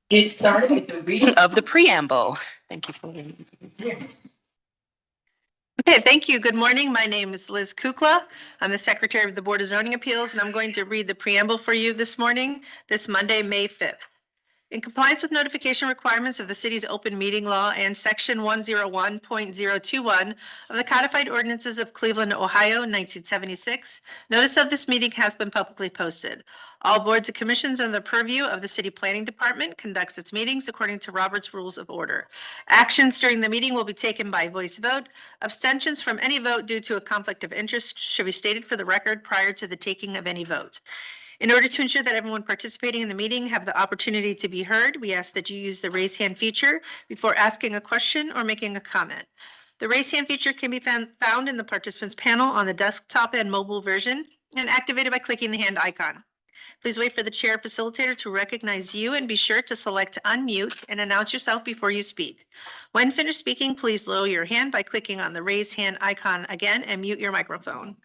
Get started with the reading of the preamble. Thank you for Okay, thank you. Good morning. My name is Liz Kukla. I'm the Secretary of the Board of Zoning Appeals, and I'm going to read the preamble for you this morning, this Monday, May 5th. In compliance with notification requirements of the city's open meeting law and section 101.021 of the codified ordinances of Cleveland, Ohio, 1976, notice of this meeting has been publicly posted. All boards and commissions under the purview of the city planning department conducts its meetings according to Robert's Rules of Order. Actions during the meeting will be taken by voice vote. Abstentions from any vote due to a conflict of interest should be stated for the record prior to the taking of any vote. In order to ensure that everyone participating in the meeting have the opportunity to be heard, we ask that you use the raise hand feature before asking a question or making a comment. The raise hand feature can be found in the participants panel on the desktop and mobile version and activated by clicking the hand icon. Please wait for the chair facilitator to recognize you and be sure to select unmute and announce yourself before you speak. When finished speaking, please lower your hand by clicking on the raise hand icon again and mute your microphone.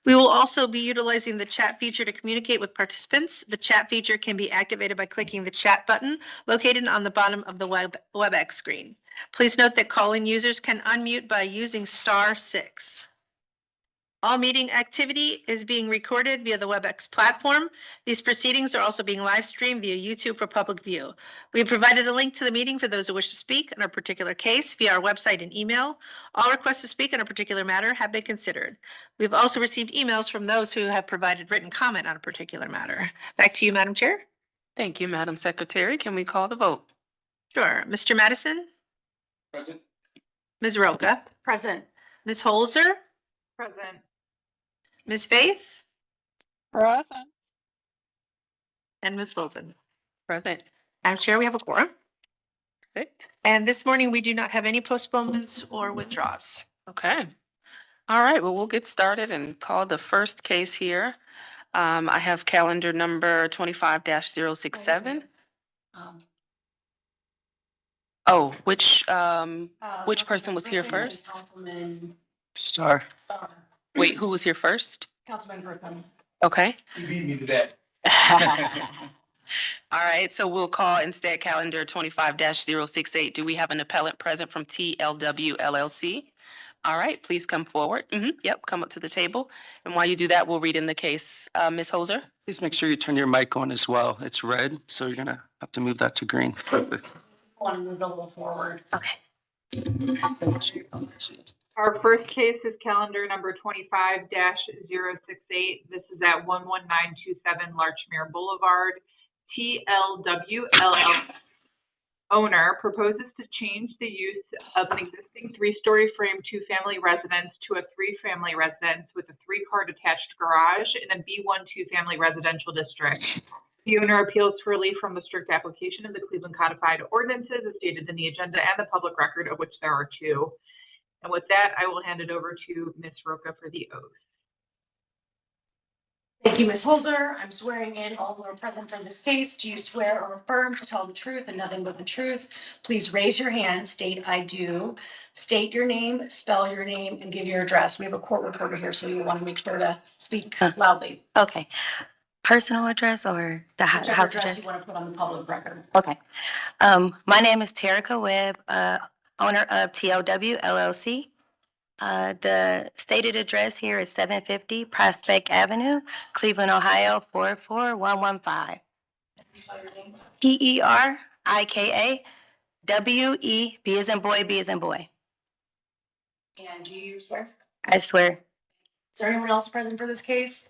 We will also be utilizing the chat feature to communicate with participants. The chat feature can be activated by clicking the chat button located on the bottom of the WebEx screen. Please note that call-in users can unmute by using *6. All meeting activity is being recorded via the WebEx platform. These proceedings are also being live streamed via YouTube for public view. We have provided a link to the meeting for those who wish to speak on a particular case via our website and email. All requests to speak on a particular matter have been considered. We've also received emails from those who have provided written comment on a particular matter. Back to you, Madam Chair. Thank you, Madam Secretary. Can we call the vote? Sure. Mr. Madison? Present. Ms. Roca? Present. Ms. Holzer? Present. Ms. Faith? Present. And Ms. Wilson? Present. Madam Chair, we have a quorum. Perfect. And this morning, we do not have any postponements or withdrawals. Okay. All right. Well, we'll get started and call the first case here. I have calendar number 25-067. Oh, which person was here first? Star. Wait, who was here first? Councilman Griffin. Okay. You beat me to that. All right. So we'll call instead calendar 25-068. Do we have an appellant present from TLW LLC? All right. Please come forward. Yep. Come up to the table. And while you do that, we'll read in the case. Ms. Holzer? Please make sure you turn your mic on as well. It's red, so you're gonna have to move that to green. Perfect. Want to move a little forward. Okay. Our first case is calendar number 25-068. This is at 11927 Larchmere Boulevard. TLW LLC owner proposes to change the use of an existing 3-story frame 2-family residence to a 3-family residence with a 3-car detached garage in a B1 2-family residential district. The owner appeals for relief from the strict application of the Cleveland Codified Ordinances as stated in the agenda and the public record, of which there are 2. And with that, I will hand it over to Ms. Roca for the oath. Thank you, Ms. Holzer. I'm swearing in all who are present for this case. Do you swear or affirm to tell the truth and nothing but the truth? Please raise your hand, state I do, state your name, spell your name, and give your address. We have a court reporter here, so you want to make sure to speak loudly. Okay. Personal address or the house Whichever address? you want to put on the public record. Okay. My name is Terica Webb, owner of TLW LLC. The stated address here is 750 Prospect Avenue, Cleveland, Ohio, 44115. Spell your name. PERIKAWE, B as in boy, B as in boy. And do you swear? I swear. Is there anyone else present for this case?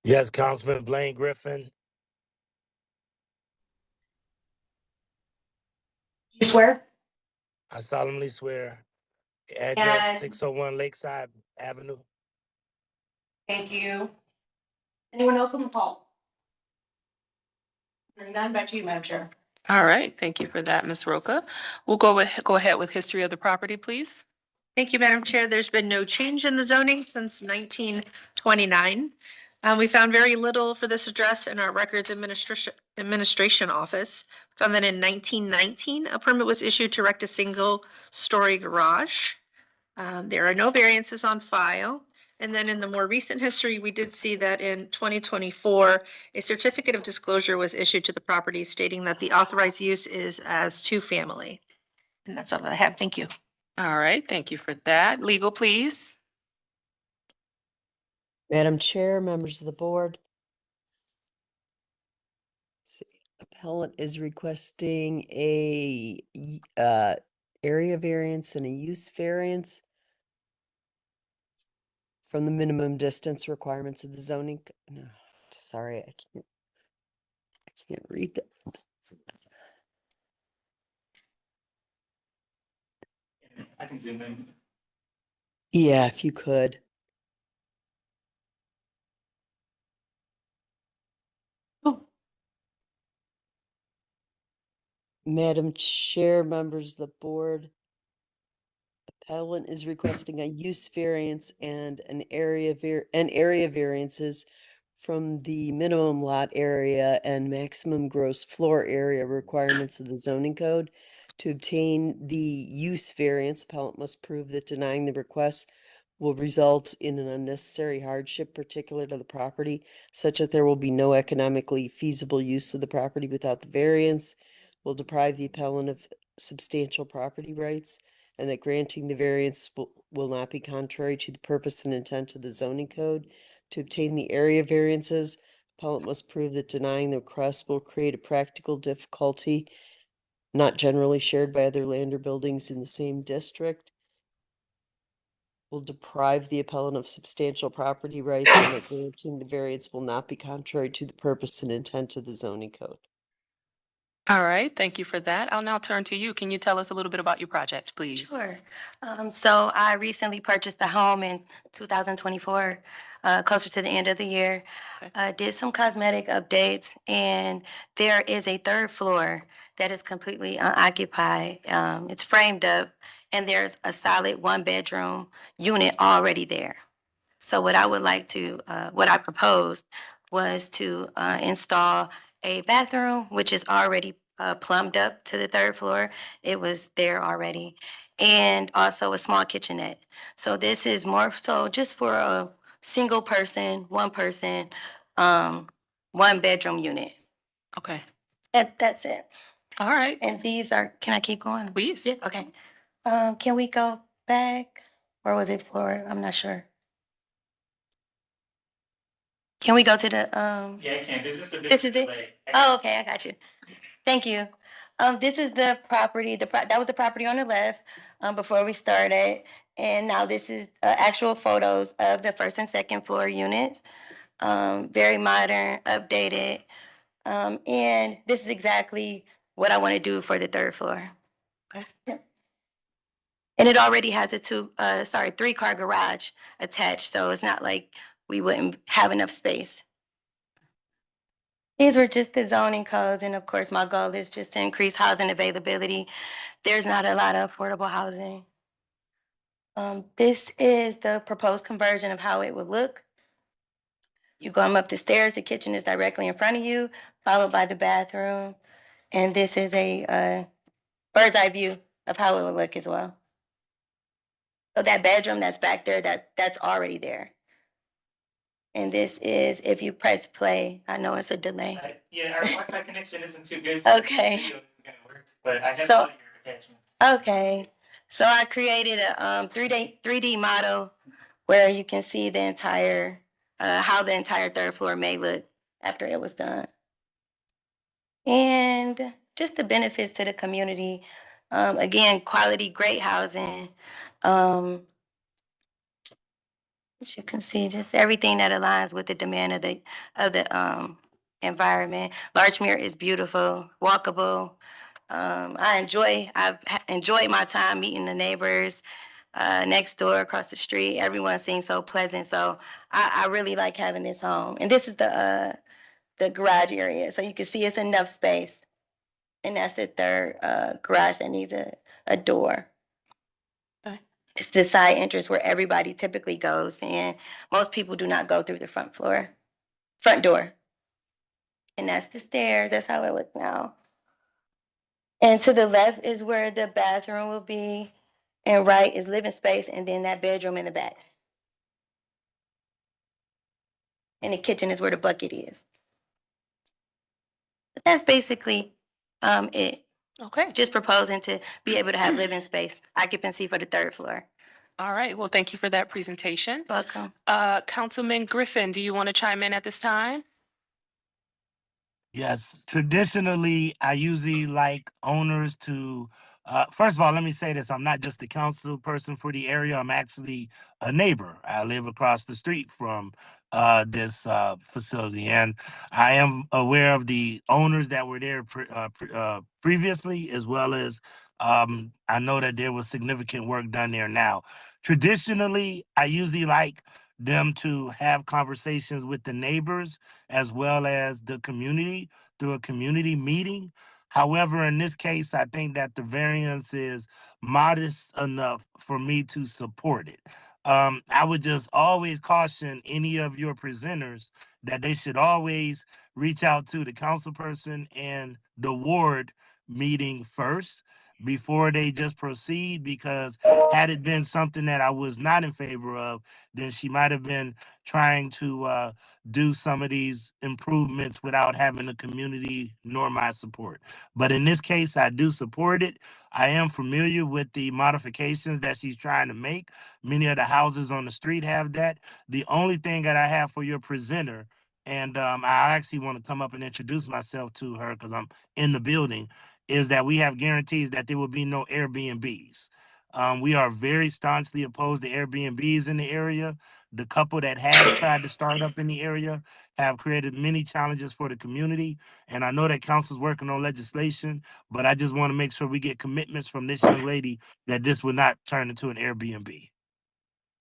Yes, Councilman Blaine Griffin. Do you swear? I solemnly swear. Address And- 601 Lakeside Avenue. Thank you. Anyone else on the call? Hearing none, back to you, Madam Chair. All right. Thank you for that, Ms. Roca. We'll go ahead with history of the property, please. Thank you, Madam Chair. There's been no change in the zoning since 1929. We found very little for this address in our records administration office. Found that in 1919, a permit was issued to erect a single-story garage. There are no variances on file. And then in the more recent history, we did see that in 2024, a certificate of disclosure was issued to the property stating that the authorized use is as two-family. And that's all I have. Thank you. All right, thank you for that. Legal, please. Madam Chair, members of the board. Let's see, appellant is requesting a area variance and a use variance from the minimum distance requirements of the zoning. No, sorry, I can't read that. I can zoom in. Yeah, if you could. Madam Chair, members of the board. Appellant is requesting a use variance and an area variances from the minimum lot area and maximum gross floor area requirements of the zoning code. To obtain the use variance, appellant must prove that denying the request will result in an unnecessary hardship particular to the property, such that there will be no economically feasible use of the property without the variance, will deprive the appellant of substantial property rights, and that granting the variance will not be contrary to the purpose and intent of the zoning code. To obtain the area variances, appellant must prove that denying the request will create a practical difficulty not generally shared by other land or buildings in the same district, will deprive the appellant of substantial property rights, and that granting the variance will not be contrary to the purpose and intent of the zoning code. All right, thank you for that. I'll now turn to you. Can you tell us a little bit about your project, please? Sure. So I recently purchased a home in 2024, closer to the end of the year. Okay. Did some cosmetic updates, and there is a third floor that is completely unoccupied. It's framed up, and there's a solid one-bedroom unit already there. So what I would like to, what I proposed was to install a bathroom, which is already plumbed up to the third floor. It was there already. And also a small kitchenette. So this is more so just for a single person, one bedroom unit. Okay, That's it. all right, And these are, can I keep going? please. Yeah, okay. Can we go back? Or was it for, I'm not sure. Can we go to the, Yeah, I can. There's just a bit This of is it? delay. oh, okay, I got you. Thank you. This is the property, that was the property on the left, before we started. And now this is, actual photos of the first and second floor unit. Very modern, updated. And this is exactly what I want to do for the third floor. Okay. Yep. And it already has a 3-car garage attached, so it's not like we wouldn't have enough space. These were just the zoning codes, and of course, my goal is just to increase housing availability. There's not a lot of affordable housing. This is the proposed conversion of how it would look. You go up the stairs, the kitchen is directly in front of you, followed by the bathroom. And this is a bird's eye view of how it would look as well. So that bedroom that's back there, that's already there. And this is, if you press play, I know it's a delay. Yeah, our Wi-Fi connection isn't too good. So Okay. the video isn't gonna work, but I have So- all your attachments. Okay, so I created a 3D model where you can see the entire, how the entire third floor may look after it was done. And just the benefits to the community. Again, quality, great housing. As you can see, just everything that aligns with the demand of the environment. Larchmere is beautiful, walkable. I've enjoyed my time meeting the neighbors next door, across the street. Everyone seems so pleasant. So I really like having this home. And this is the garage area. So you can see it's enough space. And that's the third garage that needs a door. Okay. It's the side entrance where everybody typically goes, and most people do not go through the front door. And that's the stairs. That's how it looks now. And to the left is where the bathroom will be, and right is living space, and then that bedroom in the back. and the kitchen is where the bucket is. But that's basically it. Okay. Just proposing to be able to have living space, occupancy for the third floor. All right. Well, thank you for that presentation. Welcome. Councilman Griffin, do you want to chime in at this time? Yes, traditionally, I usually like owners to, first of all, let me say this. I'm not just a council person for the area. I'm actually a neighbor. I live across the street from this facility, and I am aware of the owners that were there previously, as well as I know that there was significant work done there now. Traditionally, I usually like them to have conversations with the neighbors as well as the community through a community meeting. However, in this case, I think that the variance is modest enough for me to support it. I would just always caution any of your presenters that they should always reach out to the council person and the ward meeting first before they just proceed, because had it been something that I was not in favor of, then she might have been trying to do some of these improvements without having the community nor my support. But in this case, I do support it. I am familiar with the modifications that she's trying to make. Many of the houses on the street have that. The only thing that I have for your presenter, and I actually want to come up and introduce myself to her because I'm in the building, is that we have guarantees that there will be no Airbnbs. We are very staunchly opposed to Airbnbs in the area. The couple that have tried to start up in the area have created many challenges for the community. And I know that council's working on legislation, but I just want to make sure we get commitments from this young lady that this will not turn into an Airbnb.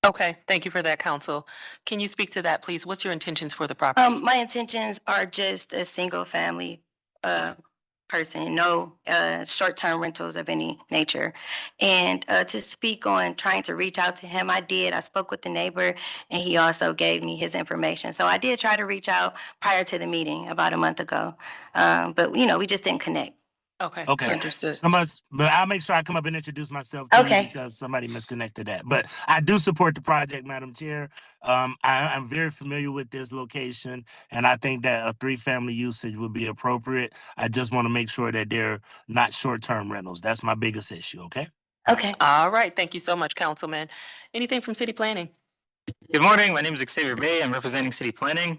Okay. Thank you for that, counsel. Can you speak to that, please? What's your intentions for the property? My intentions are just a single family person, no short-term rentals of any nature. And to speak on trying to reach out to him, I did. I spoke with the neighbor and he also gave me his information. So I did try to reach out prior to the meeting about a month ago. But we just didn't connect. Okay. Okay. Understood. But I'll make sure I come up and introduce myself to you Okay. because somebody misconnected that. But I do support the project, Madam Chair. I'm very familiar with this location, and I think that a 3-family usage would be appropriate. I just want to make sure that they're not short-term rentals. That's my biggest issue, okay? Okay. All right. Thank you so much, Councilman. Anything from city planning? Good morning. My name is Xavier Bay. I'm representing city planning.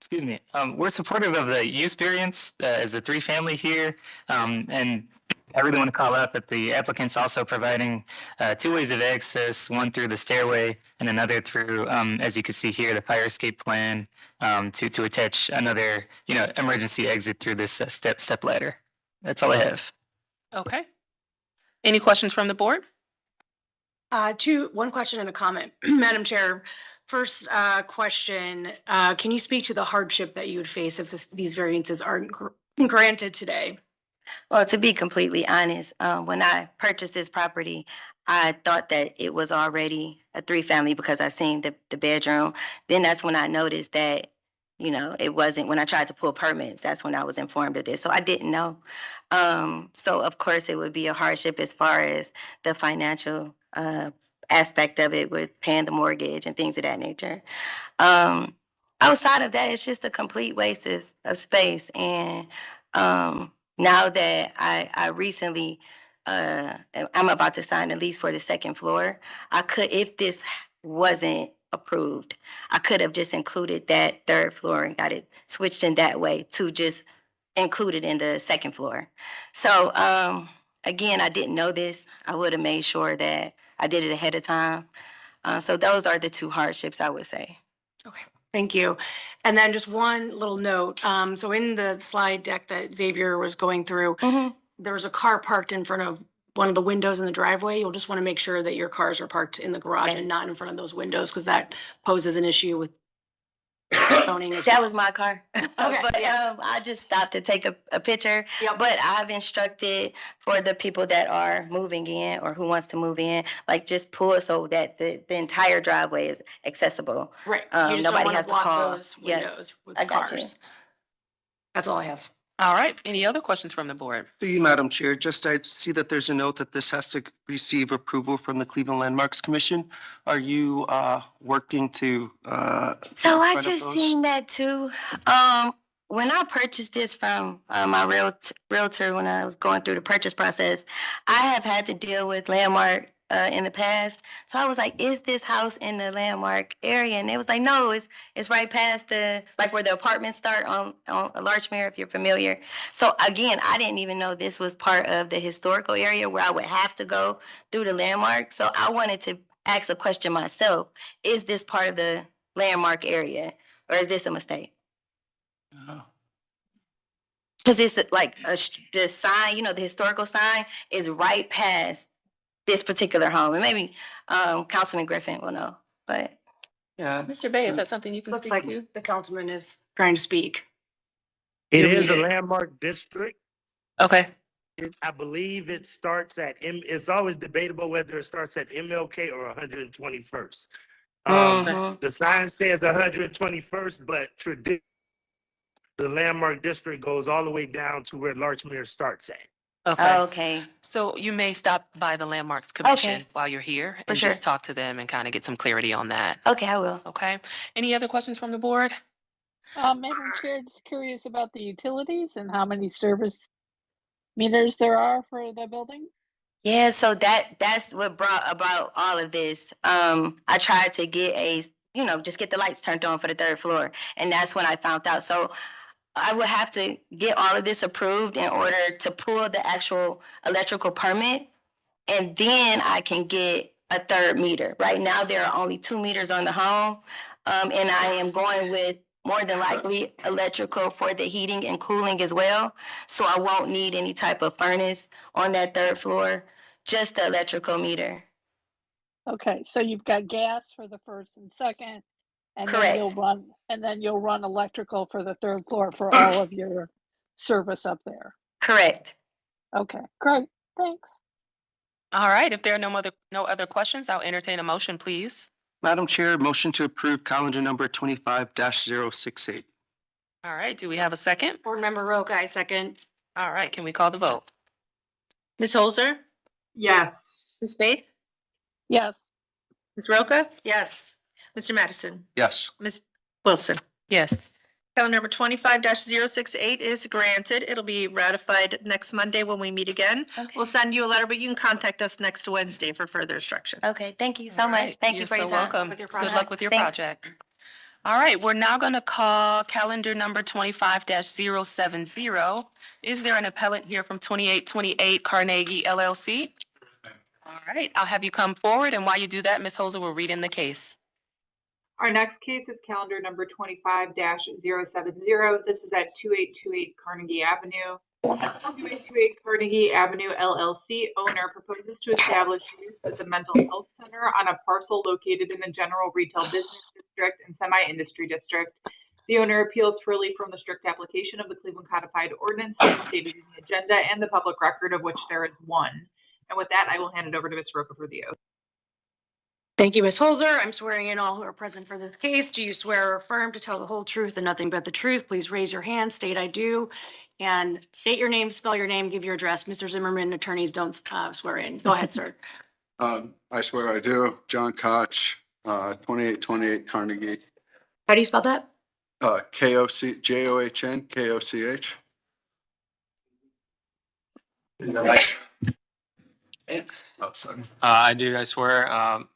Excuse me. We're supportive of the use variance as a 3-family here. And I really want to call out that the applicant's also providing 2 ways of access, one through the stairway and another through, as you can see here, the fire escape plan to attach another, emergency exit through this step ladder. That's all I have. Okay. Any questions from the board? One question and a comment. Madam Chair, first question, can you speak to the hardship that you would face if these variances aren't granted today? Well, to be completely honest, when I purchased this property, I thought that it was already a 3-family because I seen the bedroom. Then that's when I noticed that, it wasn't. When I tried to pull permits, that's when I was informed of this. So I didn't know. So of course it would be a hardship as far as the financial aspect of it with paying the mortgage and things of that nature. Outside of that, it's just a complete waste of space. And now that I recently, I'm about to sign a lease for the 2nd floor, I could, if this wasn't approved, I could have just included that 3rd floor and got it switched in that way to just include it in the 2nd floor. So again, I didn't know this. I would have made sure that I did it ahead of time. So those are the 2 hardships I would say. Okay, thank you. And then just one little note. So in the slide deck that Xavier was going through, there was a car parked in front of one of the windows in the driveway. You'll just want to make sure that your cars are parked in the garage Yes. and not in front of those windows because that poses an issue with zoning as That well. was my car. But yeah. I just stopped to take a picture. Yep. But I've instructed for the people that are moving in or who wants to move in, like just pull so that the entire driveway is accessible. Right. You just nobody don't want has to to block call. those Yeah, windows with I got you. cars. That's all I have. All right, any other questions from the board? To you, Madam Chair, just I see that there's a note that this has to receive approval from the Cleveland Landmarks Commission. Are you working to? So I front of just those? seen that too. When I purchased this from my realtor when I was going through the purchase process, I have had to deal with Landmark in the past. So I was like, "Is this house in the Landmark area?" And it was like, "No, it's right past the like where the apartments start on Larchmere, if you're familiar." So again, I didn't even know this was part of the historical area where I would have to go through the Landmark. So I wanted to ask a question myself: is this part of the Landmark area, or is this a mistake? Because it's like the sign, the historical sign is right past this particular home, and maybe Councilman Griffin will know. But Yeah. Mr. Bay, is that something you can Looks speak like to? the councilman is trying to speak. It You is a muted. landmark district. Okay, I believe it starts at it's always debatable whether it starts at MLK or 121st. Mhm. The sign says 121st, but the landmark district goes all the way down to where Larchmere starts at. okay. Okay. So you may stop by the Landmarks Commission while you're here and sure. just talk to them and kind of get some clarity on that. Okay, I will. Okay, any other questions from the board? Madam Chair, just curious about the utilities and how many service meters there are for the building? Yeah, so that's what brought about all of this. I tried to get just get the lights turned on for the third floor, and that's when I found out. So I would have to get all of this approved in order to pull the actual electrical permit, and then I can get a third meter. Right now, there are only 2 meters on the home, and I am going with more than likely electrical for the heating and cooling as well. So I won't need any type of furnace on that third floor, just the electrical meter. Okay, so you've got gas for the first and second, and then Correct. you'll run electrical for the third floor for all of your service up there. Correct. Okay, great, thanks. All right, if there are no other questions, I'll entertain a motion, please. Madam Chair, motion to approve calendar number 25-068. All right, do we have a second? Board Member Roca, I second. All right, can we call the vote? Ms. Holzer, Yes. Ms. Faith, Yes, Ms. Roca, Yes. Mr. Madison, Yes. Ms. Wilson. Yes. Calendar number 25-068 is granted. It'll be ratified next Monday when we meet again. Okay. We'll send you a letter, but you can contact us next Wednesday for further instruction. Okay, thank you so All much. right, Thank you you're for your so time. welcome. With your Good luck project. with your Thanks. project. All right, we're now going to call calendar number 25-070. Is there an appellant here from 2828 Carnegie LLC? All right, I'll have you come forward, and while you do that, Ms. Holzer will read in the case. Our next case is calendar number 25-070. This is at 2828 Carnegie Avenue. 2828 Carnegie Avenue LLC owner proposes to establish use as a mental health center on a parcel located in the general retail business district and semi-industry district. The owner appeals freely from the strict application of the Cleveland Codified Ordinance as stated in the agenda and the public record, of which there is one. And with that, I will hand it over to Ms. Roca for the oath. Thank you, Ms. Holzer. I'm swearing in all who are present for this case. Do you swear or affirm to tell the whole truth and nothing but the truth? Please raise your hand, state I do, and state your name, spell your name, give your address. Mr. Zimmerman, attorneys don't swear in. Go ahead, sir. I swear I do. John Koch, 2828 Carnegie, How do you spell that? KOC, JOHN, KOCH. I do, I swear.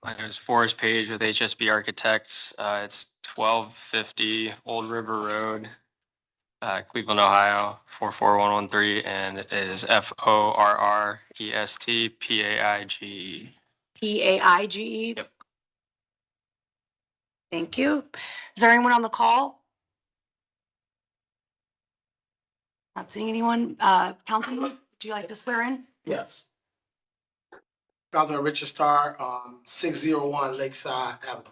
My name is Forrest Page with HSB Architects. It's 1250 Old River Road, Cleveland, Ohio, 44113, and it is FORREST P-A-I-G-E? Yep. Thank you. Is there anyone on the call? Not seeing anyone. Councilman, would you like to swear in? Yes. Councilman Richard Starr, 601 Lakeside Avenue.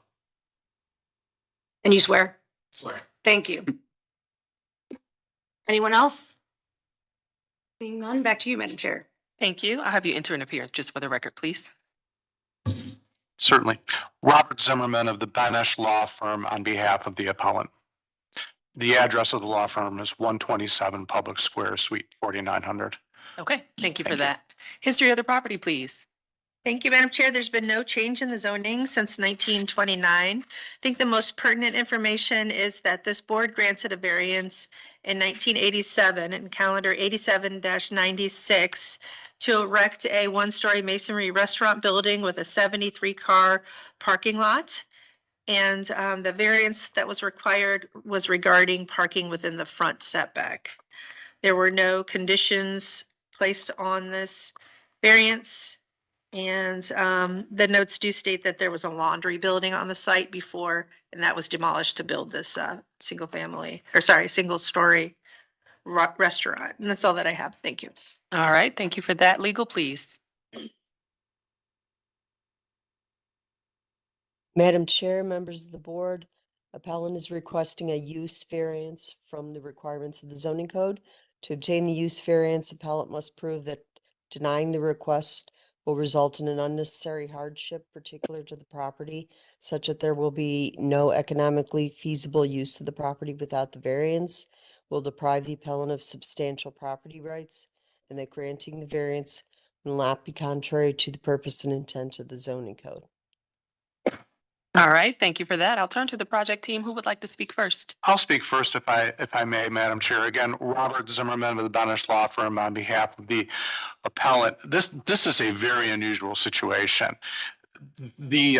And you swear? Swear. Thank you. Anyone else? Seeing none, back to you, Madam Chair. Thank you. I'll have you enter an appearance just for the record, please. Certainly. Robert Zimmerman of the Benesch Law Firm on behalf of the appellant. The address of the law firm is 127 Public Square, Suite 4900. Okay, thank you for Thank you. that. History of the property, please. Thank you, Madam Chair. There's been no change in the zoning since 1929. I think the most pertinent information is that this board granted a variance in 1987 in calendar 87-96 to erect a one-story masonry restaurant building with a 73-car parking lot. And the variance that was required was regarding parking within the front setback. There were no conditions placed on this variance. And the notes do state that there was a laundry building on the site before, and that was demolished to build this single-story restaurant. And that's all that I have. Thank you. All right, thank you for that. Legal, please. Madam Chair, members of the board, appellant is requesting a use variance from the requirements of the zoning code. To obtain the use variance, appellant must prove that denying the request will result in an unnecessary hardship particular to the property, such that there will be no economically feasible use of the property without the variance, will deprive the appellant of substantial property rights, and that granting the variance will not be contrary to the purpose and intent of the zoning code. All right, thank you for that. I'll turn to the project team. Who would like to speak first? I'll speak first if I may, Madam Chair. Again, Robert Zimmerman of the Benish Law Firm on behalf of the appellant. This is a very unusual situation. The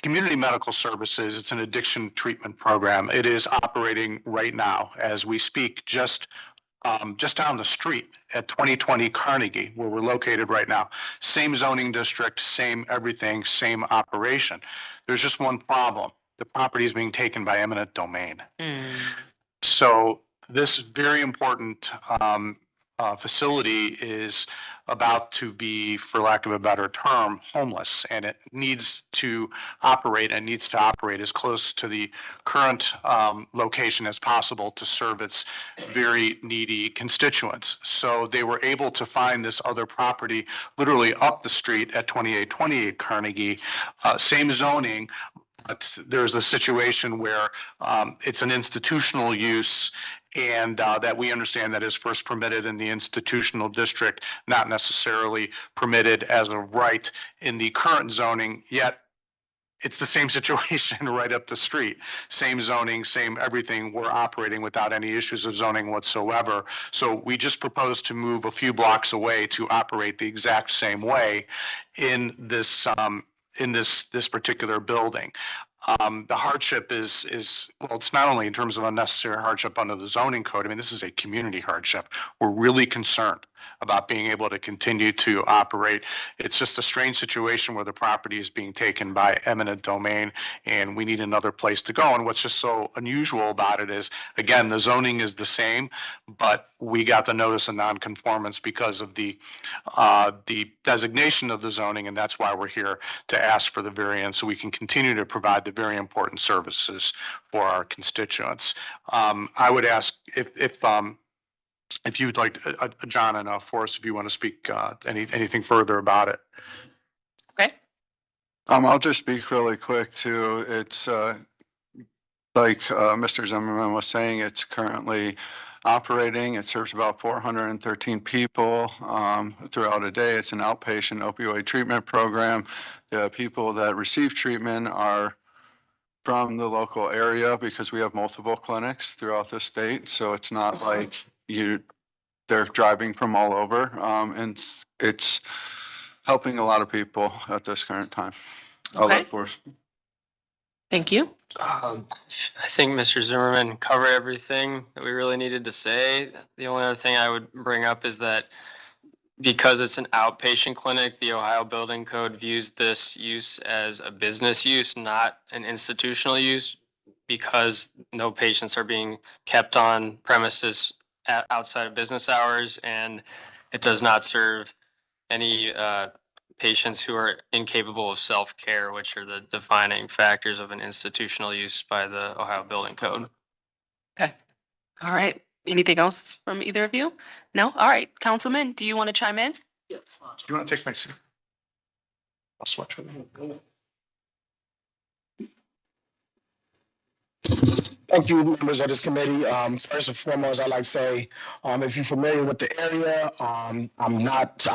Community Medical Services, it's an addiction treatment program. It is operating right now as we speak, just down the street at 2020 Carnegie, where we're located right now. Same zoning district, same everything, same operation. There's just one problem. The property is being taken by eminent domain. So this very important facility is about to be, for lack of a better term, homeless, and it needs to operate as close to the current location as possible to serve its very needy constituents. So they were able to find this other property literally up the street at 2828 Carnegie, same zoning. But there's a situation where it's an institutional use, and that we understand that is first permitted in the institutional district, not necessarily permitted as a right in the current zoning, yet it's the same situation right up the street. Same zoning, same everything. We're operating without any issues of zoning whatsoever. So we just propose to move a few blocks away to operate the exact same way in this particular building. The hardship is, well, it's not only in terms of unnecessary hardship under the zoning code. I mean, this is a community hardship. We're really concerned about being able to continue to operate. It's just a strange situation where the property is being taken by eminent domain and we need another place to go. And what's just so unusual about it is, again, the zoning is the same, but we got the notice of nonconformance because of the designation of the zoning, and that's why we're here to ask for the variance so we can continue to provide the very important services for our constituents. I would ask if you'd like, John and Forrest, if you want to speak anything further about it. Okay. I'll just speak really quick too. It's like Mr. Zimmerman was saying, it's currently operating. It serves about 413 people throughout a day. It's an outpatient opioid treatment program. The people that receive treatment are from the local area because we have multiple clinics throughout the state. So it's not like they're driving from all over. And it's helping a lot of people at this current time. Okay. Thank you. I think Mr. Zimmerman covered everything that we really needed to say. The only other thing I would bring up is that because it's an outpatient clinic, the Ohio Building Code views this use as a business use, not an institutional use, because no patients are being kept on premises outside of business hours, and it does not serve any patients who are incapable of self-care, which are the defining factors of an institutional use by the Ohio Building Code. Okay. All right. Anything else from either of you? No? All right. Councilman, do you want to chime in? Yes. Do you want to take my seat? I'll switch with you. Thank you, members of this committee. First and foremost, I'd like to say, if you're familiar with the area, I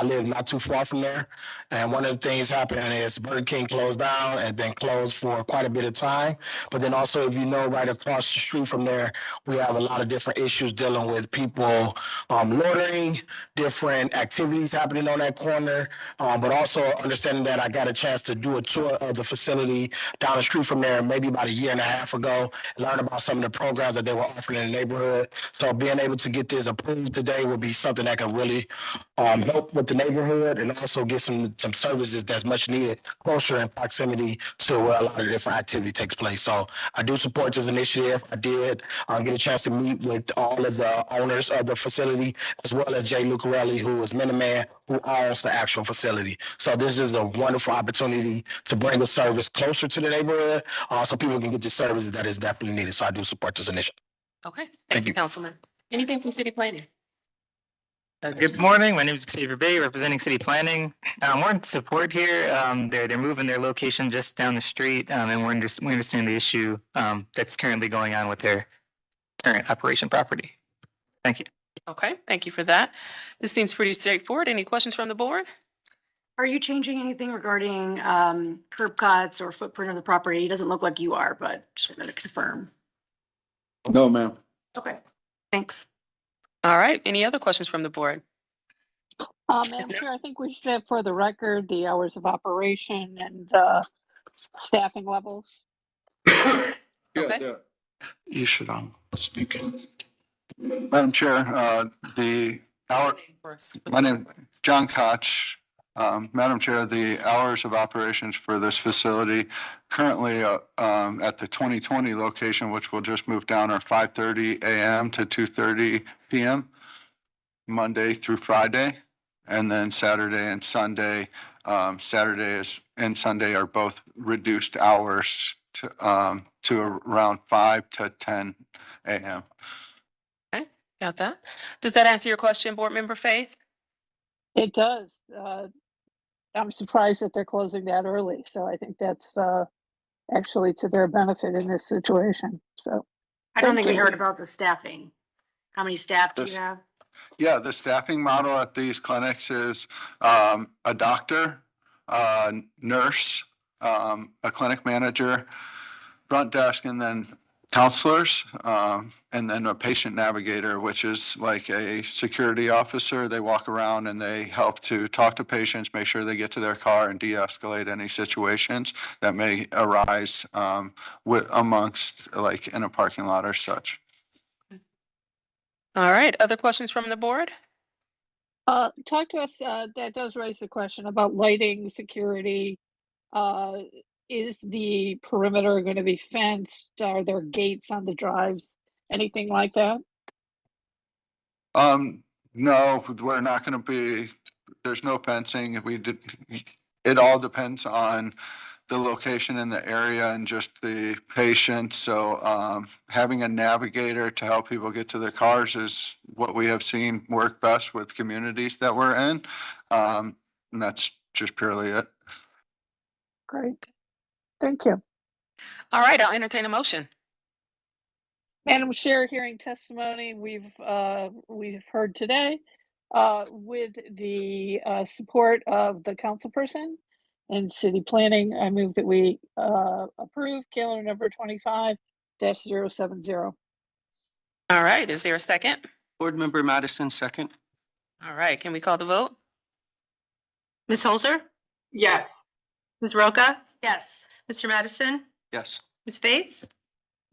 live not too far from there. And one of the things happening is Burger King closed down and then closed for quite a bit of time. But then also, if you know, right across the street from there, we have a lot of different issues dealing with people loitering, different activities happening on that corner. But also understanding that I got a chance to do a tour of the facility down the street from there maybe about a year and a half ago, learn about some of the programs that they were offering in the neighborhood. So being able to get this approved today will be something that can really help with the neighborhood and also get some services that's much needed closer in proximity to where a lot of different activity takes place. So I do support this initiative. I did get a chance to meet with all of the owners of the facility, as well as Jay Lucarelli, who is Minuteman, who owns the actual facility. So this is a wonderful opportunity to bring a service closer to the neighborhood, so people can get the services that is definitely needed. So I do support this initiative. Okay, thank you, Councilman. Anything from city planning? Good morning. My name is Xavier Bay, representing city planning. We're in support here. They're moving their location just down the street, and we understand the issue that's currently going on with their current operation property. Thank you. Okay, thank you for that. This seems pretty straightforward. Any questions from the board? Are you changing anything regarding curb cuts or footprint of the property? It doesn't look like you are, but just wanted to confirm. No, ma'am. Okay, thanks. All right, any other questions from the board? Madam Chair, I think we should have for the record the hours of operation and staffing levels. Okay. You should speak. Madam Chair, my name, John Koch. Madam Chair, the hours of operations for this facility currently at the 2020 location, which will just move down, are 5:30 a.m. to 2:30 p.m. Monday through Friday, and then Saturday and Sunday. Saturday and Sunday are both reduced hours to around 5 to 10 a.m. Okay, got that. Does that answer your question, Board Member Faith? It does. I'm surprised that they're closing that early, so I think that's actually to their benefit in this situation. So I don't think thank we you. heard about the staffing. How many staff do you This- have? Yeah, the staffing model at these clinics is a doctor, a nurse, a clinic manager, front desk, and then counselors, and then a patient navigator, which is like a security officer. They walk around and they help to talk to patients, make sure they get to their car and de-escalate any situations that may arise amongst like in a parking lot or such. All right, other questions from the board? Talk to us, that does raise the question about lighting, security. Is the perimeter going to be fenced? Are there gates on the drives? Anything like that? No, we're not gonna be, there's no fencing. It all depends on the location in the area and just the patient. So, having a navigator to help people get to their cars is what we have seen work best with communities that we're in. And that's just purely it. Great. Thank you. All right, I'll entertain a motion. Madam Chair, hearing testimony we've heard today, with the support of the councilperson and city planning, I move that we approve calendar number 25-070. All right, is there a second? Board Member Madison, second. All right, can we call the vote? Ms. Holzer? Yes. Ms. Roca? Yes. Mr. Madison? Yes. Ms. Faith?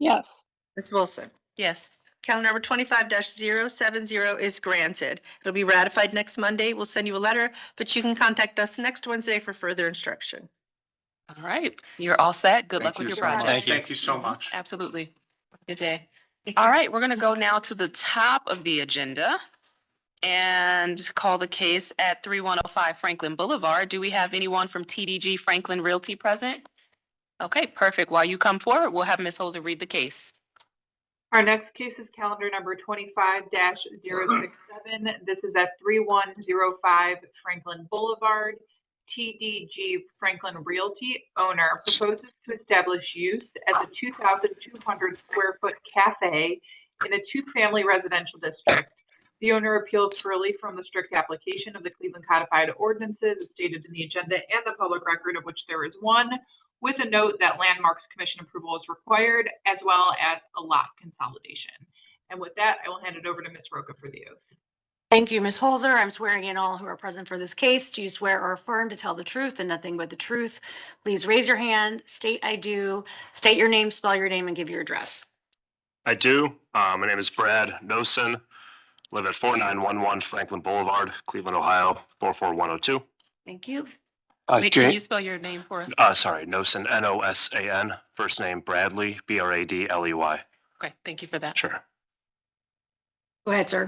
Yes. Ms. Wilson? Yes. Calendar number 25-070 is granted. It'll be ratified next Monday. We'll send you a letter, but you can contact us next Wednesday for further instruction. All right, you're all set. Good luck Thank with you your so much. project. Thank you so much. Absolutely. Good day. All right, we're gonna go now to the top of the agenda and call the case at 3105 Franklin Boulevard. Do we have anyone from TDG Franklin Realty present? Okay, perfect. While you come forward, we'll have Ms. Holzer read the case. Our next case is calendar number 25-067. This is at 3105 Franklin Boulevard. TDG Franklin Realty, owner, proposes to establish use as a 2,200 square foot cafe in a two-family residential district. The owner appeals purely from the strict application of the Cleveland Codified Ordinances as stated in the agenda and the public record, of which there is one, with a note that Landmarks Commission approval is required, as well as a lot consolidation. And with that, I will hand it over to Ms. Roca for the oath. Thank you, Ms. Holzer. I'm swearing in all who are present for this case. Do you swear or affirm to tell the truth and nothing but the truth? Please raise your hand, state I do, state your name, spell your name, and give your address. I do. My name is Brad Nosen. Live at 4911 Franklin Boulevard, Cleveland, Ohio, 44102. Thank you. Wait, can you spell your name for us? Sorry, Nosen, Nosan. First name Bradley, Bradley. Okay, thank you for that. Sure. Go ahead, sir.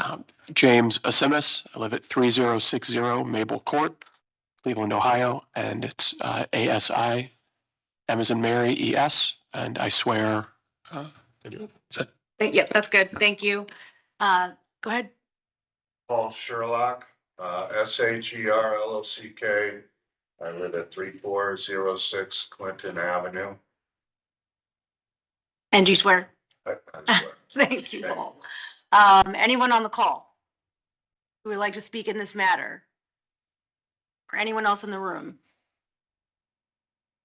James Asimis. I live at 3060 Maple Court, Cleveland, Ohio, and it's ASI, M as in Mary, ES, and I swear. Yep, that's good. Thank you. Go ahead. Paul Sherlock, SHERLOCK. I live at 3406 Clinton Avenue. And do you swear? I swear. Thank you, Paul. Anyone on the call who would like to speak in this matter? Or anyone else in the room?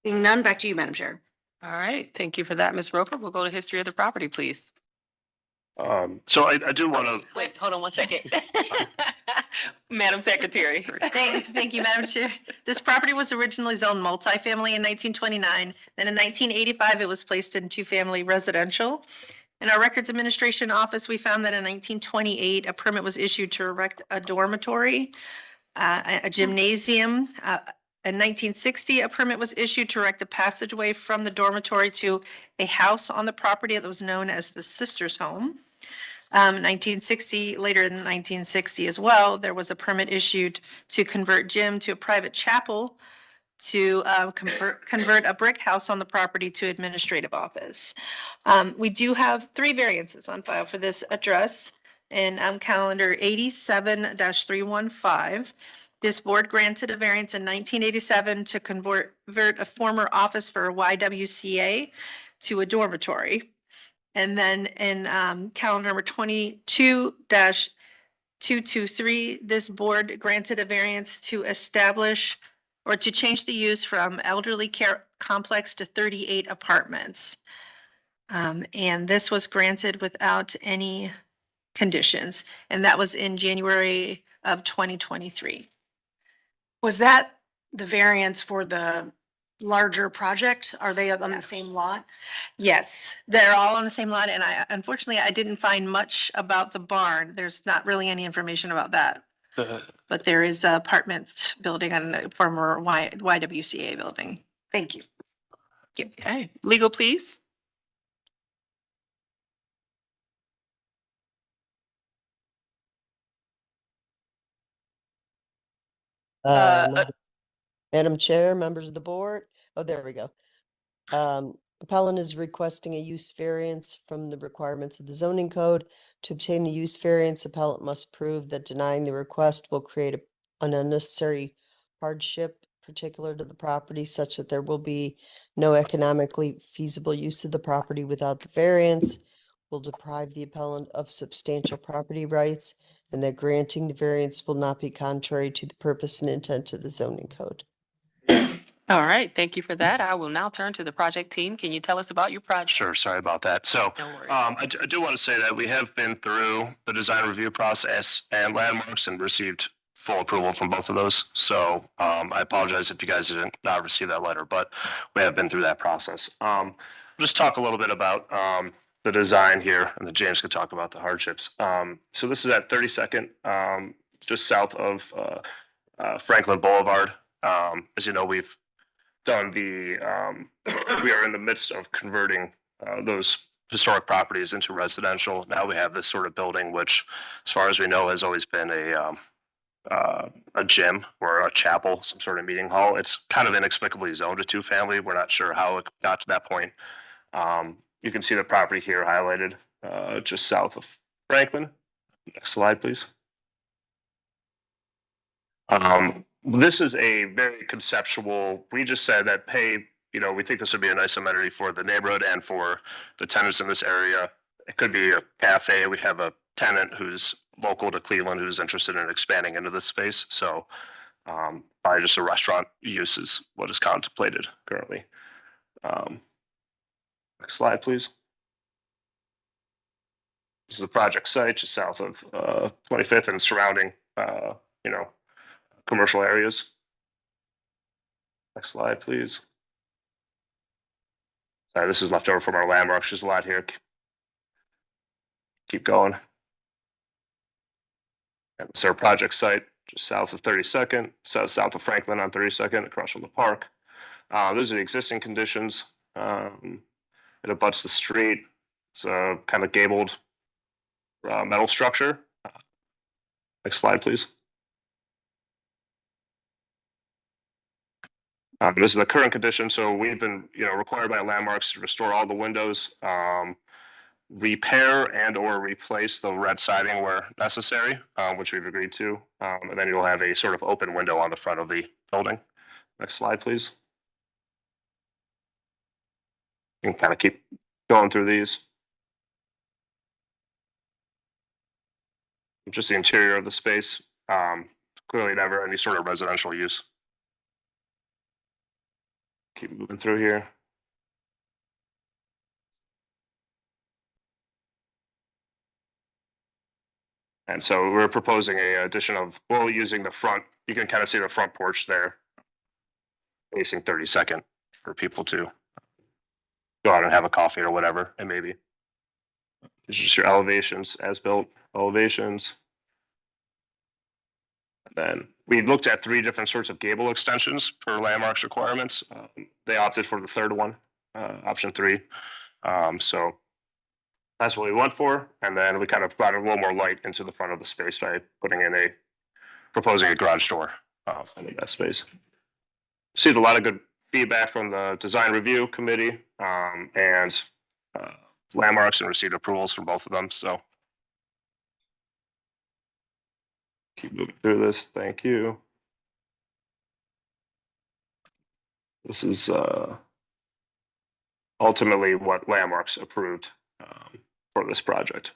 Seeing none, back to you, Madam Chair. All right, thank you for that, Ms. Roca. We'll go to history of the property, please. So I do want to. Wait, hold on one second. Madam Secretary. Thank you, Madam Chair. This property was originally zoned multifamily in 1929. Then in 1985, it was placed in two-family residential. In our Records Administration Office, we found that in 1928, a permit was issued to erect a dormitory, a gymnasium. In 1960, a permit was issued to erect a passageway from the dormitory to a house on the property that was known as the Sisters' Home. 1960, later in 1960 as well, there was a permit issued to convert gym to a private chapel, to convert a brick house on the property to administrative office. We do have 3 variances on file for this address in calendar 87-315. This board granted a variance in 1987 to convert a former office for YWCA to a dormitory. And then in calendar number 22-223, this board granted a variance to establish or to change the use from elderly care complex to 38 apartments. And this was granted without any conditions, and that was in January of 2023. Was that the variance for the larger project? Are they on the same lot? Yes, they're all on the same lot, and unfortunately, I didn't find much about the barn. There's not really any information about that. But there is an apartment building on the former YWCA building. Thank you. Okay, legal, please. Madam Chair, members of the board. Oh, there we go. Appellant is requesting a use variance from the requirements of the zoning code. To obtain the use variance, appellant must prove that denying the request will create an unnecessary hardship particular to the property such that there will be no economically feasible use of the property without the variance, will deprive the appellant of substantial property rights, and that granting the variance will not be contrary to the purpose and intent of the zoning code. All right, thank you for that. I will now turn to the project team. Can you tell us about your project? Sure, sorry about that. So No worries. I do want to say that we have been through the design review process and Landmarks and received full approval from both of those. So I apologize if you guys didn't not receive that letter, but we have been through that process. Just talk a little bit about the design here, and then James could talk about the hardships. So this is at 32nd, just south of Franklin Boulevard. As you know, we've done we are in the midst of converting those historic properties into residential. Now we have this sort of building, which, as far as we know, has always been a gym or a chapel, some sort of meeting hall. It's kind of inexplicably zoned to two-family. We're not sure how it got to that point. You can see the property here highlighted just south of Franklin. Next slide, please. This is a very conceptual, we just said that, hey, we think this would be a nice amenity for the neighborhood and for the tenants in this area. It could be a cafe. We have a tenant who's local to Cleveland who's interested in expanding into this space. So probably just a restaurant use is what is contemplated currently. Next slide, please. This is the project site just south of 25th and surrounding, commercial areas. Next slide, please. This is left over from our landmarks. There's a lot here. Keep going. And this is our project site just south of 32nd, south of Franklin on 32nd, across from the park. Those are the existing conditions. It abuts the street. It's a kind of gabled metal structure. Next slide, please. This is the current condition. So we've been, required by landmarks to restore all the windows, repair and or replace the red siding where necessary, which we've agreed to. And then you'll have a sort of open window on the front of the building. Next slide, please. You can kind of keep going through these. Just the interior of the space. Clearly never any sort of residential use. Keep moving through here. And so we're proposing a addition of, using the front, you can kind of see the front porch there, facing 32nd for people to go out and have a coffee or whatever it may be. This is just your elevations, as built elevations. Then we looked at 3 different sorts of gable extensions per landmarks requirements. They opted for the third one, option 3. So that's what we went for. And then we kind of brought a little more light into the front of the space by proposing a garage door into that space. Received a lot of good feedback from the design review committee and landmarks, and received approvals from both of them. So keep moving through this. Thank you. This is ultimately what landmarks approved for this project.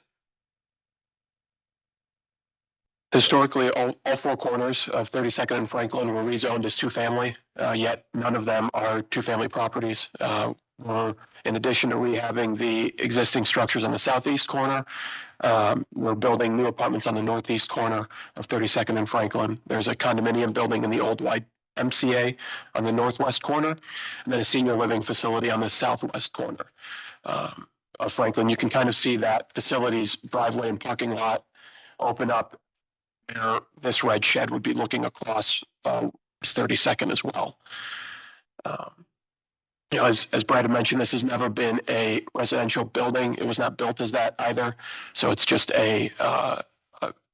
Historically, all 4 corners of 32nd and Franklin were rezoned as 2-family, yet none of them are 2-family properties. We're, in addition to rehabbing the existing structures on the southeast corner, we're building new apartments on the northeast corner of 32nd and Franklin. There's a condominium building in the old YMCA on the northwest corner, and then a senior living facility on the southwest corner of Franklin. You can kind of see that facility's driveway and parking lot open up where this red shed would be looking across 32nd as well. As Brad had mentioned, this has never been a residential building. It was not built as that either. So it's just a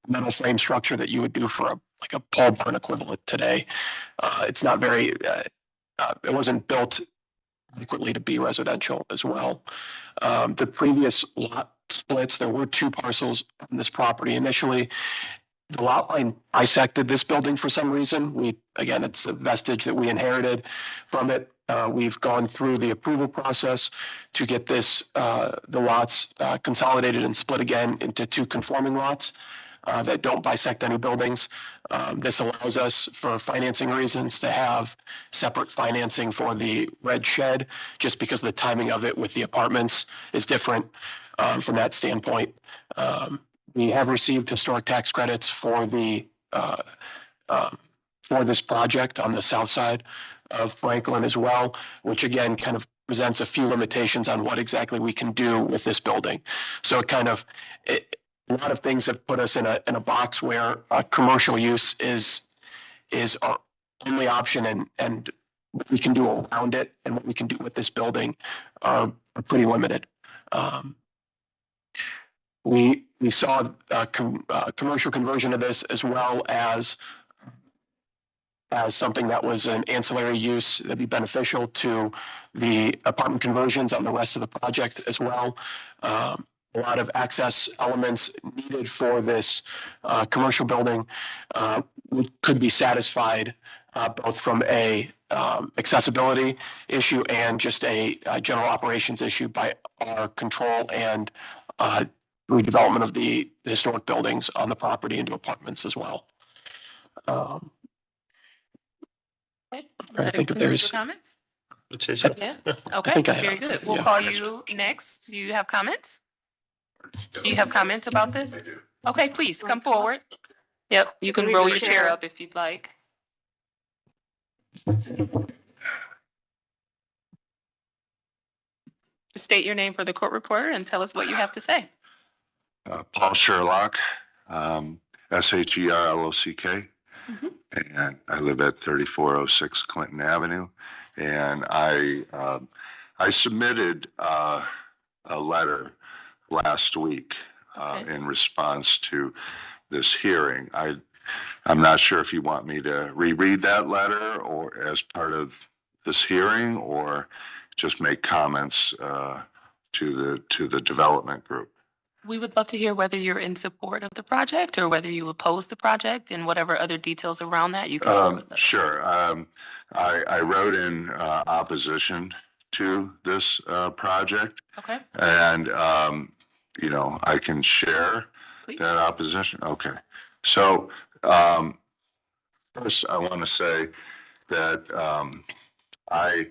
metal frame structure that you would do for a pole barn equivalent today. It's not very, it wasn't built adequately to be residential as well. The previous lot splits, there were 2 parcels on this property initially. The lot line bisected this building for some reason. Again, it's a vestige that we inherited from it. We've gone through the approval process to get the lots consolidated and split again into 2 conforming lots that don't bisect any buildings. This allows us, for financing reasons, to have separate financing for the red shed, just because the timing of it with the apartments is different from that standpoint. We have received historic tax credits for this project on the south side of Franklin as well, which again kind of presents a few limitations on what exactly we can do with this building. So a lot of things have put us in a box where commercial use is our only option, and what we can do around it and what we can do with this building are pretty limited. We saw commercial conversion of this as well as something that was an ancillary use that'd be beneficial to the apartment conversions on the rest of the project as well. A lot of access elements needed for this commercial building could be satisfied both from a accessibility issue and just a general operations issue by our control and redevelopment of the historic buildings on the property into apartments as well. I think that there's. Comments? It says so. Yeah, I okay, think I very have. good. We'll Yeah. call you next. Do you have comments? Do you have comments about this? Okay, please come forward. Yep, you can roll your chair up if you'd like. Just state your name for the court reporter and tell us what you have to say. Paul Sherlock, SHERLOCK. And I live at 3406 Clinton Avenue. And I submitted a letter last week in response to this hearing. I'm not sure if you want me to reread that letter or as part of this hearing, or just make comments to the development group. We would love to hear whether you're in support of the project or whether you oppose the project, and whatever other details around that you can share with us. Sure. I wrote in opposition to this project. Okay. And, I can share that opposition. Okay. So first, I want to say that I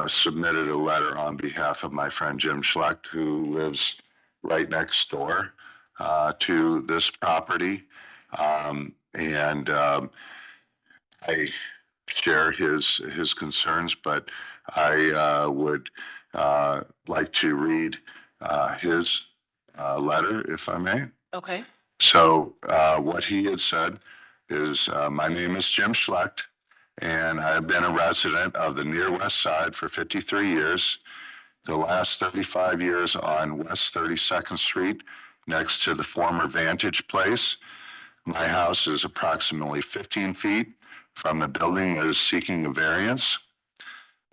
submitted a letter on behalf of my friend Jim Schlecht, who lives right next door to this property. And I share his concerns, but I would like to read his letter, if I may. Okay. So what he had said is, my name is Jim Schlecht, and I've been a resident of the near west side for 53 years. The last 35 years on West 32nd Street, next to the former Vantage Place. My house is approximately 15 feet from the building that is seeking a variance.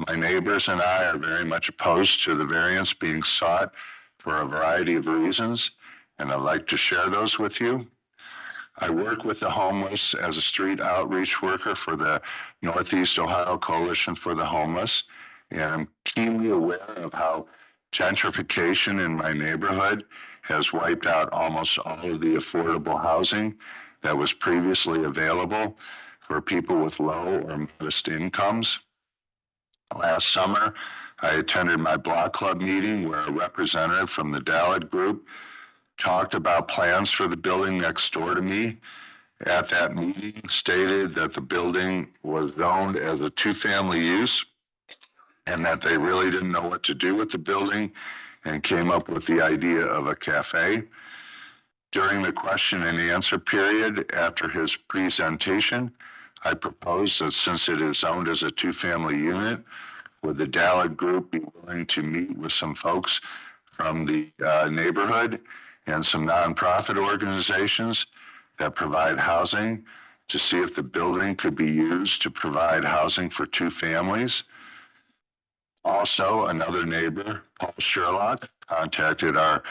My neighbors and I are very much opposed to the variance being sought for a variety of reasons, and I'd like to share those with you. I work with the homeless as a street outreach worker for the Northeast Ohio Coalition for the Homeless, and I'm keenly aware of how gentrification in my neighborhood has wiped out almost all of the affordable housing that was previously available for people with low or modest incomes. Last summer, I attended my block club meeting where a representative from the Dallad Group talked about plans for the building next door to me. At that meeting, stated that the building was zoned as a two-family use and that they really didn't know what to do with the building and came up with the idea of a cafe. During the question and answer period after his presentation, I proposed that since it is zoned as a two-family unit, would the Dallad Group be willing to meet with some folks from the neighborhood and some nonprofit organizations that provide housing to see if the building could be used to provide housing for two families. Also, another neighbor, Paul Sherlock, contacted our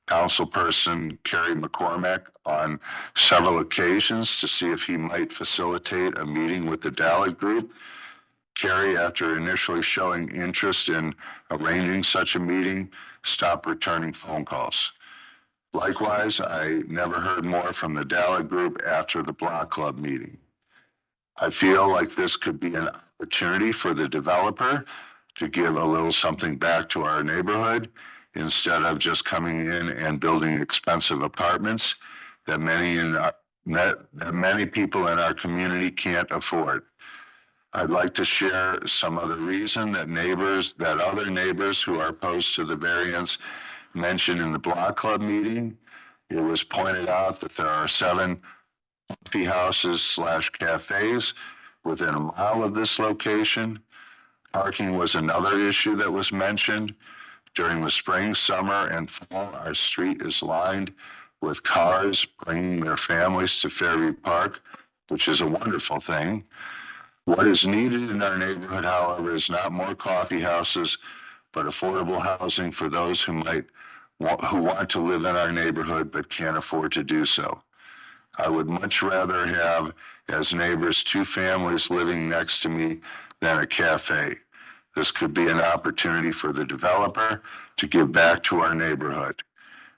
councilperson, Carrie McCormack, on several occasions to see if he might facilitate a meeting with the Dallad Group. Carrie, after initially showing interest in arranging such a meeting, stopped returning phone calls. Likewise, I never heard more from the Dallad Group after the block club meeting. I feel like this could be an opportunity for the developer to give a little something back to our neighborhood instead of just coming in and building expensive apartments that many people in our community can't afford. I'd like to share some other reason that other neighbors who are opposed to the variance mentioned in the block club meeting. It was pointed out that there are 7 coffee houses / cafes within a mile of this location. Parking was another issue that was mentioned. During the spring, summer, and fall, our street is lined with cars bringing their families to Fairview Park, which is a wonderful thing. What is needed in our neighborhood, however, is not more coffee houses, but affordable housing for those who want to live in our neighborhood but can't afford to do so. I would much rather have as neighbors 2 families living next to me than a cafe. This could be an opportunity for the developer to give back to our neighborhood.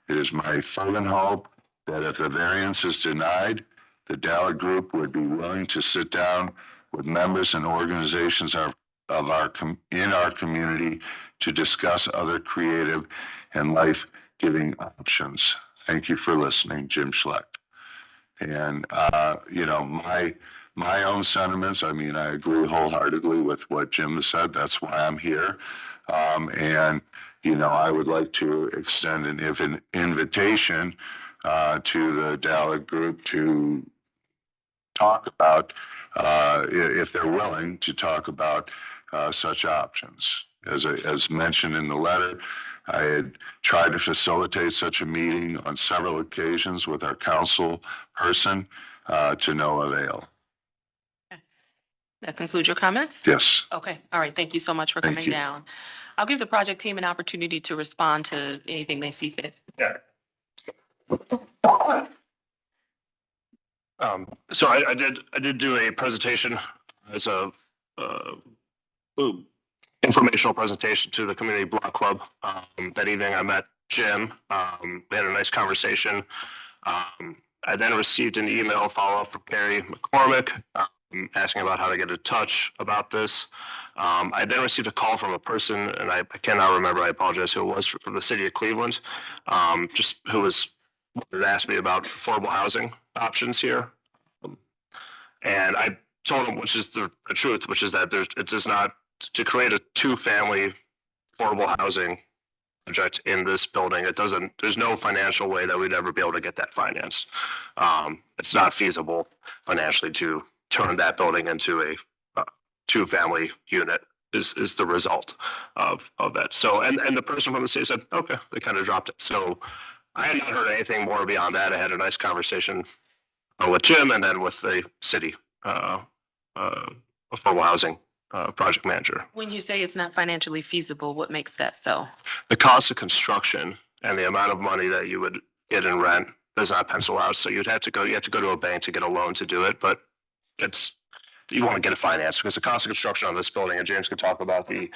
It is my fervent hope that if the variance is denied, the Dallard Group would be willing to sit down with members and organizations in our community to discuss other creative and life-giving options. Thank you for listening, Jim Schlecht. And, my own sentiments, I mean, I agree wholeheartedly with what Jim has said. That's why I'm here. I would like to extend an invitation to the Dallard Group to talk about, if they're willing to talk about such options. As mentioned in the letter, I had tried to facilitate such a meeting on several occasions with our council person to no avail. That concludes your comments? Yes. Okay, all right, thank you so much for Thank coming you. down. I'll give the project team an opportunity to respond to anything they see fit. So I did do a presentation as a informational presentation to the Community Block Club. That evening I met Jim. We had a nice conversation. I then received an email follow-up from Gary McCormick asking about how to get in touch about this. I then received a call from a person, and I cannot remember, I apologize, who it was, from the city of Cleveland, just who was wanted to ask me about affordable housing options here. And I told him, which is the truth, which is that it does not, to create a 2-family affordable housing project in this building, there's no financial way that we'd ever be able to get that financed. It's not feasible financially to turn that building into a 2-family unit is the result of that. So, and the person from the city said, okay, they kind of dropped it. So I had not heard anything more beyond that. I had a nice conversation with Jim and then with the city affordable housing project manager. When you say it's not financially feasible, what makes that so? The cost of construction and the amount of money that you would get in rent does not pencil out. So you have to go to a bank to get a loan to do it, but you want to get it financed because the cost of construction on this building, and James could talk about the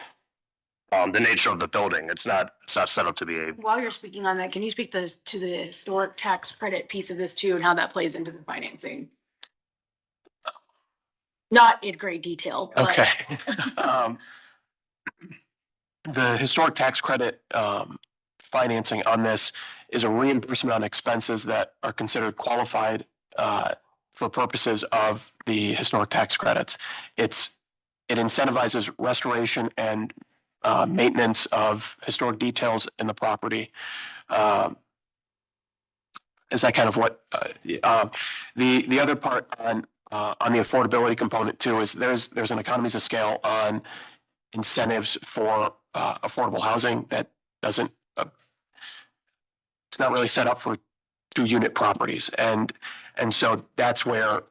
nature of the building. It's not set up to be a. While you're speaking on that, can you speak to the historic tax credit piece of this too and how that plays into the financing? Not in great detail, but. Okay. The historic tax credit financing on this is a reimbursement on expenses that are considered qualified for purposes of the historic tax credits. It incentivizes restoration and maintenance of historic details in the property. Is that kind of what the other part on the affordability component too is there's an economies of scale on incentives for affordable housing that doesn't it's not really set up for 2-unit properties, and so that's where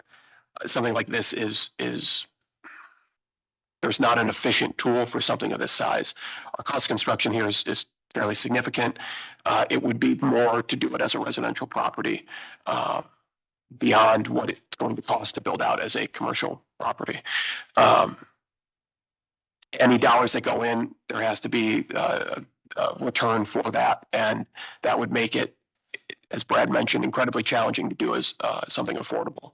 something like this is there's not an efficient tool for something of this size. Our cost of construction here is fairly significant. It would be more to do it as a residential property beyond what it's going to cost to build out as a commercial property. Any dollars that go in, there has to be a return for that, and that would make it, as Brad mentioned, incredibly challenging to do as something affordable.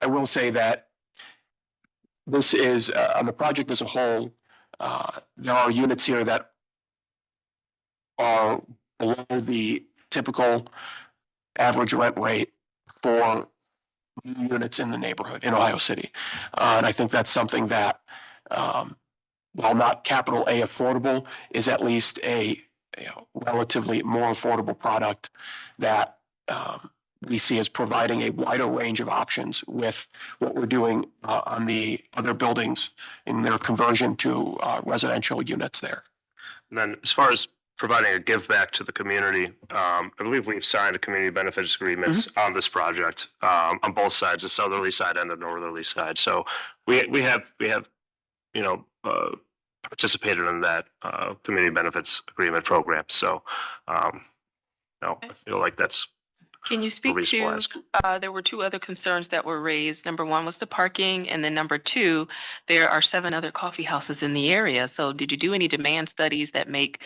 I will say that this is, on the project as a whole, there are units here that are below the typical average rent rate for new units in the neighborhood in Ohio City. And I think that's something that, while not capital A affordable, is at least a relatively more affordable product that we see as providing a wider range of options with what we're doing on the other buildings in their conversion to residential units there. And then as far as providing a give back to the community, I believe we've signed a community benefits agreements on this project on both sides, the southerly side and the northerly side. So we have participated in that community benefits agreement program. So I feel like that's Can you speak to, reasonable ask. there were two other concerns that were raised. Number one was the parking, and then number two, there are 7 other coffee houses in the area. So did you do any demand studies that make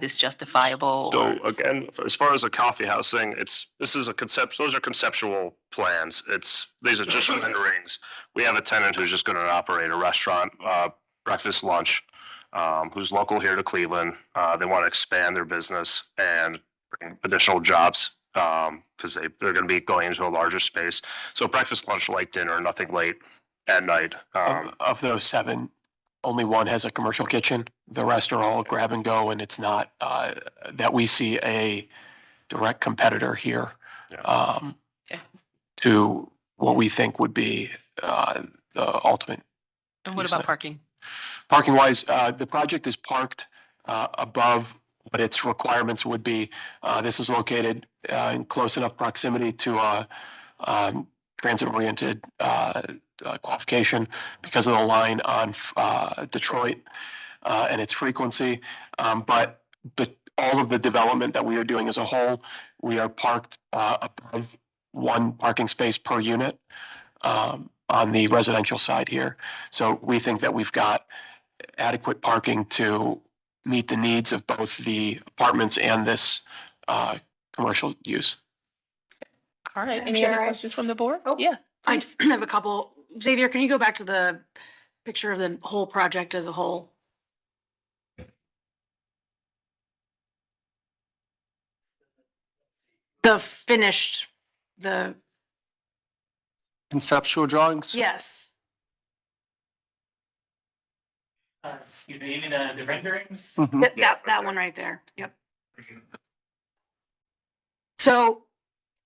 this justifiable? So or- again, as far as the coffee house thing, those are conceptual plans. These are just renderings. We have a tenant who's just gonna operate a restaurant, breakfast, lunch, who's local here to Cleveland. They want to expand their business and bring additional jobs, because they're gonna be going into a larger space. So breakfast, lunch, light dinner, nothing late at night. Of those 7, only 1 has a commercial kitchen. The rest are all grab and go, and it's not that we see a direct competitor here to what we think would be the ultimate. And what use about there. parking? Parking wise, the project is parked above what its requirements would be. This is located in close enough proximity to transit-oriented qualification because of the line on Detroit and its frequency. But all of the development that we are doing as a whole, we are parked above 1 parking space per unit on the residential side here. So we think that we've got adequate parking to meet the needs of both the apartments and this commercial use. All right, any Chair, other I- questions from the board? Oh, Yeah. I please. have a couple. Xavier, can you go back to the picture of the whole project as a whole? The finished, Conceptual drawings? yes. Excuse me, you mean the renderings? Mhm. That one right there. Yep. So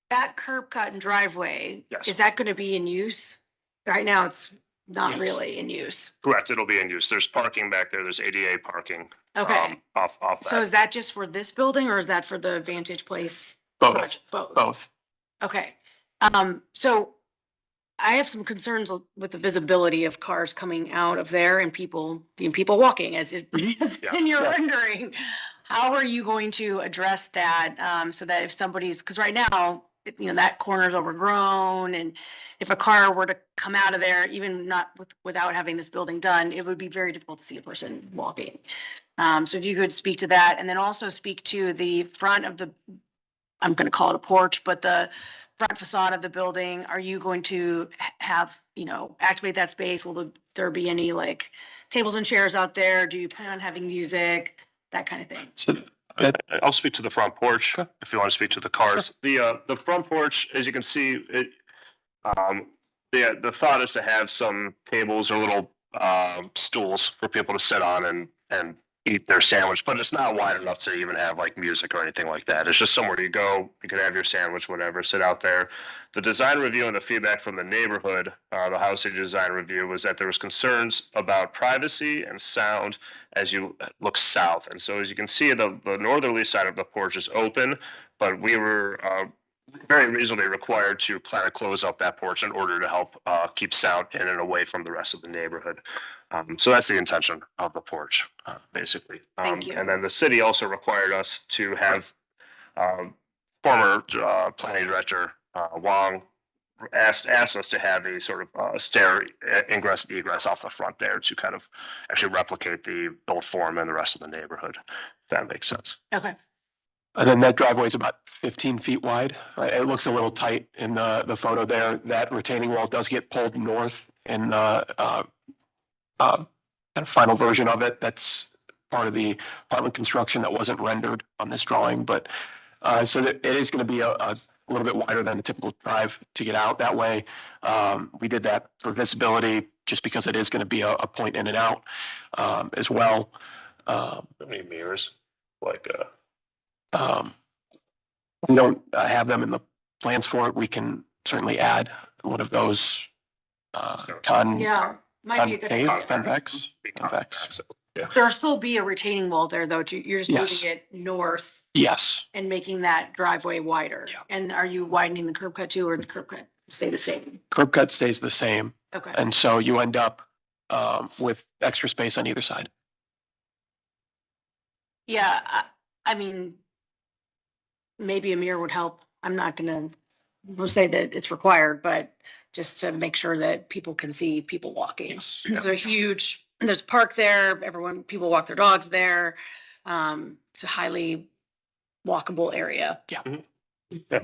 that curb cut and driveway, Yes. is that going to be in use? Right now, it's not Yes. really in use. Correct, it'll be in use. There's parking back there. There's ADA parking. Okay. Off So that. is that just for this building or is that for the Vantage Place? Both, project? Both. both. Okay. So I have some concerns with the visibility of cars coming out of there and people walking as it is Yeah. in your Yeah. rendering. How are you going to address that, so that if somebody's, because right now, that corner's overgrown, and if a car were to come out of there, even not without having this building done, it would be very difficult to see a person walking. So if you could speak to that, and then also speak to the front of the, I'm gonna call it a porch, but the front facade of the building, are you going to have, activate that space? Will there be any like tables and chairs out there? Do you plan on having music? That kind of thing. So that, I'll speak to the front porch if you want to speak to the cars. The front porch, as you can see, the thought is to have some tables or little stools for people to sit on and eat their sandwich, but it's not wide enough to even have like music or anything like that. It's just somewhere you go, you can have your sandwich, whatever, sit out there. The design review and the feedback from the neighborhood, the House City Design Review, was that there was concerns about privacy and sound as you look south. And so as you can see, the northerly side of the porch is open, but we were very reasonably required to kind of close up that porch in order to help keep sound in and away from the rest of the neighborhood. So that's the intention of the porch, basically. Thank you. And then the city also required us to have former planning director Wong asked us to have a sort of stair ingress and egress off the front there to kind of actually replicate the built form in the rest of the neighborhood. If that makes sense. Okay. and then that driveway is about 15 feet wide. It looks a little tight in the photo there. That retaining wall does get pulled north in the kind of final version of it. That's part of the apartment construction that wasn't rendered on this drawing, but so that it is going to be a little bit wider than a typical drive to get out that way. We did that for visibility just because it is going to be a point in and out as well. How many mirrors? Like we don't have them in the plans for it. We can certainly add one of those Yeah, might be a good idea. convex. There'll still be a retaining wall there, though. You're just Yes. moving it north Yes. and making that driveway wider. And are you widening the curb cut too, or the curb cut stay the same? Curb cut stays the same. Okay. And so you end up with extra space on either side. Yeah, I mean, maybe a mirror would help I'm not gonna we'll say that it's required, but just to make sure that people can see people walking. Yes. It's a huge, there's a park there, people walk their dogs there. It's a highly walkable area. Yeah.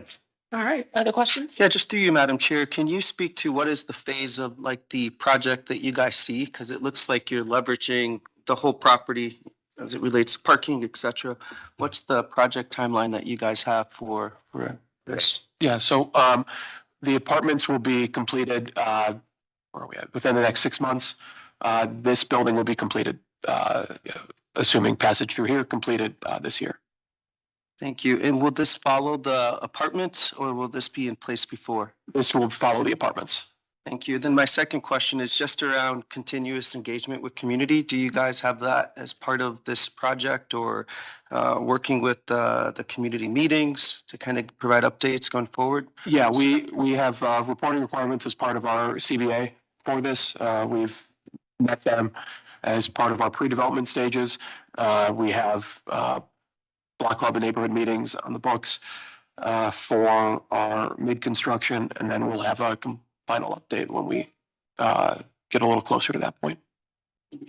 All right, other questions? Yeah, just through you, Madam Chair, can you speak to what is the phase of like the project that you guys see? Because it looks like you're leveraging the whole property as it relates to parking, et cetera. What's the project timeline that you guys have for this? Yeah, so the apartments will be completed, where are we at? Within the next 6 months. This building will be completed, assuming passage through here, completed this year. Thank you. And will this follow the apartments or will this be in place before? This will follow the apartments. Thank you. Then my second question is just around continuous engagement with community. Do you guys have that as part of this project or working with the community meetings to kind of provide updates going forward? Yeah, we have reporting requirements as part of our CBA for this. We've met them as part of our pre-development stages. We have block club and neighborhood meetings on the books for our mid-construction, and then we'll have a final update when we get a little closer to that point.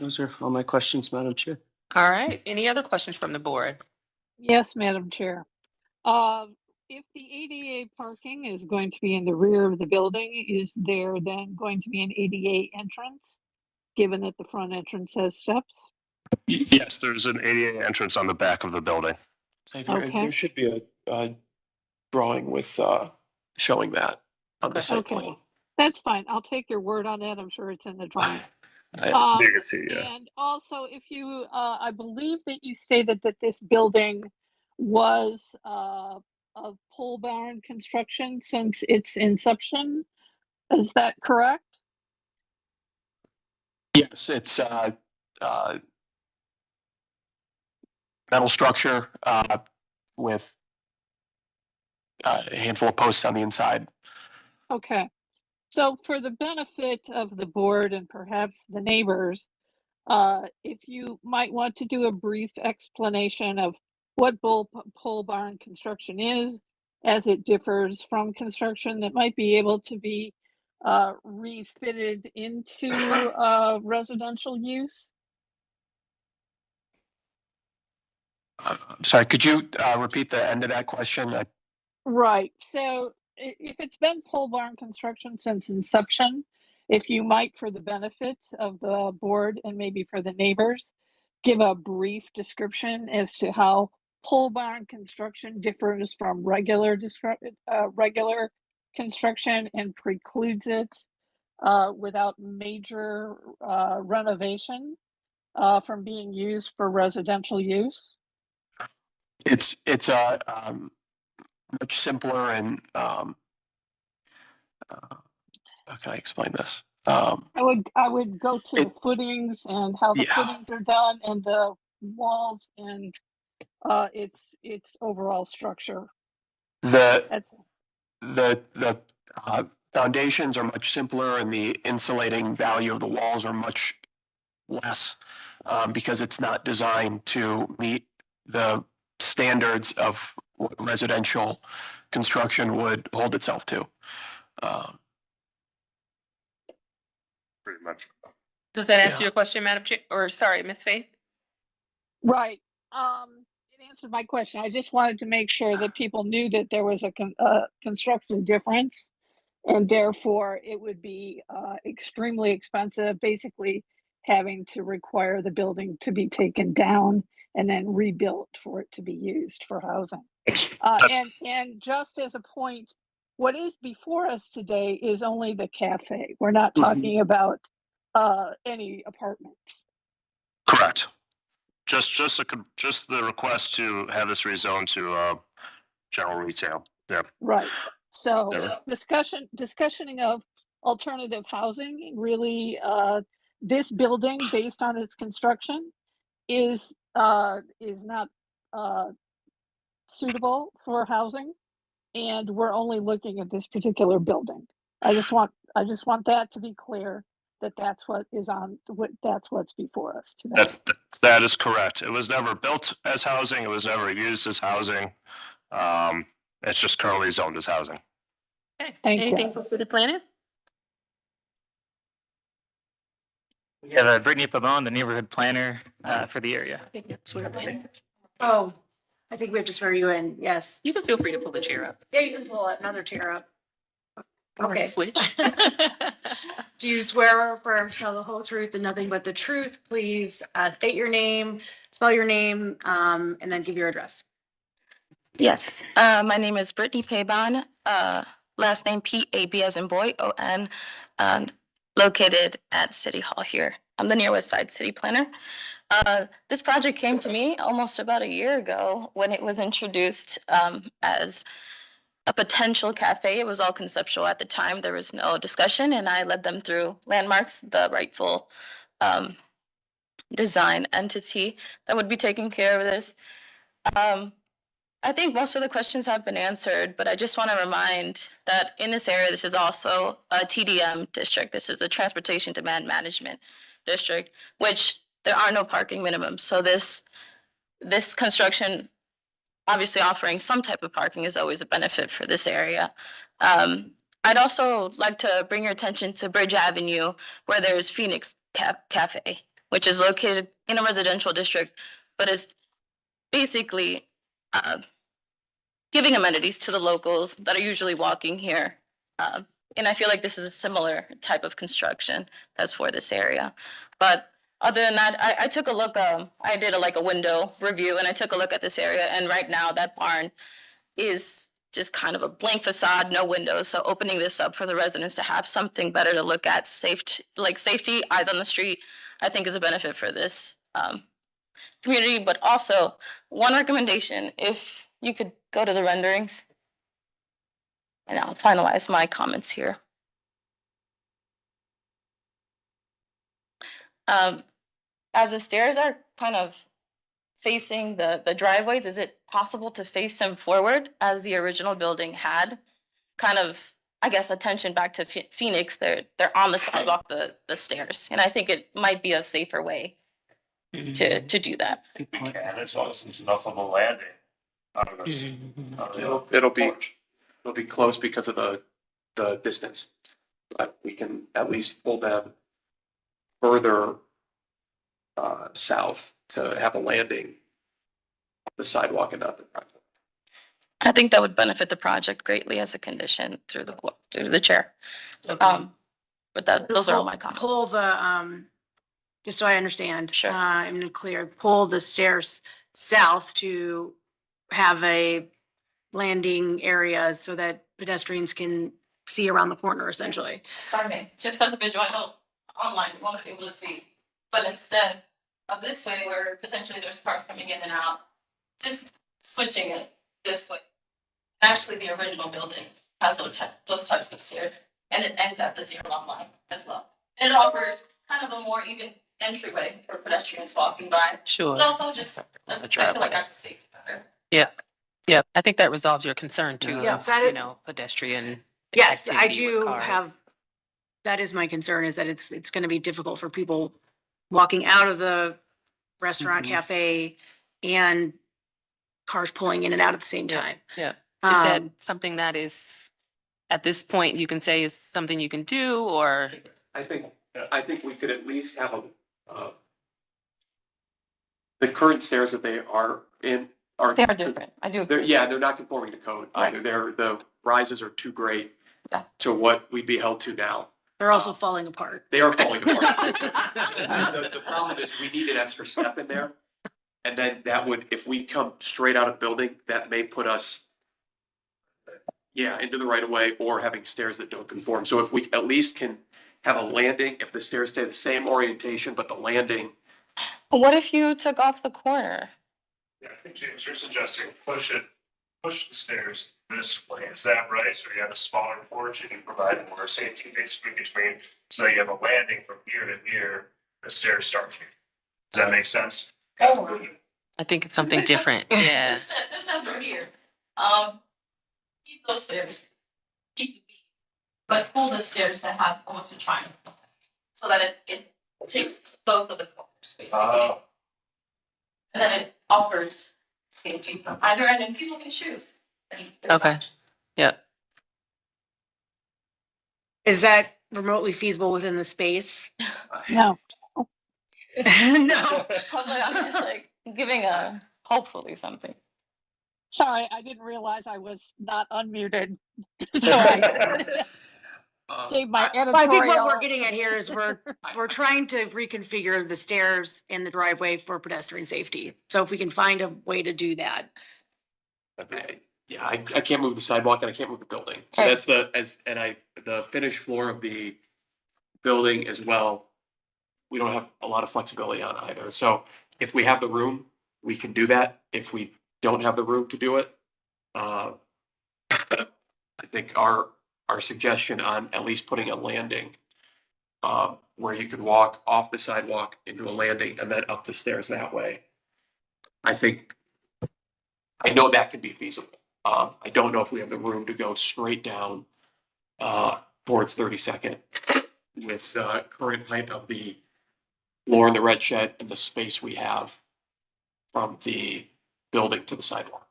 Those are all my questions, Madam Chair. All right, any other questions from the board? Yes, Madam Chair. If the ADA parking is going to be in the rear of the building, is there then going to be an ADA entrance, given that the front entrance has steps? Yes, there's an ADA entrance on the back of the building. Okay. There should be a drawing with showing that on the site Okay. plan. That's fine. I'll take your word on that. I'm sure it's in the drawing. You can see, yeah. And also, if you, I believe that you stated that this building was of pole barn construction since its inception. Is that correct? Yes, it's metal structure with a handful of posts on the inside. Okay. So for the benefit of the board and perhaps the neighbors, if you might want to do a brief explanation of what pole barn construction is, as it differs from construction that might be able to be refitted into residential use. I'm sorry, could you repeat the end of that question? Right. So if it's been pole barn construction since inception, if you might, for the benefit of the board and maybe for the neighbors, give a brief description as to how pole barn construction differs from regular construction and precludes it without major renovation from being used for residential use. It's much simpler and how can I explain this? I would go to the footings and how the footings are done and the walls and its overall structure. The foundations are much simpler and the insulating value of the walls are much less because it's not designed to meet the standards of what residential construction would hold itself to. Pretty much. Does that answer your question, Madam Chair? Or sorry, Ms. Faith? Right. It answered my question. I just wanted to make sure that people knew that there was a construction difference, and therefore it would be extremely expensive, basically having to require the building to be taken down and then rebuilt for it to be used for housing. And just as a point, what is before us today is only the cafe. We're not talking about any apartments. Correct. Just the request to have this rezoned to general retail. Yeah. Right. So Yeah. discussioning of alternative housing, really, this building, based on its construction, is not suitable for housing, and we're only looking at this particular building. I just want that to be clear, that's what's before us today. That is correct. It was never built as housing. It was never used as housing. It's just currently zoned as housing. Okay, Thank you. anything for city planning? We have Brittany Pabon, the neighborhood planner for the area. Oh, I think we have to swear you in, yes. You can feel free to pull the chair up. Yeah, you can pull another chair up. Okay. Switch. Do you swear or affirm to tell the whole truth and nothing but the truth? Please state your name, spell your name, and then give your address. Yes, my name is Brittany Pabon, last name P-A-B as in boy, O-N, located at City Hall here. I'm the Near West Side City Planner. This project came to me almost about a year ago when it was introduced as a potential cafe. It was all conceptual at the time. There was no discussion, and I led them through Landmarks, the rightful design entity that would be taking care of this. I think most of the questions have been answered, but I just want to remind that in this area, this is also a TDM district. This is a Transportation Demand Management District, which there are no parking minimums. So this construction, obviously offering some type of parking, is always a benefit for this area. I'd also like to bring your attention to Bridge Avenue, where there's Phoenix Cafe, which is located in a residential district, but is basically giving amenities to the locals that are usually walking here. And I feel like this is a similar type of construction that's for this area. But other than that, I took a look, I did a window review, and I took a look at this area, and right now that barn is just kind of a blank facade, no windows. So opening this up for the residents to have something better to look at, safety, eyes on the street, I think is a benefit for this community. But also, one recommendation, if you could go to the renderings. And I'll finalize my comments here. As the stairs are kind of facing the driveways, is it possible to face them forward as the original building had? Kind of, I guess, attention back to Phoenix, they're on the sidewalk, the stairs. And I think it might be a safer way to do that. And it's also enough of a landing. It'll be close because of the distance. But we can at least pull them further south to have a landing, the sidewalk and not the project. I think that would benefit the project greatly as a condition through the chair. But those are all my comments. Pull the, just so I understand. Sure. I'm gonna clear, pull the stairs south to have a landing area so that pedestrians can see around the corner essentially. Pardon me, just as a visual, I know online you won't be able to see, but instead of this way where potentially there's cars coming in and out, just switching it this way. Actually, the original building has those types of stairs, and it ends at the zero lot line as well. And it offers kind of a more even entryway for pedestrians walking by. Sure. But also just, I feel like that's a safety matter. Yeah, I think that resolves your concern too, Yeah, of, that you is- know, pedestrian. Yes, I activity with do cars. have, that is my concern, is that it's gonna be difficult for people walking out of the restaurant, Mhm. cafe, and cars pulling in and out at the same time. Yeah. Is that Um, something that is, at this point, you can say is something you can do, or? I think we could at least have the current stairs that they are in are. They are different, I do agree. They're not conforming to code either. The rises are too great Yeah. to what we'd be held to now. They're also falling apart. They are falling apart. The problem is we need an extra step in there. And then that would, if we come straight out of building, that may put us into the right of way or having stairs that don't conform. So if we at least can have a landing, if the stairs stay the same orientation, but the landing. What if you took off the corner? Yeah, I think James, you're suggesting push the stairs this way. Is that right? So you have a smaller porch, you can provide more safety basically between, so you have a landing from here to here, the stairs start here. Does that make sense? Oh. I think it's something different, yeah. This says right here, keep those stairs, keep the beam, but pull the stairs to have almost a triangle. So that it takes both of the corners, basically. And then it offers safety from either end, and people can choose. Okay. Yep. Is that remotely feasible within the space? No. No. I'm just like giving a hopefully something. Sorry, I didn't realize I was not unmuted. So I gave my Well, I think what editorial. we're getting at here is we're trying to reconfigure the stairs and the driveway for pedestrian safety. So if we can find a way to do that. Yeah, I can't move the sidewalk and I can't move the building. So Right. that's the finished floor of the building as well. We don't have a lot of flexibility on either. So if we have the room, we can do that. If we don't have the room to do it, I think our suggestion on at least putting a landing where you could walk off the sidewalk into a landing and then up the stairs that way. I know that could be feasible. I don't know if we have the room to go straight down towards 32nd with the current height of the floor in the red shed and the space we have from the building to the sidewalk.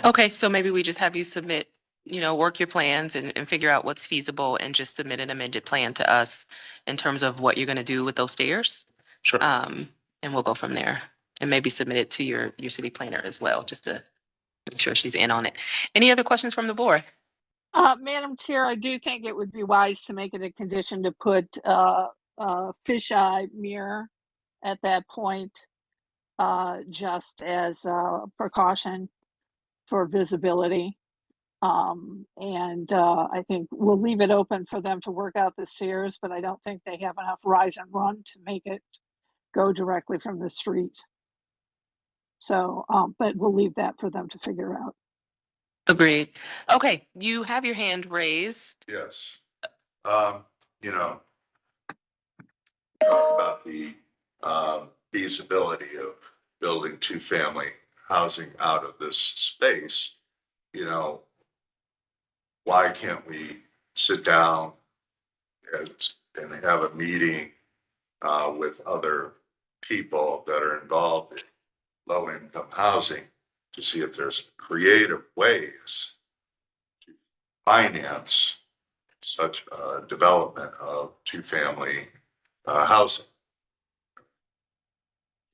Okay, so maybe we just have you submit, work your plans and figure out what's feasible and just submit an amended plan to us in terms of what you're gonna do with those stairs. Sure. And we'll go from there and maybe submit it to your city planner as well, just to make sure she's in on it. Any other questions from the board? Madam Chair, I do think it would be wise to make it a condition to put fisheye mirror at that point, just as a precaution for visibility. I think we'll leave it open for them to work out the stairs, but I don't think they have enough rise and run to make it go directly from the street. So, but we'll leave that for them to figure out. Agreed. Okay, you have your hand raised. Yes. You know, talk about the feasibility of building two-family housing out of this space. Why can't we sit down and have a meeting with other people that are involved in low-income housing to see if there's creative ways to finance such a development of two-family housing?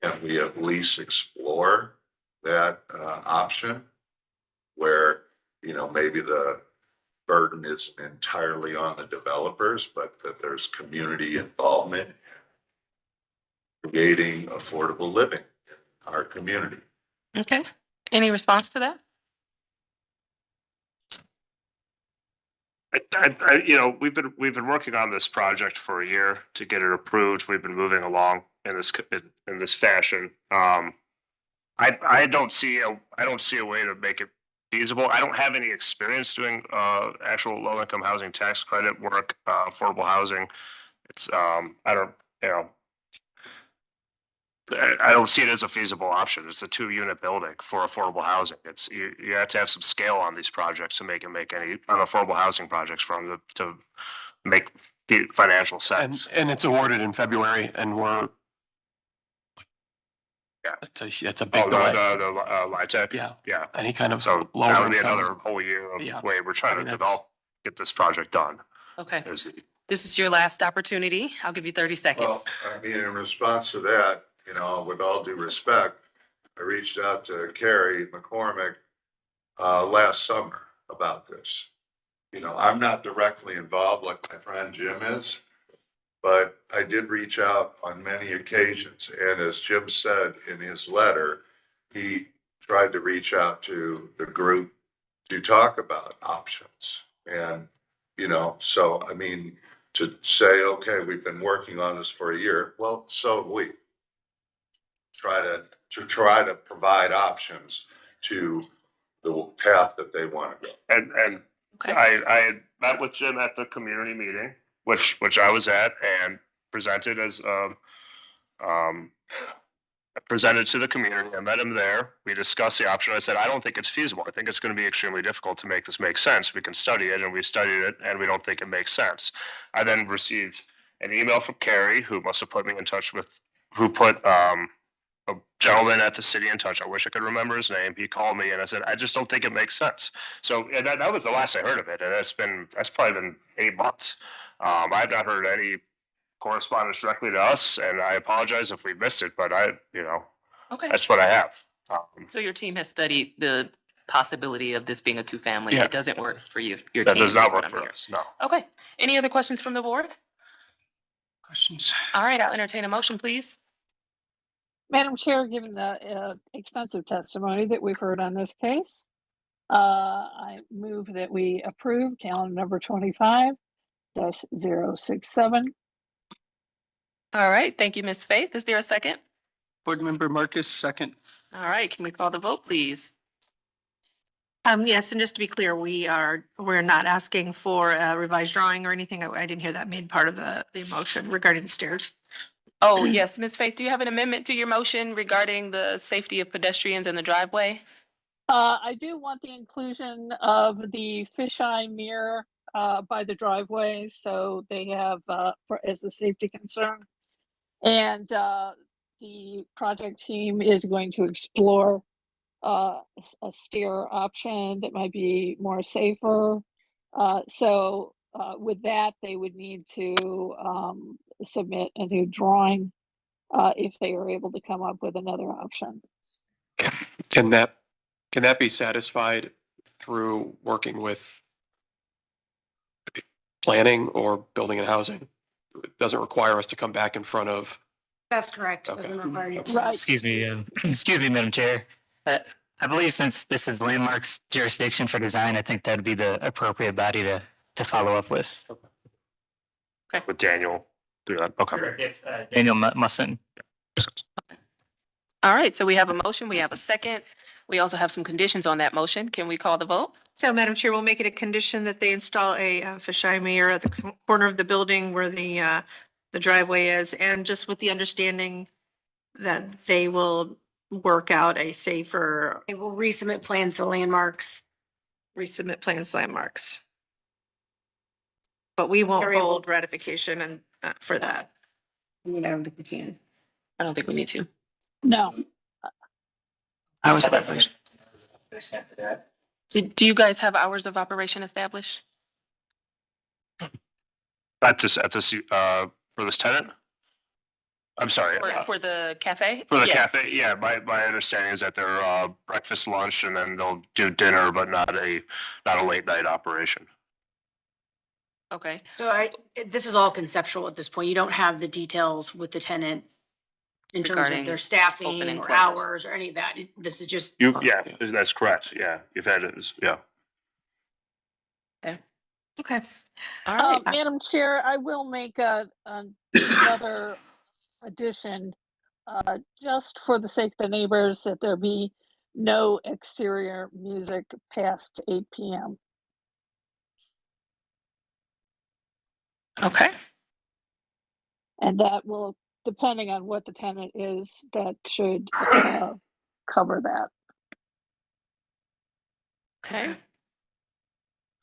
Can we at least explore that option where, maybe the burden isn't entirely on the developers, but that there's community involvement in creating affordable living in our community? Okay. Any response to that? We've been working on this project for a year to get it approved. We've been moving along in this fashion. I don't see a way to make it feasible. I don't have any experience doing actual low income housing tax credit work, affordable housing. It's I don't see it as a feasible option. It's a 2-unit building for affordable housing. It's you have to have some scale on these projects to make any unaffordable housing projects to make financial sense. And it's awarded in February and we're. Yeah. It's a big delay. The LIHTC? Yeah. Yeah. Any kind of So lower that would be income. another whole year of Yeah. way we're trying to that's- get this project done. Okay. There's the- This is your last opportunity. I'll give you 30 seconds. Well, in response to that, with all due respect, I reached out to Carrie McCormick last summer about this. I'm not directly involved like my friend Jim is, but I did reach out on many occasions. And as Jim said in his letter, he tried to reach out to the group to talk about options. And, so, to say, okay, we've been working on this for a year. Well, so have we. Try to provide options to the path that they want to go. And I had met with Jim at the community meeting, which I was at, and presented presented to the community. I met him there. We discussed the option. I said, I don't think it's feasible. I think it's going to be extremely difficult to make this make sense. We can study it, and we studied it, and we don't think it makes sense. I then received an email from Carrie, who must have put me in touch with, who put gentleman at the City in Touch, I wish I could remember his name. He called me and I said, I just don't think it makes sense. So yeah, that was the last I heard of it. And that's probably been 8 months. I've not heard any correspondence directly to us, and I apologize if we missed it, but Okay. that's what I have. So your team has studied the possibility of this being a two-family. Yeah. It doesn't work for you. Your That team, does not is what work I'm for hearing. us, no. Okay. Any other questions from the board? Questions? All right, I'll entertain a motion, please. Madam Chair, given the extensive testimony that we've heard on this case, I move that we approve calendar number 25-067. All right, thank you, Ms. Faith. Is there a second? Board Member Marcus, second. All right, can we call the vote, please? Yes, and just to be clear, we're not asking for a revised drawing or anything. I didn't hear that made part of the motion regarding the stairs. Oh, yes, Ms. Faith, do you have an amendment to your motion regarding the safety of pedestrians in the driveway? I do want the inclusion of the fisheye mirror by the driveway, so they have as a safety concern. And the project team is going to explore a stair option that might be more safer. So with that, they would need to submit a new drawing if they are able to come up with another option. Can that be satisfied through working with planning or building and housing? It doesn't require us to come back in front of. That's correct. Okay. Doesn't require you. Right. Excuse me, Madam Chair. I believe since this is Landmark's jurisdiction for design, I think that'd be the appropriate body to follow up with. With Daniel, do that, okay. Daniel Musson. All right, so we have a motion, we have a second. We also have some conditions on that motion. Can we call the vote? So, Madam Chair, we'll make it a condition that they install a fisheye mirror at the corner of the building where the driveway is, and just with the understanding that they will work out a safer They will resubmit plans to Landmarks. resubmit plans landmarks. But we won't They're able- hold ratification and for that. I don't think we can. I don't think we need to. No. Hours of operation. Do you guys have hours of operation established? At this, for this tenant? I'm sorry. For the cafe? For the Yes. cafe, yeah, my understanding is that they're breakfast, lunch, and then they'll do dinner, but not a late night operation. Okay. So this is all conceptual at this point. You don't have the details with the tenant in terms Regarding of their open staffing and or close. hours or any of that. This is just. Yeah, that's correct, yeah, you've had it, yeah. Okay. All right. Madam Chair, I will make another addition, just for the sake of the neighbors, that there be no exterior music past 8 p.m. Okay. And that will, depending on what the tenant is, that should cover that. Okay.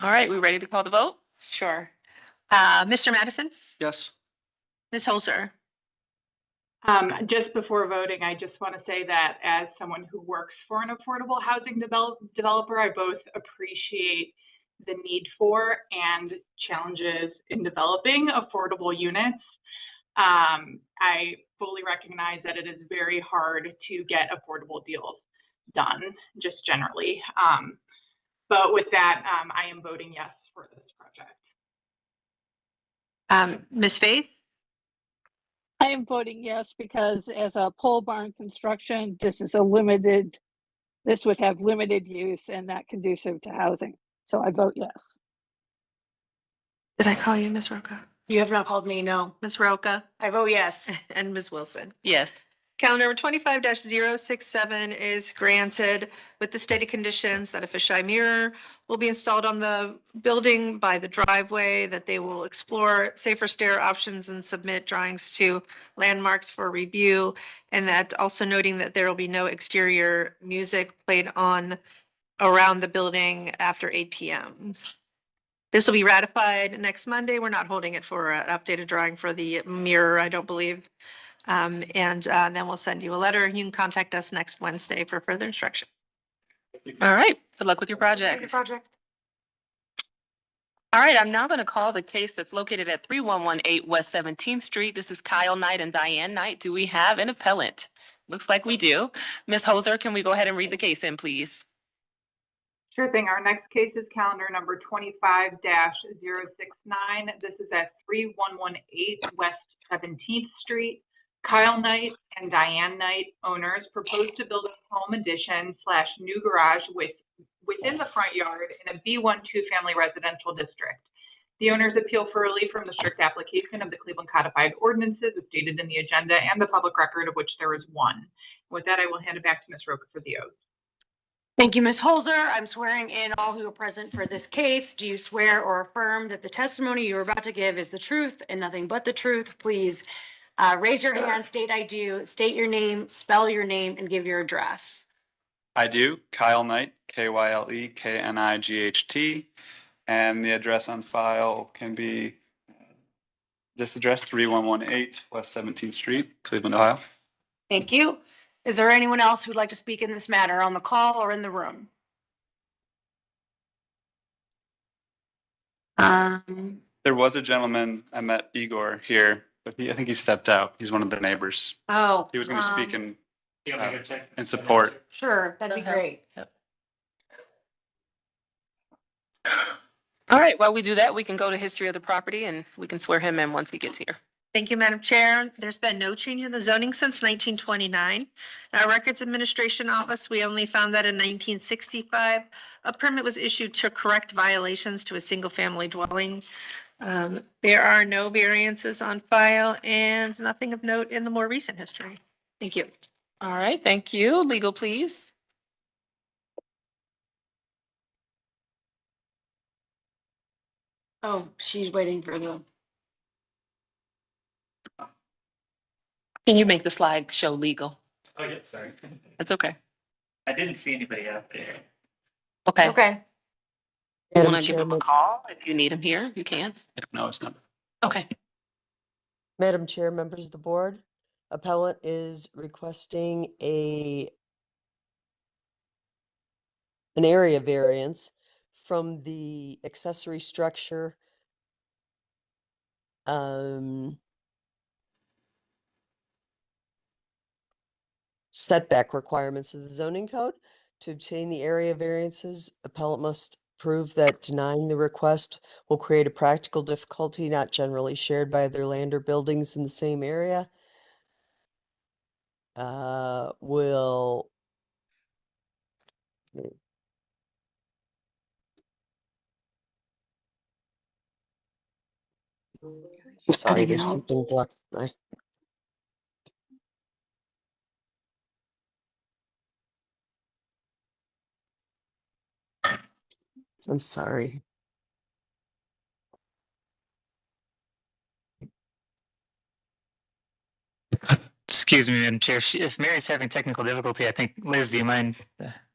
All right, we ready to call the vote? Sure. Mr. Madison? Yes. Ms. Holzer? Just before voting, I just want to say that as someone who works for an affordable housing developer, I both appreciate the need for and challenges in developing affordable units. I fully recognize that it is very hard to get affordable deals done, just generally. But with that, I am voting yes for this project. Ms. Faith? I am voting yes because as a pole barn construction, this would have limited use and not conducive to housing. So I vote yes. Did I call you Ms. Roca? You have not called me, no. Ms. Roca? I vote yes. And Ms. Wilson? Yes. Calendar number 25-067 is granted with the stated conditions that a fisheye mirror will be installed on the building by the driveway, that they will explore safer stair options and submit drawings to Landmarks for review, and that also noting that there will be no exterior music played on around the building after 8 p.m. This will be ratified next Monday. We're not holding it for an updated drawing for the mirror, I don't believe. And then we'll send you a letter. You can contact us next Wednesday for further instruction. All right, good luck with your project. All right, I'm now going to call the case that's located at 3118 West 17th Street. This is Kyle Knight and Diane Knight. Do we have an appellant? Looks like we do. Ms. Hoser, can we go ahead and read the case in, please? Sure thing. Our next case is calendar number 25-069. This is at 3118 West 17th Street. Kyle Knight and Diane Knight, owners, propose to build a home addition / new garage within the front yard in a B1 two-family residential district. The owners appeal for relief from the strict application of the Cleveland Codified Ordinances as stated in the agenda and the public record, of which there is one. With that, I will hand it back to Ms. Roca for the oath. Thank you, Ms. Holzer. I'm swearing in all who are present for this case. Do you swear or affirm that the testimony you are about to give is the truth and nothing but the truth? Please raise your hand, state I do, state your name, spell your name, and give your address. I do. Kyle Knight, KYLE KNIGHT. And the address on file can be this address, 3118 West 17th Street, Cleveland, Ohio. Thank you. Is there anyone else who'd like to speak in this matter on the call or in the room? There was a gentleman, I met Igor here, but I think he stepped out. He's one of the neighbors. Oh. He was going to speak in support. Sure, that'd be great. All right, while we do that, we can go to history of the property and we can swear him in once he gets here. Thank you, Madam Chair. There's been no change in the zoning since 1929. In our Records Administration Office, we only found that in 1965, a permit was issued to correct violations to a single-family dwelling. There are no variances on file and nothing of note in the more recent history. Thank you. All right, thank you. Legal, please. Oh, she's waiting for the. Can you make the slide show legal? Oh, yeah, sorry. That's okay. I didn't see anybody out there. Okay. Okay. You Madam want to give him a Chairman, call? If you need him here, you can. No, it's not. Okay. Madam Chair, members of the board, appellant is requesting an area variance from the accessory structure setback requirements of the zoning code. To obtain the area variances, appellant must prove that denying the request will create a practical difficulty not generally shared by other land or buildings in the same area. Will I'm sorry, there's something blocked my. I'm sorry. Excuse me, Madam Chair. If Mary's having technical difficulty, I think, Liz, do you mind?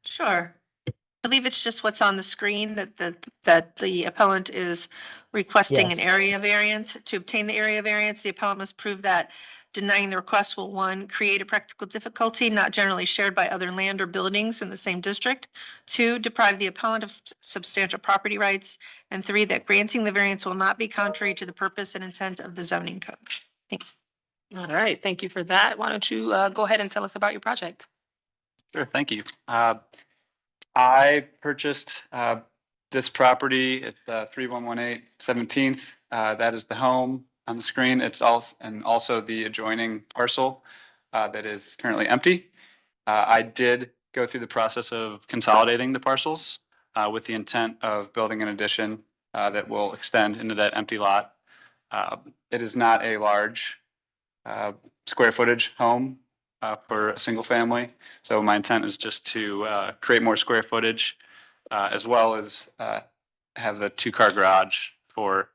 Sure. I believe it's just what's on the screen that the appellant is requesting an Yes. area variance. To obtain the area variance, the appellant must prove that denying the request will, one, create a practical difficulty not generally shared by other land or buildings in the same district, two, deprive the appellant of substantial property rights, and three, that granting the variance will not be contrary to the purpose and intent of the zoning code. Thank you. All right, thank you for that. Why don't you go ahead and tell us about your project? Sure, thank you. I purchased this property at 3118 17th. That is the home on the screen. It's also the adjoining parcel that is currently empty. I did go through the process of consolidating the parcels with the intent of building an addition that will extend into that empty lot. It is not a large square footage home for a single family. So my intent is just to create more square footage as well as have the 2-car garage for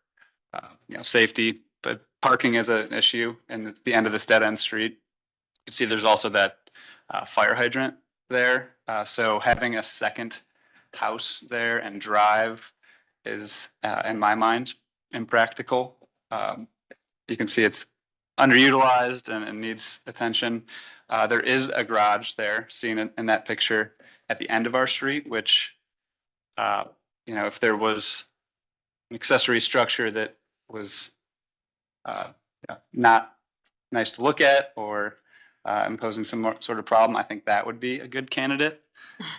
safety, but parking is an issue. And at the end of this dead end street, you can see there's also that fire hydrant there. So having a second house there and drive is, in my mind, impractical. You can see it's underutilized and needs attention. There is a garage there, seen in that picture at the end of our street, which, if there was an accessory structure that was not nice to look at or imposing some sort of problem, I think that would be a good candidate.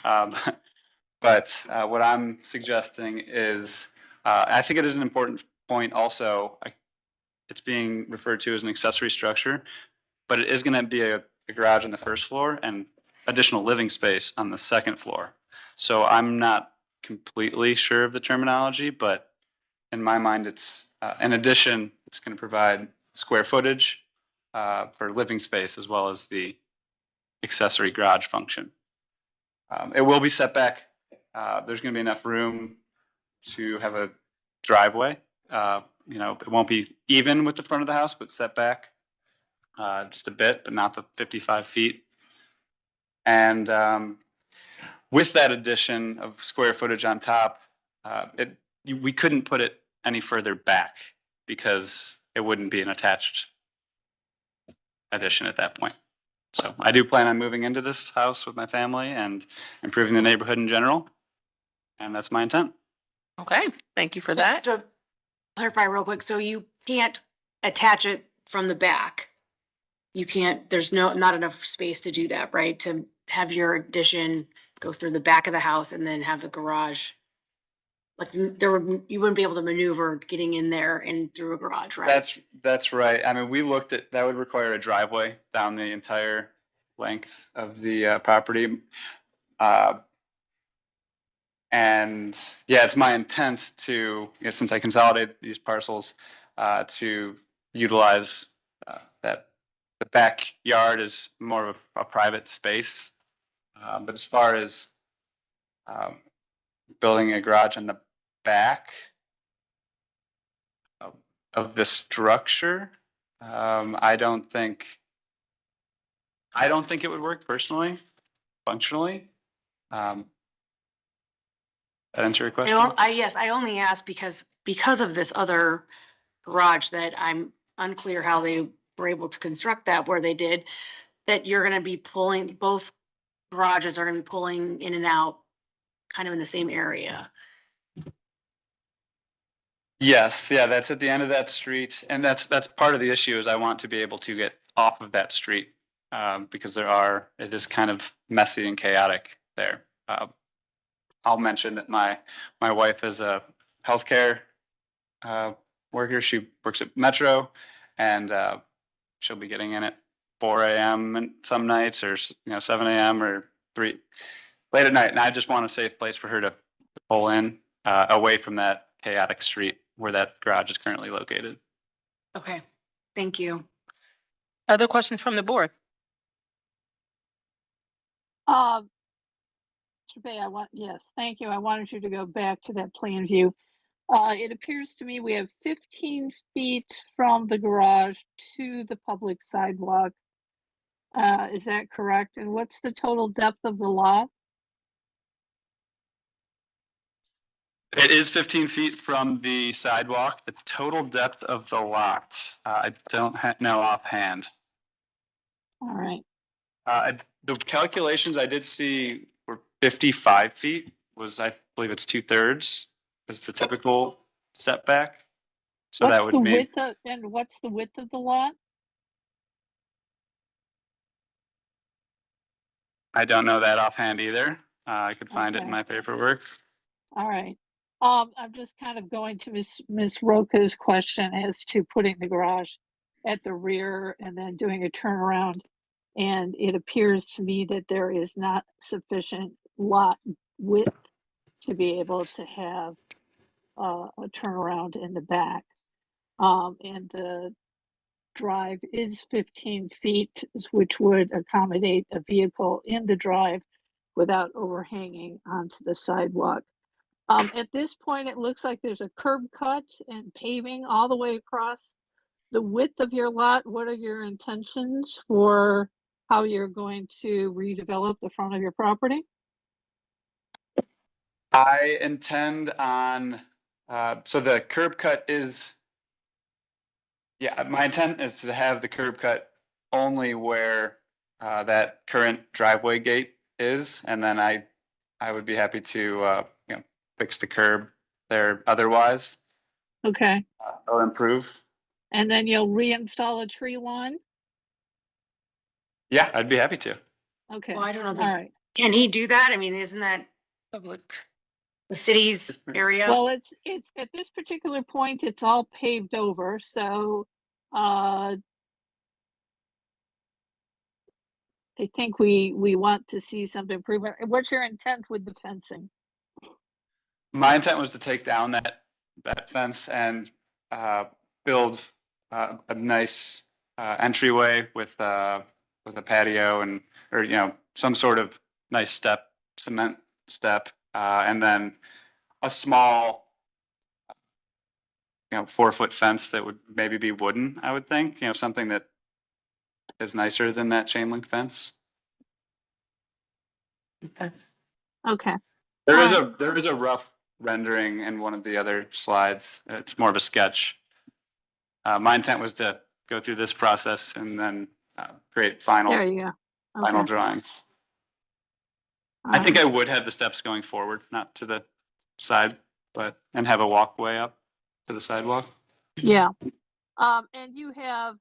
But what I'm suggesting is, I think it is an important point also. It's being referred to as an accessory structure, but it is going to be a garage on the first floor and additional living space on the second floor. So I'm not completely sure of the terminology, but in my mind, it's in addition, it's going to provide square footage for living space as well as the accessory garage function. It will be set back. There's going to be enough room to have a driveway. It won't be even with the front of the house, but set back just a bit, but not the 55 feet. And with that addition of square footage on top, we couldn't put it any further back because it wouldn't be an attached addition at that point. So I do plan on moving into this house with my family and improving the neighborhood in general. And that's my intent. Okay, thank you for Just that. to clarify real quick, so you can't attach it from the back? You can't, there's not enough space to do that, right? To have your addition go through the back of the house and then have the garage? Like you wouldn't be able to maneuver getting in there and through a garage, right? That's right. I mean, we looked at, that would require a driveway down the entire length of the property. And yeah, it's my intent to, since I consolidated these parcels, to utilize that the backyard is more of a private space. But as far as building a garage in the back of the structure, I don't think it would work personally, functionally. That answer your question? Yes, I only asked because of this other garage that I'm unclear how they were able to construct that where they did, that you're gonna be pulling, both garages are gonna be pulling in and out kind of in the same area. Yes, yeah, that's at the end of that street, and that's part of the issue is I want to be able to get off of that street because it is kind of messy and chaotic there. I'll mention that my wife is a healthcare worker. She works at Metro, and she'll be getting in at 4 a.m. and some nights, or 7 a.m. or 3 late at night. And I just want a safe place for her to pull in away from that chaotic street where that garage is currently located. Okay, thank you. Other questions from the board? Mr. Bay, yes, thank you. I wanted you to go back to that plan view. It appears to me we have 15 feet from the garage to the public sidewalk. Is that correct? And what's the total depth of the lot? It is 15 feet from the sidewalk. The total depth of the lot, I don't know offhand. All right. The calculations I did see were 55 feet I believe it's 2/3 is the typical setback. So that would mean. What's the width of the lot? I don't know that offhand either. I could find it in Okay. my paperwork. All right. I'm just kind of going to Ms. Roca's question as to putting the garage at the rear and then doing a turnaround. And it appears to me that there is not sufficient lot width to be able to have a turnaround in the back. And the drive is 15 feet, which would accommodate a vehicle in the drive without overhanging onto the sidewalk. At this point, it looks like there's a curb cut and paving all the way across the width of your lot. What are your intentions for how you're going to redevelop the front of your property? I intend on, so the curb cut is, Yeah, my intent is to have the curb cut only where that current driveway gate is, and then I would be happy to fix the curb there otherwise, Okay. or improve. And then you'll reinstall a tree lawn? Yeah, I'd be happy to. Okay. Well, I don't know. All right. Can he do that? I mean, isn't that Public. the city's area? Well, it's at this particular point, it's all paved over, so I think we want to see some improvement. What's your intent with the fencing? My intent was to take down that fence and build a nice entryway with a patio or some sort of nice cement step, and then a small 4-foot fence that would maybe be wooden. I would think something that is nicer than that chain link fence. Okay. There is a rough rendering in one of the other slides. It's more of a sketch. My intent was to go through this process and then create There you go. final Okay. drawings. All I think right. I would have the steps going forward, not to the side, and have a walkway up to the sidewalk. Yeah. And you have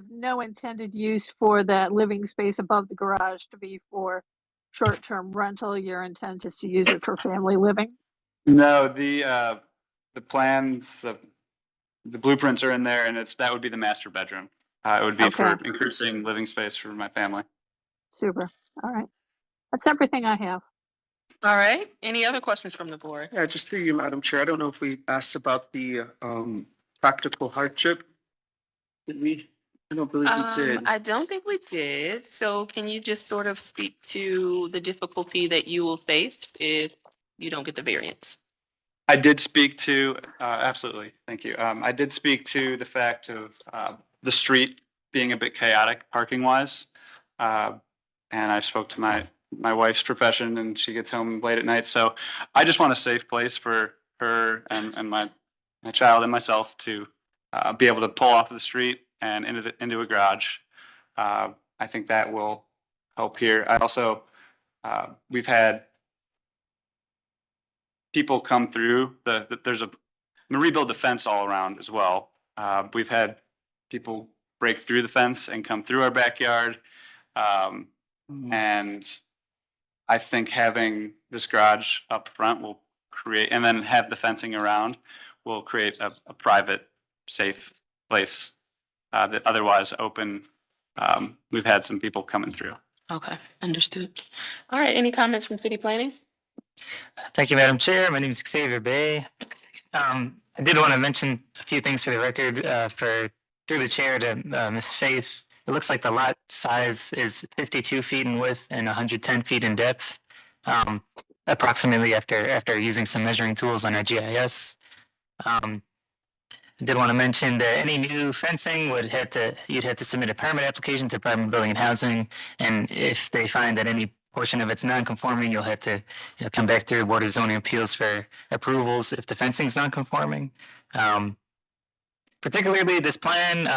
no intended use for that living space above the garage to be for short-term rental. Your intent is to use it for family living? No, the plans, the blueprints are in there, and that would be the master bedroom. It would be for Okay. increasing living space for my family. Super. All right. That's everything I have. All right. Any other questions from the board? Yeah, just through you, Madam Chair. I don't know if we asked about the practical hardship. Did we? I don't believe we did. I don't think we did. So can you just sort of speak to the difficulty that you will face if you don't get the variance? I did speak to, absolutely, thank you. I did speak to the fact of the street being a bit chaotic parking wise. And I spoke to my wife's profession, and she gets home late at night. So I just want a safe place for her and my child and myself to be able to pull off of the street and into a garage. I think that will help here. I also, we've had people come through there's I'm gonna rebuild the fence all around as well. We've had people break through the fence and come through our backyard. And I think having this garage up front will create, and then have the fencing around will create a private, safe place that otherwise open. We've had some people coming through. Okay, understood. All right, any comments from city planning? Thank you, Madam Chair. My name is Xavier Bay. I did want to mention a few things for the record, through the chair to Ms. Faith. It looks like the lot size is 52 feet in width and 110 feet in depth, approximately after using some measuring tools on our GIS. I did want to mention that any new fencing you'd have to submit a permit application to Department of Building and Housing, and if they find that any portion of it's non-conforming, you'll have to come back through Board of Zoning Appeals for approvals if the fencing's non-conforming. Particularly this plan,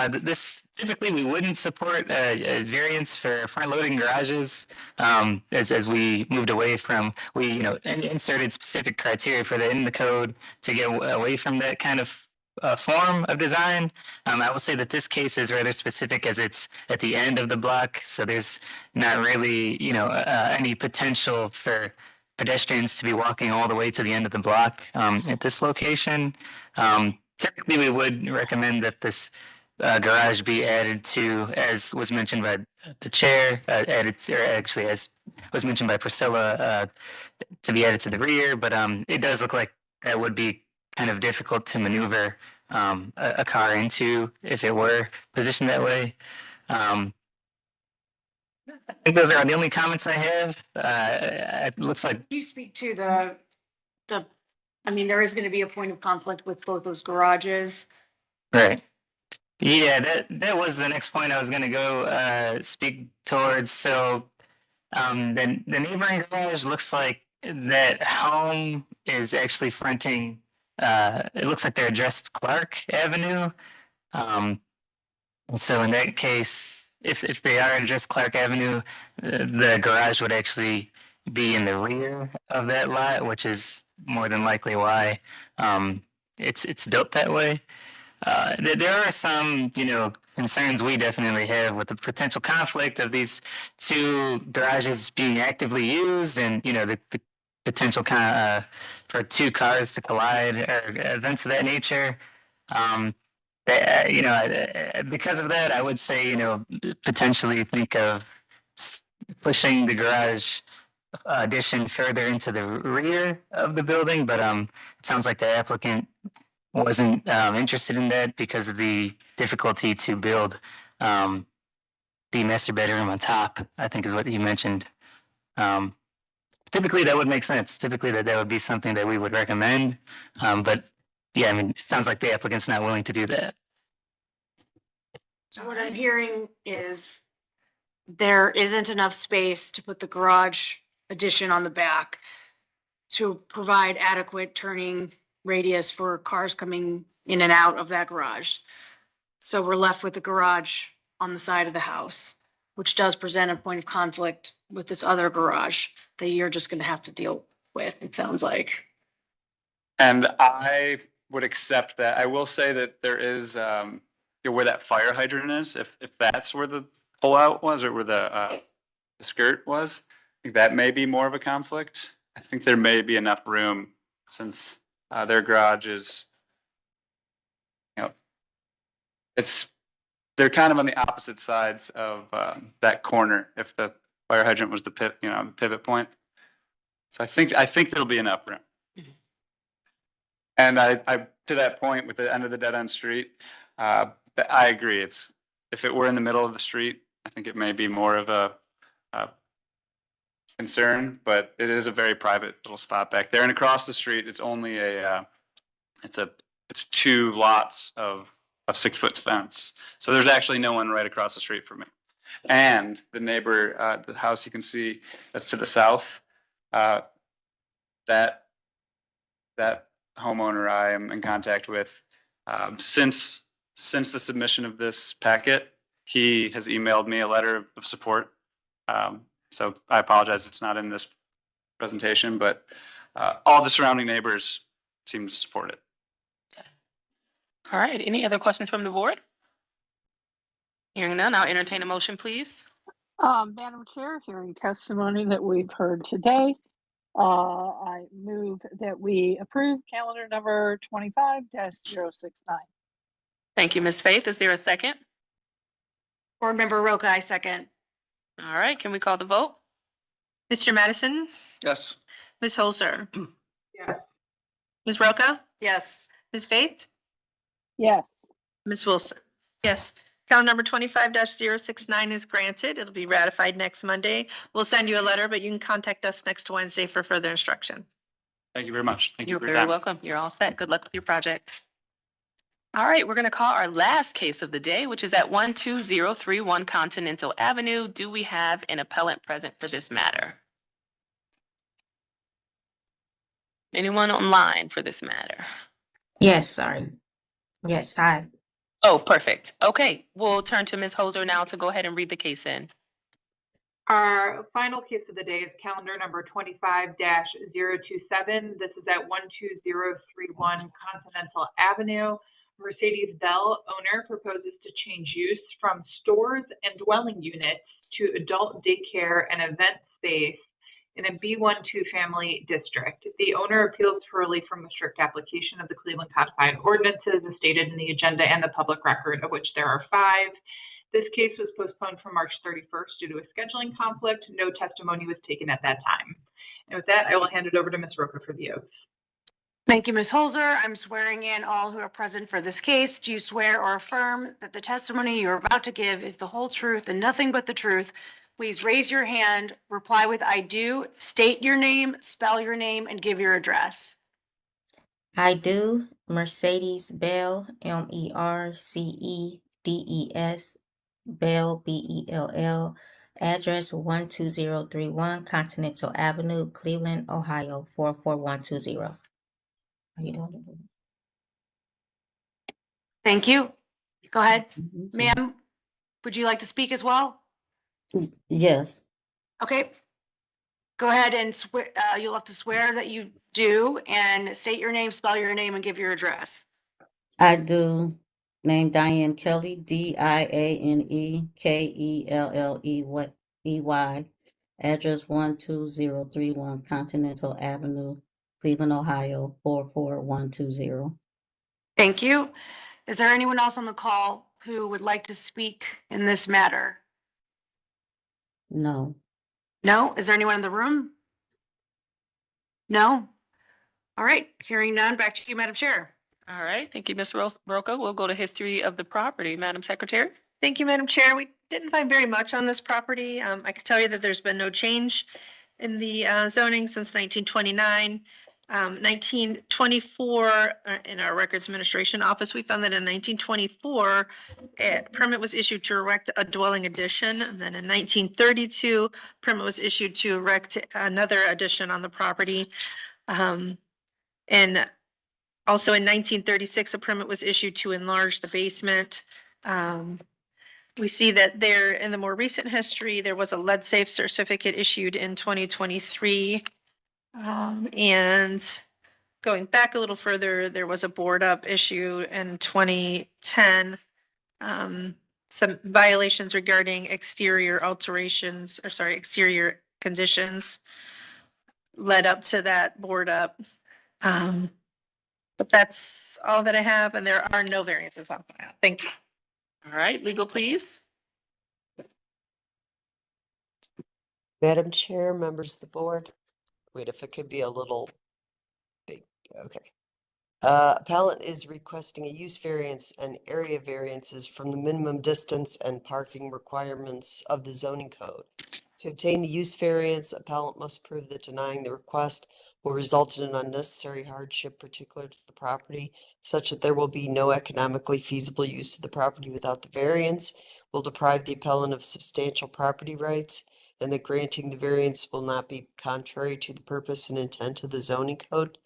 typically we wouldn't support a variance for front-loading garages. As we moved away from, we inserted specific criteria for that in the code to get away from that kind of form of design. I will say that this case is rather specific as it's at the end of the block, so there's not really any potential for pedestrians to be walking all the way to the end of the block at this location. Typically, we would recommend that this garage be added to, as was mentioned by the chair, as was mentioned by Priscilla, to be added to the rear. But it does look like that would be kind of difficult to maneuver a car into if it were positioned that way. I think those are the only comments I have. It looks like You speak to there is going to be a point of conflict with both those garages. right. Yeah, that was the next point I was going to go speak towards. So the neighboring garage looks like that home is actually fronting. It looks like they're addressed Clark Avenue. And so in that case, if they are just Clark Avenue, the garage would actually be in the rear of that lot, which is more than likely why it's built that way. There are some, concerns we definitely have with the potential conflict of these two garages being actively used, and the potential for two cars to collide or events of that nature. Because of that, I would say, potentially think of pushing the garage addition further into the rear of the building, but it sounds like the applicant wasn't interested in that because of the difficulty to build the master bedroom on top, I think is what you mentioned. Typically, that would make sense. Typically, that would be something that we would recommend. But yeah, I mean, it sounds like the applicant's not willing to do that. So what I'm hearing is there isn't enough space to put the garage addition on the back to provide adequate turning radius for cars coming in and out of that garage. So we're left with the garage on the side of the house, which does present a point of conflict with this other garage that you're just gonna have to deal with, it sounds like. And I would accept that. I will say that there is, where that fire hydrant is, if that's where the pullout was or where the skirt was, I think that may be more of a conflict. I think there may be enough room since their garage is, they're kind of on the opposite sides of that corner if the fire hydrant was the pivot point. So I think there'll be enough room. And I to that point with the end of the dead end street, I agree. If it were in the middle of the street, I think it may be more of a concern, but it is a very private little spot back there. And across the street, it's only it's two lots of 6 foot fence. So there's actually no one right across the street from me. And the neighbor, the house you can see that's to the south, that homeowner I am in contact with, since the submission of this packet, he has emailed me a letter of support. So I apologize, it's not in this presentation, but all the surrounding neighbors seem to support it. All right, any other questions from the board? Hearing none, I'll entertain a motion, please. Madam Chair, hearing testimony that we've heard today, I move that we approve calendar number 25-069. Thank you, Ms. Faith. Is there a second? Board Member Roca, I second. All right, can we call the vote? Mr. Madison, Yes. Ms. Holzer, Yes. Ms. Roca, Yes. Ms. Faith, Yes. Ms. Wilson. Yes. Calendar number 25-069 is granted. It'll be ratified next Monday. We'll send you a letter, but you can contact us next Wednesday for further instruction. Thank you very much. Thank you You're for your very time. welcome. You're all set. Good luck with your project. All right, we're going to call our last case of the day, which is at 12031 Continental Avenue. Do we have an appellant present for this matter? Anyone online for this matter? Yes, sorry. Yes, hi. Oh, perfect. Okay, we'll turn to Ms. Holzer now to go ahead and read the case in. Our final case of the day is calendar number 25-027. This is at 12031 Continental Avenue. Mercedes-Bell owner proposes to change use from stores and dwelling units to adult daycare and event space in a B1 two-family district. The owner appeals for relief from a strict application of the Cleveland Codified Ordinances as stated in the agenda and the public record, of which there are 5. This case was postponed from March 31st due to a scheduling conflict. No testimony was taken at that time. And with that, I will hand it over to Ms. Roca for the oath. Thank you, Ms. Holzer. I'm swearing in all who are present for this case. Do you swear or affirm that the testimony you're about to give is the whole truth and nothing but the truth? Please raise your hand, reply with I do, state your name, spell your name, and give your address. I do. Mercedes Bell, Mercedes, Bell, Bell. Address 12031 Continental Avenue, Cleveland, Ohio 44120. How you doing? Thank you. Go ahead. Mhm. Ma'am, would you like to speak as well? Yes, Okay. Go ahead and swear, you'll have to swear that you do and state your name, spell your name, and give your address. I do. Name Diane Kelly, DIANE KELLEY. Address 12031 Continental Avenue, Cleveland, Ohio 44120. Thank you. Is there anyone else on the call who would like to speak in this matter? No. No? Is there anyone in the room? No? All right, hearing none, back to you, Madam Chair. All right, thank you, Ms. Roca. We'll go to history of the property. Madam Secretary? Thank you, Madam Chair. We didn't find very much on this property. I can tell you that there's been no change in the zoning since 1929. 1924, in our Records Administration Office, we found that in 1924, a permit was issued to erect a dwelling addition. And then in 1932, permit was issued to erect another addition on the property. And also in 1936, a permit was issued to enlarge the basement. We see that there, in the more recent history, there was a lead safe certificate issued in 2023. And going back a little further, there was a board up issue in 2010. Some violations regarding exterior alterations, or sorry, exterior conditions led up to that board up. But that's all that I have, and there are no variances on file. Thank you. All right, legal, please. Madam Chair, members of the board. Wait, if it could be a little big, okay. Appellant is requesting a use variance and area variances from the minimum distance and parking requirements of the zoning code. To obtain the use variance, appellant must prove that denying the request will result in an unnecessary hardship particular to the property, such that there will be no economically feasible use of the property without the variance, will deprive the appellant of substantial property rights, and that granting the variance will not be contrary to the purpose and intent of the zoning code.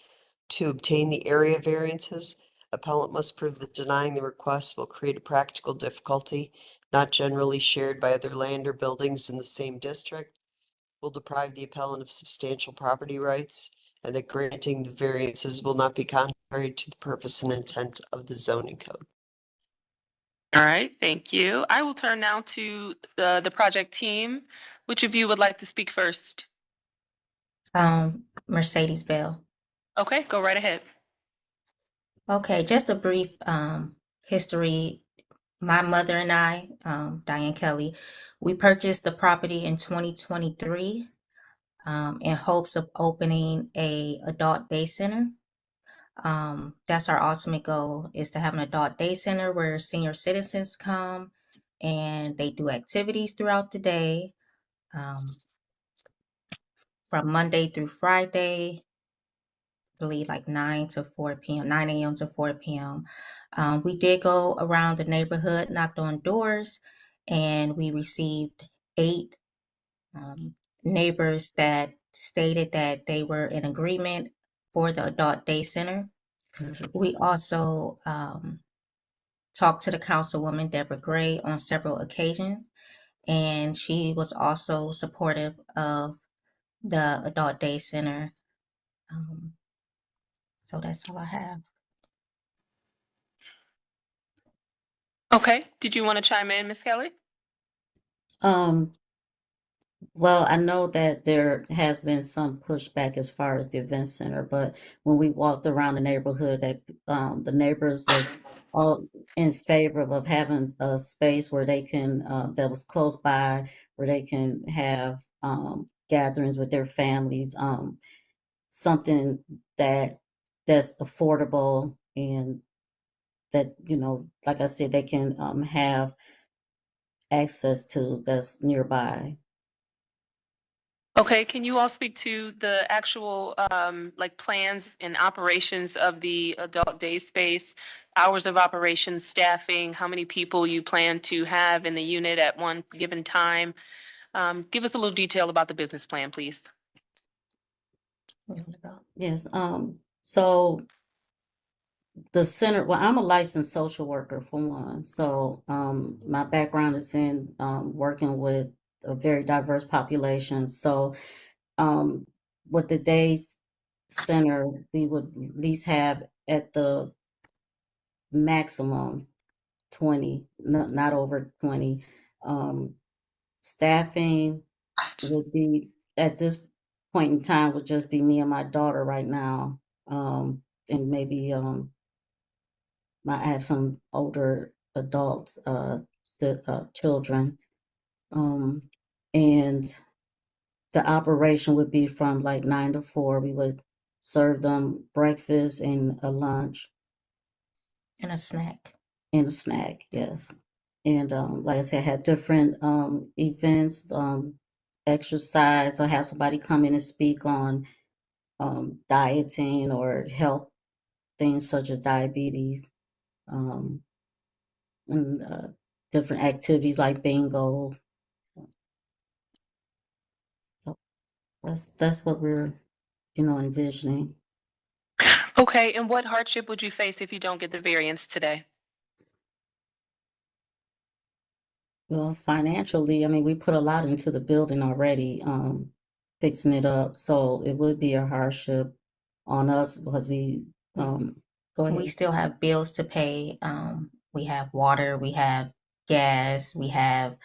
To obtain the area variances, appellant must prove that denying the request will create a practical difficulty not generally shared by other land or buildings in the same district, will deprive the appellant of substantial property rights, and that granting the variances will not be contrary to the purpose and intent of the zoning code. All right, thank you. I will turn now to the project team. Which of you would like to speak first? Mercedes Bell. Okay, go right ahead. Okay, just a brief history. My mother and I, Diane Kelly, we purchased the property in 2023 in hopes of opening a adult day center. That's our ultimate goal, is to have an adult day center where senior citizens come and they do activities throughout the day, from Monday through Friday, I believe like 9 to 4 p.m., 9 a.m. to 4 p.m. We did go around the neighborhood, knocked on doors, and we received 8 neighbors that stated that they were in agreement for the adult day center. We also talked to the councilwoman, Deborah Gray, on several occasions, and she was also supportive of the adult day center. So that's all I have. Okay, did you want to chime in, Ms. Kelly? Well, I know that there has been some pushback as far as the event center, but when we walked around the neighborhood, that the neighbors were all in favor of having a space where they can that was close by, where they can have gatherings with their families, something that's affordable and that, you know, like I said, they can have access to that's nearby. Okay, can you all speak to the actual like plans and operations of the adult day space, hours of operation, staffing, how many people you plan to have in the unit at one given time? Give us a little detail about the business plan, please. Yes, so The center, well, I'm a licensed social worker for one. So my background is in working with a very diverse population. So with the day center, we would at least have at the maximum 20, not over 20. Staffing would be, at this point in time, would just be me and my daughter right now. And maybe I have some older adults, children. And the operation would be from like 9 to 4. We would serve them breakfast and a lunch. And a snack. And a snack, yes. And like I said, I had different events, exercise. I have somebody come in and speak on dieting or health things such as diabetes, and different activities like bingo. So that's what we're, envisioning. Okay, and what hardship would you face if you don't get the variance today? Well, financially, I mean, we put a lot into the building already, fixing it up. So it would be a hardship on us because we, go We ahead. still have bills to pay. We have water, we have gas, we have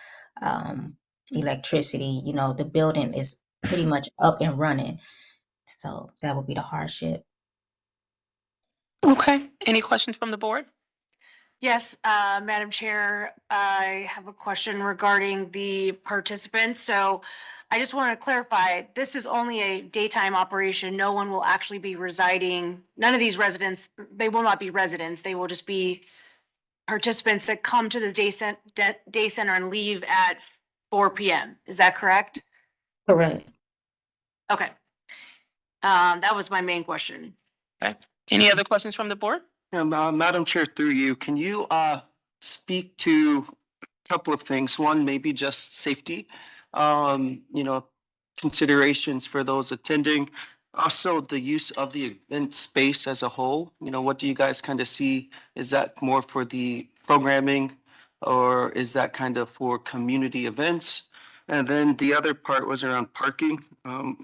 electricity. You know, the building is pretty much up and running. So that would be the hardship. Okay, any questions from the board? Yes, Madam Chair, I have a question regarding the participants. So I just want to clarify, this is only a daytime operation. No one will actually be residing, none of these residents, they will not be residents. They will just be participants that come to the day center and leave at 4 p.m. Is that correct? Correct. Okay. That was my main question. Okay, any other questions from the board? Yeah, Madam Chair, through you, can you speak to a couple of things? One, maybe just safety, considerations for those attending. Also, the use of the event space as a whole. What do you guys kind of see? Is that more for the programming, or is that kind of for community events? And then the other part was around parking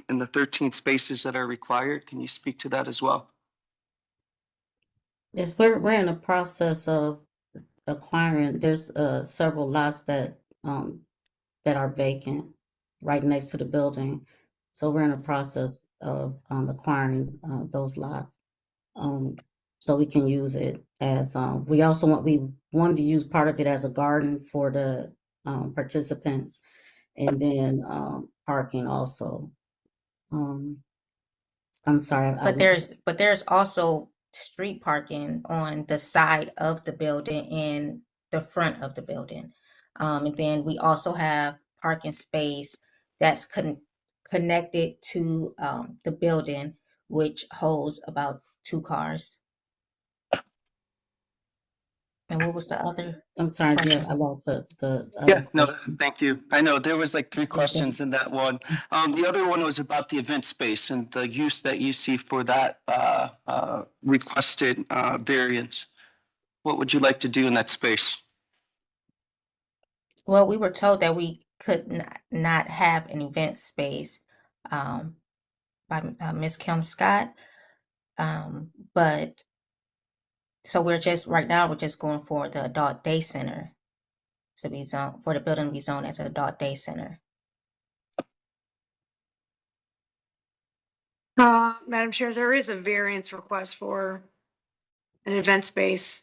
in the 13 spaces that are required. Can you speak to that as well? Yes, we're in the process of acquiring. There's several lots that are vacant right next to the building. So we're in the process of acquiring those lots. So we can use it as we wanted to use part of it as a garden for the participants, and then parking also. I'm sorry. But there's also street parking on the side of the building and the front of the building. And then we also have parking space that's connected to the building, which holds about 2 cars. And what was the other? I'm sorry, question? I lost the Yeah, no, question. thank you. I know there was like 3 questions in that one. The other one was about the event space and the use that you see for that requested variance. What would you like to do in that space? Well, we were told that we could not have an event space by Ms. Kim Scott. But so right now we're just going for the adult day center to be zoned, for the building to be zoned as an adult day center. Madam Chair, there is a variance request for an event space.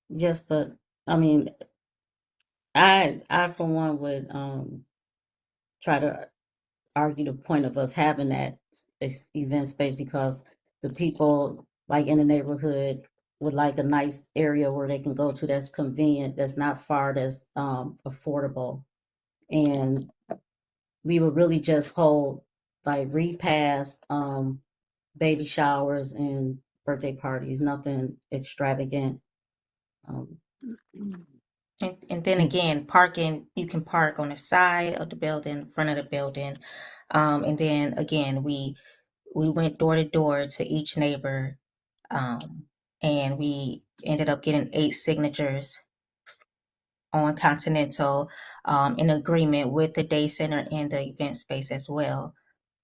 Yes, but I mean, I for one would try to argue the point of us having that event space, because the people like in the neighborhood would like a nice area where they can go to that's convenient, that's not far, that's affordable. And we would really just hold like repast, baby showers and birthday parties, nothing extravagant. And then again, parking, you can park on the side of the building, front of the building. And then again, we we went door to door to each neighbor, and we ended up getting 8 signatures on Continental, in agreement with the day center and the event space as well.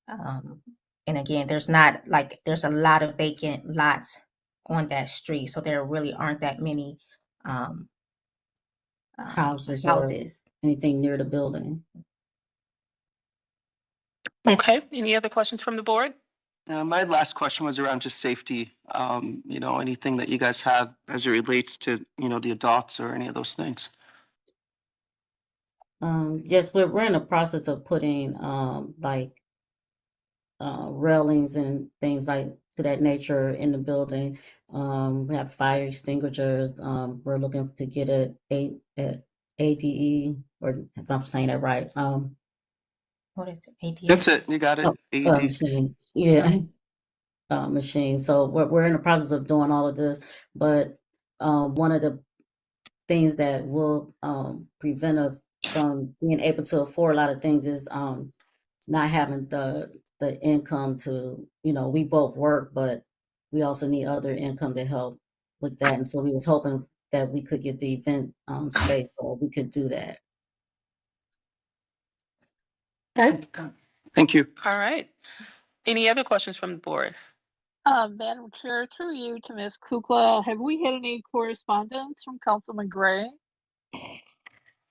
And again, there's a lot of vacant lots on that street, so there really aren't that many Houses or houses. anything near the building. Okay, any other questions from the board? My last question was around just safety. Anything that you guys have as it relates to, the adults or any of those things. Yes, we're in the process of putting railings and things like to that nature in the building. We have fire extinguishers. We're looking to get a ADE, or if I'm saying that right. What is it? ADA? That's it. You got it. AED. Machine. Yeah. Machine. So we're in the process of doing all of this, but one of the things that will prevent us from being able to afford a lot of things is not having the income to, we both work, but we also need other income to help with that. And so we was hoping that we could get the event space so we could do that. Okay. Thank you. All right. Any other questions from the board? Madam Chair, through you to Ms. Kukla, have we had any correspondence from Councilman Gray?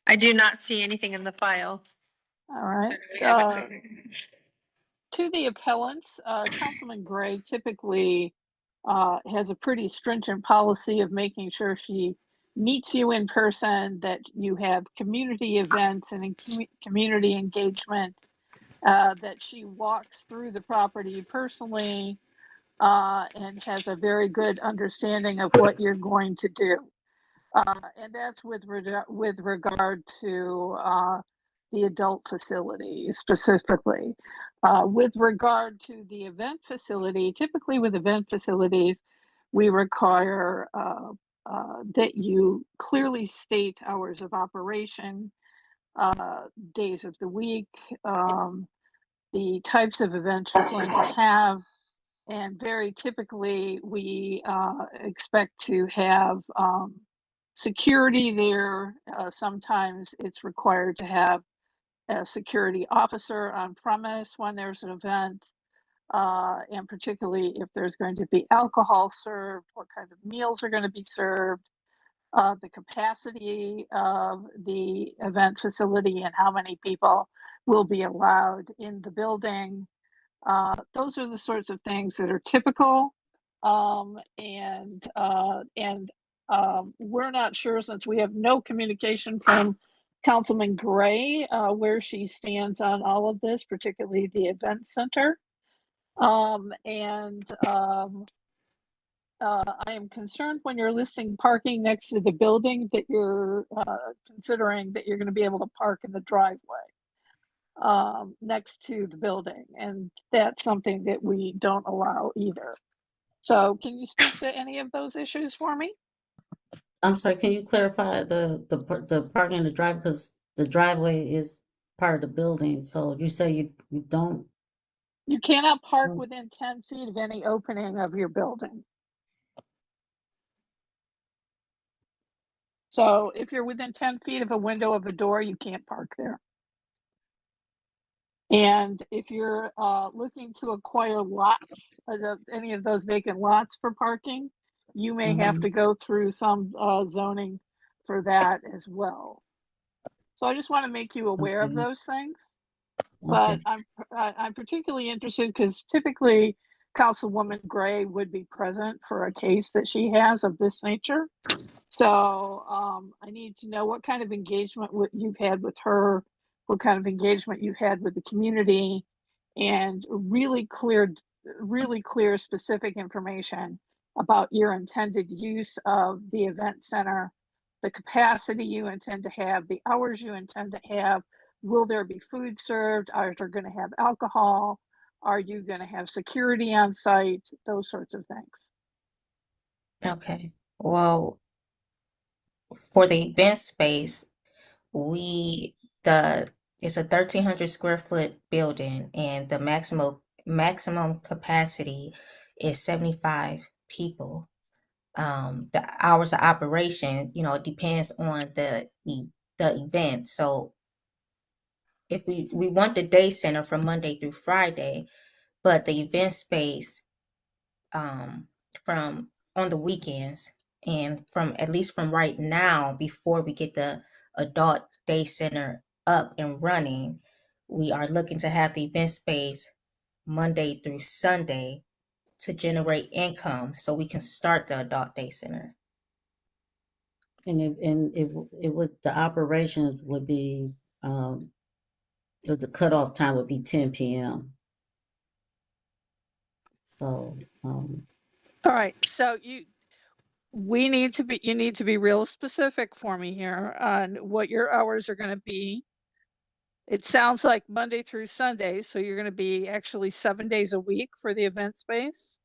I do not see anything in the file. All right. So do we have a- To the appellants, Councilman Gray typically has a pretty stringent policy of making sure she meets you in person, that you have community events and community engagement, that she walks through the property personally, and has a very good understanding of what you're going to do. And that's with regard to the adult facility specifically. With regard to the event facility, typically with event facilities, we require that you clearly state hours of operation, days of the week, the types of events you're going to have. And very typically, we expect to have security there. Sometimes it's required to have a security officer on premise when there's an event, and particularly if there's going to be alcohol served, what kind of meals are going to be served, the capacity of the event facility and how many people will be allowed in the building. Those are the sorts of things that are typical. We're not sure, since we have no communication from Councilman Gray, where she stands on all of this, particularly the event center. I am concerned when you're listing parking next to the building that you're considering that you're going to be able to park in the driveway next to the building, and that's something that we don't allow either. So can you speak to any of those issues for me? I'm sorry, can you clarify the parking in the drive, because the driveway is part of the building, so you say you don't? You cannot park within 10 feet of any opening of your building. So if you're within 10 feet of a window of a door, you can't park there. And if you're looking to acquire lots, any of those vacant lots for parking, you may have to go through some zoning for that as well. So I just want to make you aware of those things. But I'm particularly interested because typically Councilwoman Gray would be present for a case that she has of this nature. So I need to know what kind of engagement you've had with her, what kind of engagement you've had with the community, and really clear specific information about your intended use of the event center, the capacity you intend to have, the hours you intend to have. Will there be food served? Are you going to have alcohol? Are you going to have security on site? Those sorts of things. Okay. Well, for the event space, it's a 1,300 square foot building, and the maximum maximum capacity is 75 people. The hours of operation, it depends on the event. So if we want the day center from Monday through Friday, but the event space from on the weekends, and from at least from right now, before we get the adult day center up and running, we are looking to have the event space Monday through Sunday to generate income so we can start the adult day center. And it would, the operations would be, the cutoff time would be 10 p.m. So, All right, so you need to be real specific for me here on what your hours are gonna be. It sounds like Monday through Sunday, so you're gonna be actually 7 days a week for the event space?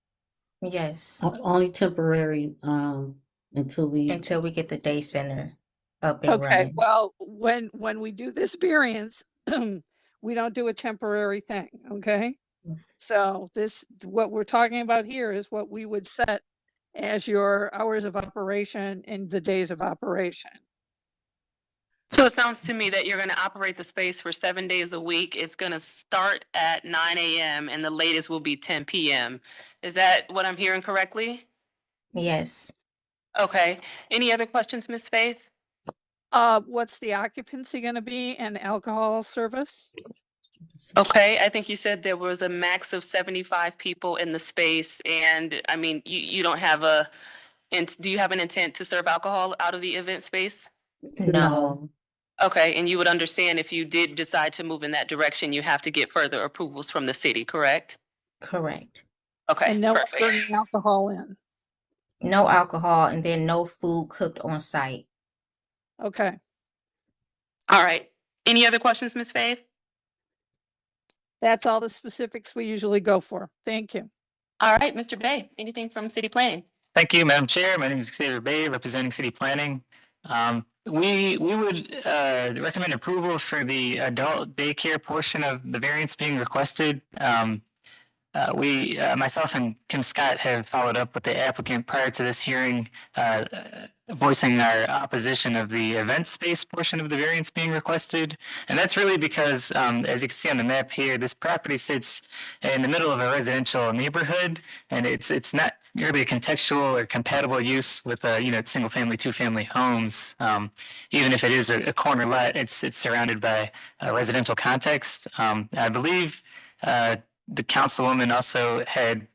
Yes, only temporary, until we, until we get the day center up and Okay, running. well, when we do this variance, we don't do a temporary thing, okay? So what we're talking about here is what we would set as your hours of operation and the days of operation. So it sounds to me that you're gonna operate the space for 7 days a week. It's gonna start at 9 AM and the latest will be 10 PM. Is that what I'm hearing correctly? Yes. Okay. Any other questions, Ms. Faith? What's the occupancy gonna be and alcohol service? Okay, I think you said there was a max of 75 people in the space, and I mean, you don't have do you have an intent to serve alcohol out of the event space? No. Okay, and you would understand if you did decide to move in that direction, you have to get further approvals from the city, correct? Correct. Okay, And no one perfect. bringing alcohol in? No alcohol, and then no food cooked on site. Okay. All right. Any other questions, Ms. Faith? That's all the specifics we usually go for. Thank you. All right, Mr. Bay, anything from city planning? Thank you, Madam Chair. My name is Xavier Bay, representing City Planning. We would recommend approval for the adult daycare portion of the variance being requested. Myself and Kim Scott have followed up with the applicant prior to this hearing, voicing our opposition of the event space portion of the variance being requested. And that's really because, as you can see on the map here, this property sits in the middle of a residential neighborhood, and it's not really a contextual or compatible use with single family, two family homes. Even if it is a corner lot, it's surrounded by a residential context. I believe the councilwoman also had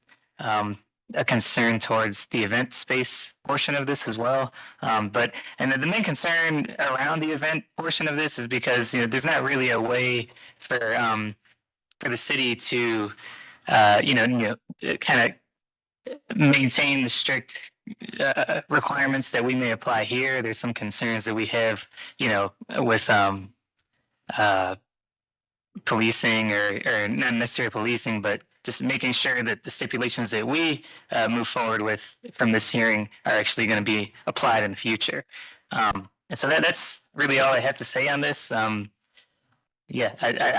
a concern towards the event space portion of this as well. And the main concern around the event portion of this is because there's not really a way for the city to kind of maintain the strict requirements that we may apply here. There's some concerns that we have, with policing or not necessarily policing, but just making sure that the stipulations that we move forward with from this hearing are actually going to be applied in the future. And so that's really all I have to say on this. I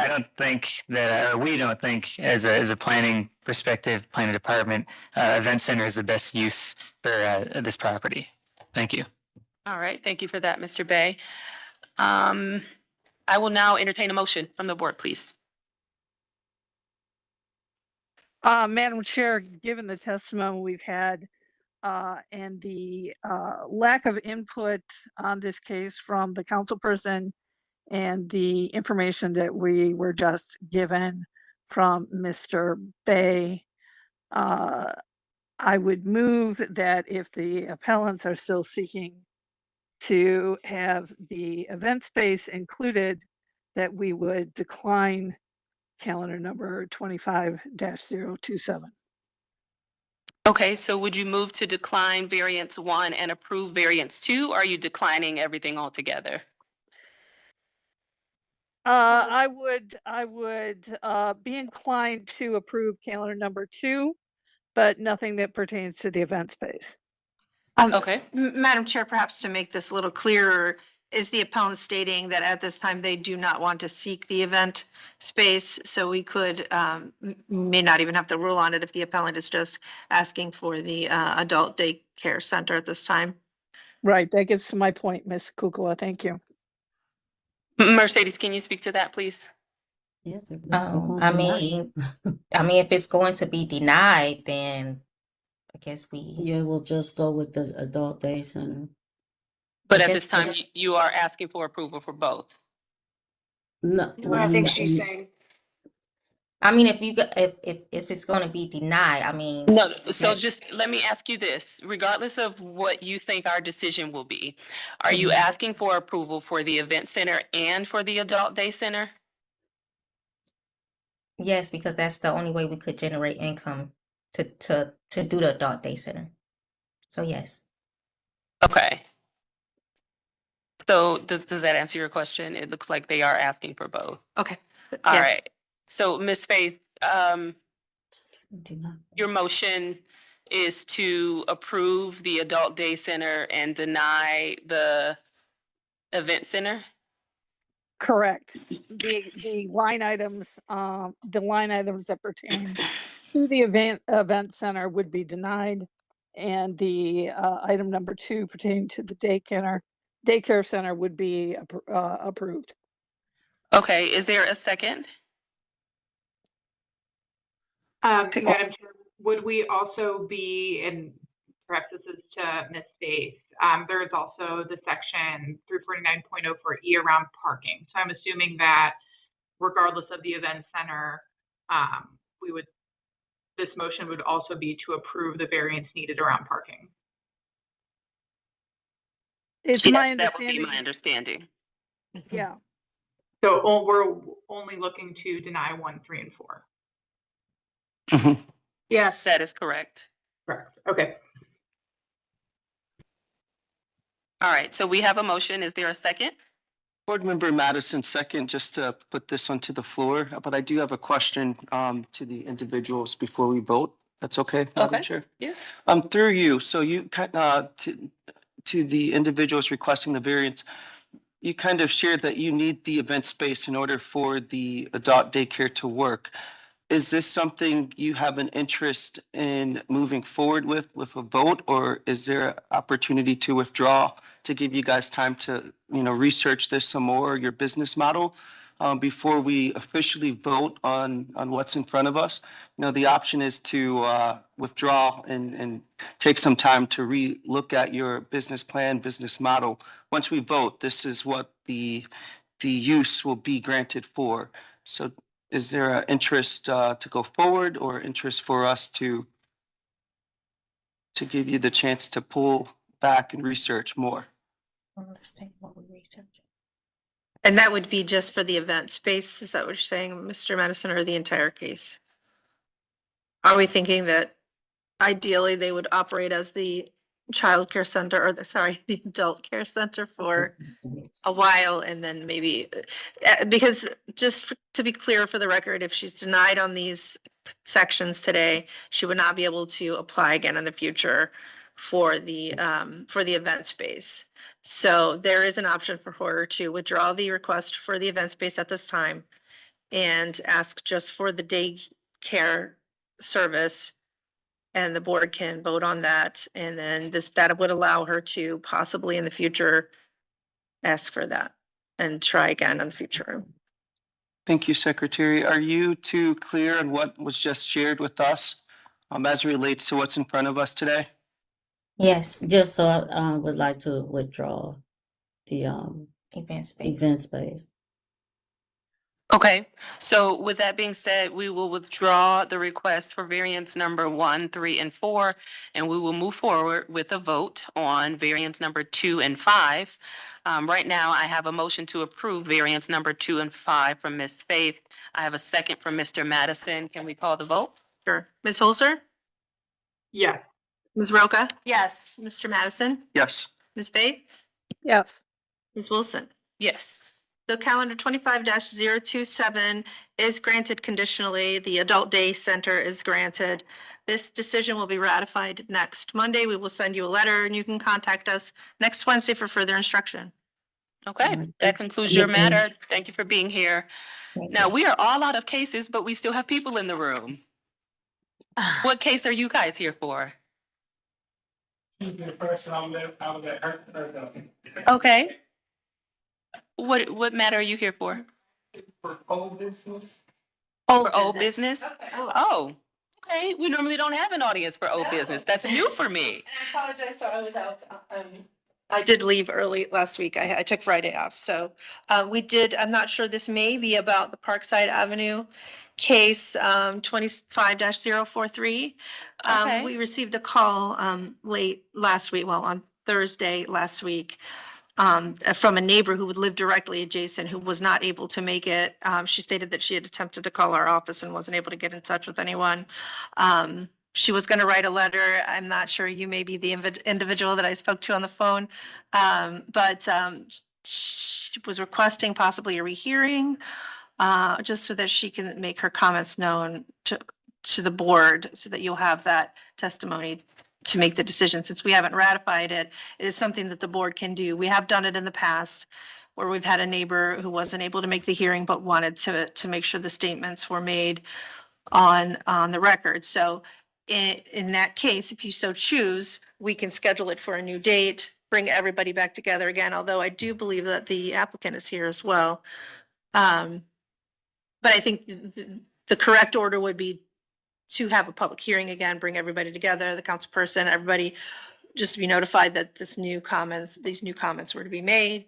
don't think that, or we don't think, as a planning perspective, planning department, event center is the best use for this property. Thank you. All right, thank you for that, Mr. Bay. I will now entertain a motion from the board, please. Madam Chair, given the testimony we've had and the lack of input on this case from the councilperson and the information that we were just given from Mr. Bay, I would move that if the appellants are still seeking to have the event space included, that we would decline calendar number 25-027. Okay, so would you move to decline variance 1 and approve variance 2? Or are you declining everything altogether? I would be inclined to approve calendar number 2, but nothing that pertains to the event space. Okay. Madam Chair, perhaps to make this a little clearer, is the appellant stating that at this time they do not want to seek the event space. So we could, may not even have to rule on it if the appellant is just asking for the adult daycare center at this time. Right, that gets to my point, Ms. Kukla. Thank you. Mercedes, can you speak to that, please? Yes, they're gonna go home I tonight. mean, I mean, if it's going to be denied, then I guess we, Yeah, we'll just go with the adult day center. But I at guess this time, you are asking for approval for both. No, What I think she's saying. I mean, if you go, if it's going to be denied, I mean, No, so that- just let me ask you this, regardless of what you think our decision will be, are you Mhm. asking for approval for the event center and for the adult day center? yes, because that's the only way we could generate income to do the adult day center. So yes. Okay. So does that answer your question? It looks like they are asking for both. Okay. All Yes. right. So Ms. Faith, Do not. your motion is to approve the adult day center and deny the event center? Correct. The line items that pertain to the event center would be denied. And the item number 2 pertaining to the daycare center would be approved. Okay, is there a second? Madam Chair, would we also be, and perhaps this is to Ms. Faith, there is also the section 349.0 for year-round parking. So I'm assuming that regardless of the event center, this motion would also be to approve the variance needed around parking. It's my Yes, that would be understanding. my understanding. Yeah. So we're only looking to deny 1, 3, and 4. Yes. That is correct. Correct. Okay. All right, so we have a motion. Is there a second? Board Member Madison, second, just to put this onto the floor, but I do have a question to the individuals before we vote. That's okay, Madam Okay. Chair? Yeah. Through you, so you to the individuals requesting the variance, you kind of shared that you need the event space in order for the adult daycare to work. Is this something you have an interest in moving forward with a vote, or is there an opportunity to withdraw to give you guys time to, research this some more, your business model, before we officially vote on what's in front of us? The option is to withdraw and take some time to re-look at your business plan, business model. Once we vote, this is what the use will be granted for. So is there an interest to go forward, or interest for us to give you the chance to pull back and research more? And that would be just for the event space? Is that what you're saying, Mr. Madison, or the entire case? Are we thinking that ideally they would operate as the child care center, or the adult care center for a while, and then maybe, because to be clear for the record, if she's denied on these sections today, she would not be able to apply again in the future for the event space. So there is an option for her to withdraw the request for the event space at this time and ask just for the daycare service. And the board can vote on that, and then that would allow her to possibly in the future ask for that and try again in the future. Thank you, Secretary. Are you too clear on what was just shared with us as it relates to what's in front of us today? Yes, just so I would like to withdraw the event space. Okay, so with that being said, we will withdraw the request for variance number 1, 3, and 4, and we will move forward with a vote on variance number 2 and 5. Right now, I have a motion to approve variance number 2 and 5 from Ms. Faith. I have a second from Mr. Madison. Can we call the vote? Sure. Ms. Holzer? Yes. Ms. Roca? Yes. Mr. Madison? Yes. Ms. Faith? Yes. Ms. Wilson? Yes. So calendar 25-027 is granted conditionally. The adult day center is granted. This decision will be ratified next Monday. We will send you a letter, and you can contact us next Wednesday for further instruction. Okay, right. that concludes Thank your you. matter. Thank you for being here. Now, we are all out of cases, but we still have people in the room. What case are you guys here for? Okay. What matter are you here for? For old business. For old business? Oh, okay. We normally don't have an audience for old business. That's new for me. I apologize, so I was out. I did leave early last week. I took Friday off, so we did, I'm not sure, this may be about the Parkside Avenue case, 25-043. Okay. We received a call late last week, well, on Thursday last week, from a neighbor who would live directly adjacent, who was not able to make it. She stated that she had attempted to call our office and wasn't able to get in touch with anyone. She was going to write a letter. I'm not sure, you may be the individual that I spoke to on the phone. But she was requesting possibly a rehearing, just so that she can make her comments known to the board, so that you'll have that testimony to make the decision. Since we haven't ratified it, it is something that the board can do. We have done it in the past where we've had a neighbor who wasn't able to make the hearing but wanted to make sure the statements were made on the record. So in that case, if you so choose, we can schedule it for a new date, bring everybody back together again, although I do believe that the applicant is here as well. But I think the correct order would be to have a public hearing again, bring everybody together, the council person, everybody, just to be notified that these new comments were to be made.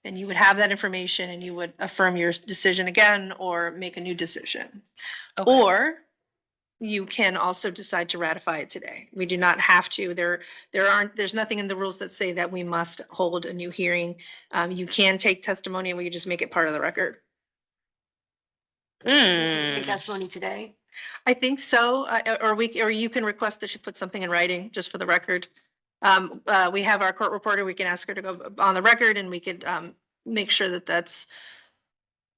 And you would have that information and you would affirm your decision again or make a new decision. Okay. Or you can also decide to ratify it today. We do not have to. There's nothing in the rules that say that we must hold a new hearing. You can take testimony and we can just make it part of the record. Take testimony today. I think so, or you can request that she put something in writing, just for the record. We have our court reporter, we can ask her to go on the record and we could make sure that that's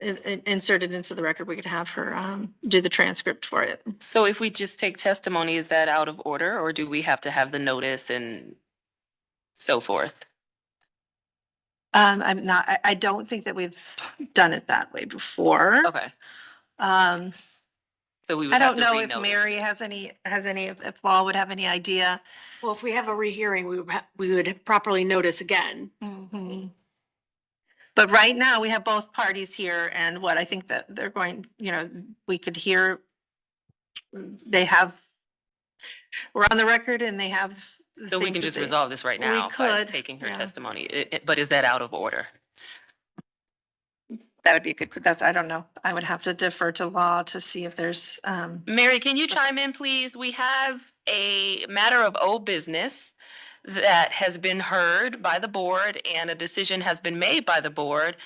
inserted into the record. We could have her do the transcript for it. So if we just take testimony, is that out of order, or do we have to have the notice and so forth? I don't think that we've done it that way before. Okay. So we would I have don't to know if renotice Mary this. has any, if Law would have any idea. Well, if we have a rehearing, we would properly notice again. Mhm. But right now, we have both parties here, and what I think that they're going, we could hear, we're on the record and they have. the So we things can that just they- resolve this right We now by could, taking her yeah. testimony. But is that out of order? That would be a good, I don't know. I would have to defer to Law to see if there's, Mary, can you chime in, please? We have a matter of old business that has been heard by the board and a decision has been made by the board.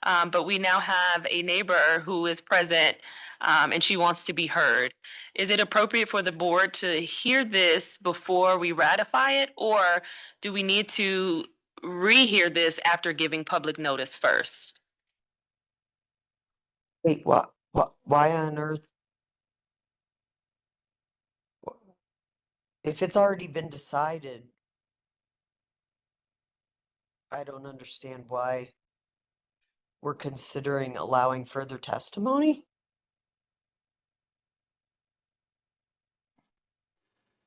But we now have a neighbor who is present, and she wants to be heard. Is it appropriate for the board to hear this before we ratify it? Or do we need to rehear this after giving public notice first? Wait, what, why on earth? If it's already been decided, I don't understand why we're considering allowing further testimony.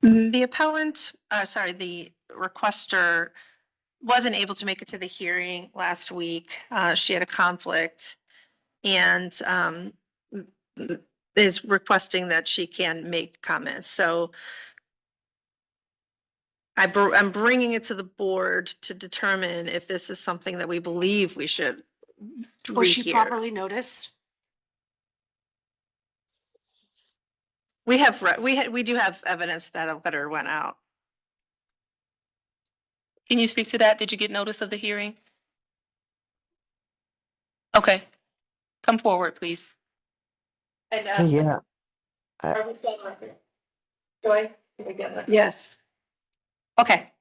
the appellant, the requester wasn't able to make it to the hearing last week. She had a conflict and is requesting that she can make comments. So I'm bringing it to the board to determine if this is something that we believe we should Was she rehear. properly noticed? We do have evidence that a letter went out. Can you speak to that? Did you get notice of the hearing? Okay. Come forward, please. And, Yeah. are we still on record? Joy, did we get that? Yes. Okay.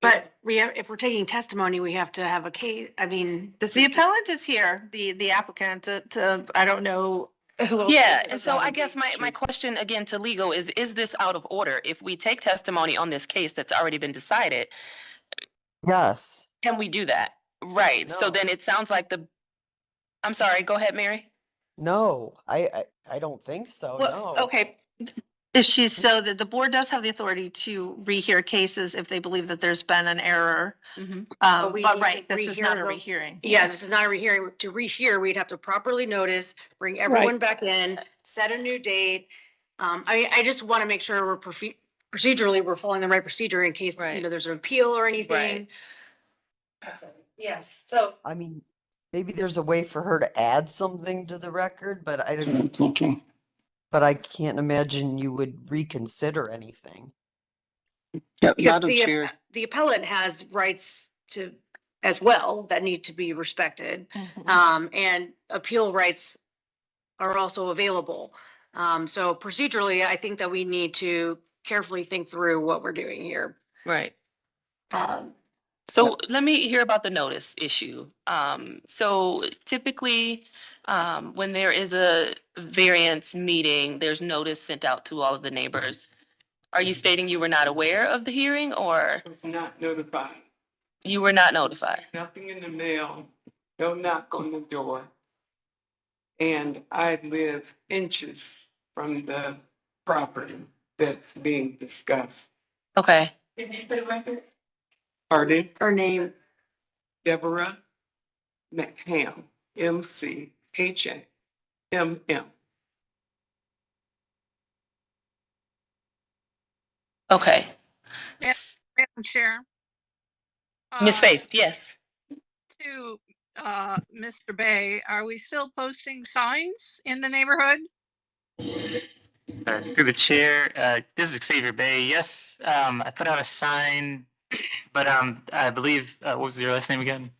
But if we're taking testimony, we have to have a case. I mean, The appellant is here, the applicant, I don't know who else. Yeah, and so I guess my question again to legal is this out of order? If we take testimony on this case that's already been decided, Yes. can we do that? Right, so No. then it sounds like I'm sorry, go ahead, Mary. No, I don't think so, Well, no. okay. If she's, so that the board does have the authority to rehear cases if they believe that there's been an error. But we But need right, to this is not a rehear the- rehearing. Yeah, this is not a rehearing. To rehear, we'd have to properly notice, bring everyone back in, set a new date. I just want to make sure we're procedurally, we're following the right procedure in case, Right. there's an appeal or anything. Yes, so. I mean, maybe there's a way for her to add something to the record, but That's what I'm thinking. but I can't imagine you would reconsider anything. Yeah, Because Madam Chair. the appellant has rights to, as well, that need to be respected. And appeal rights are also available. So procedurally, I think that we need to carefully think through what we're doing here. Right. So let me hear about the notice issue. So typically, when there is a variance meeting, there's notice sent out to all of the neighbors. Are you stating you were not aware of the hearing or Was not notified. you were not notified? Nothing in the mail, no knock on the door. And I live inches from the property that's being discussed. Okay. Can you put a record? Pardon? Her name. Deborah McHam, MCHAMM. Okay. Madam Chair. Ms. Uh, Faith, yes. To Mr. Bay, are we still posting signs in the neighborhood? Through the chair, this is Xavier Bay. Yes, I put out a sign, but I believe what was your last name again?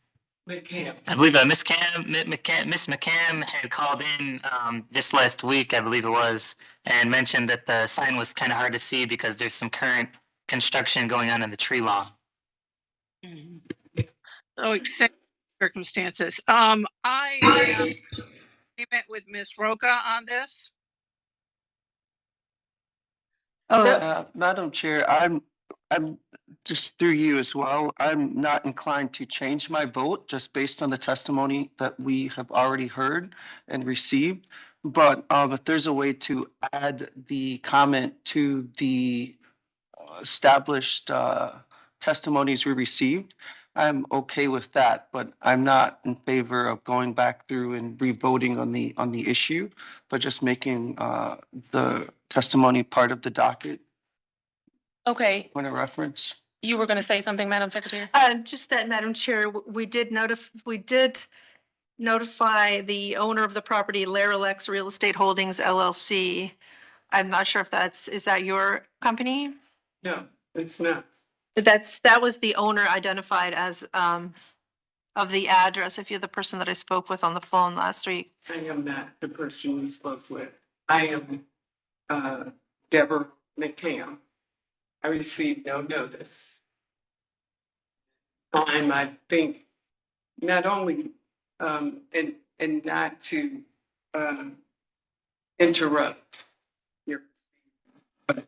McHam. I believe Miss McCam had called in just last week, I believe it was, and mentioned that the sign was kind of hard to see because there's some current construction going on in the tree lawn. So except circumstances. I met with Ms. Roca on this. Madam Chair, I'm just through you as well. I'm not inclined to change my vote just based on the testimony that we have already heard and received. But if there's a way to add the comment to the established testimonies we received, I'm okay with that, but I'm not in favor of going back through and re-voting on the issue, but just making the testimony part of the docket. Okay. Point of reference. You were going to say something, Madam Secretary? Just that, Madam Chair, we did notify the owner of the property, Laralex Real Estate Holdings LLC. I'm not sure if is that your company? No, it's not. That was the owner identified as of the address, if you're the person that I spoke with on the phone last week. I am not the person you spoke with. I am Deborah McCam. I received no notice. I think, not only, and not to interrupt your, but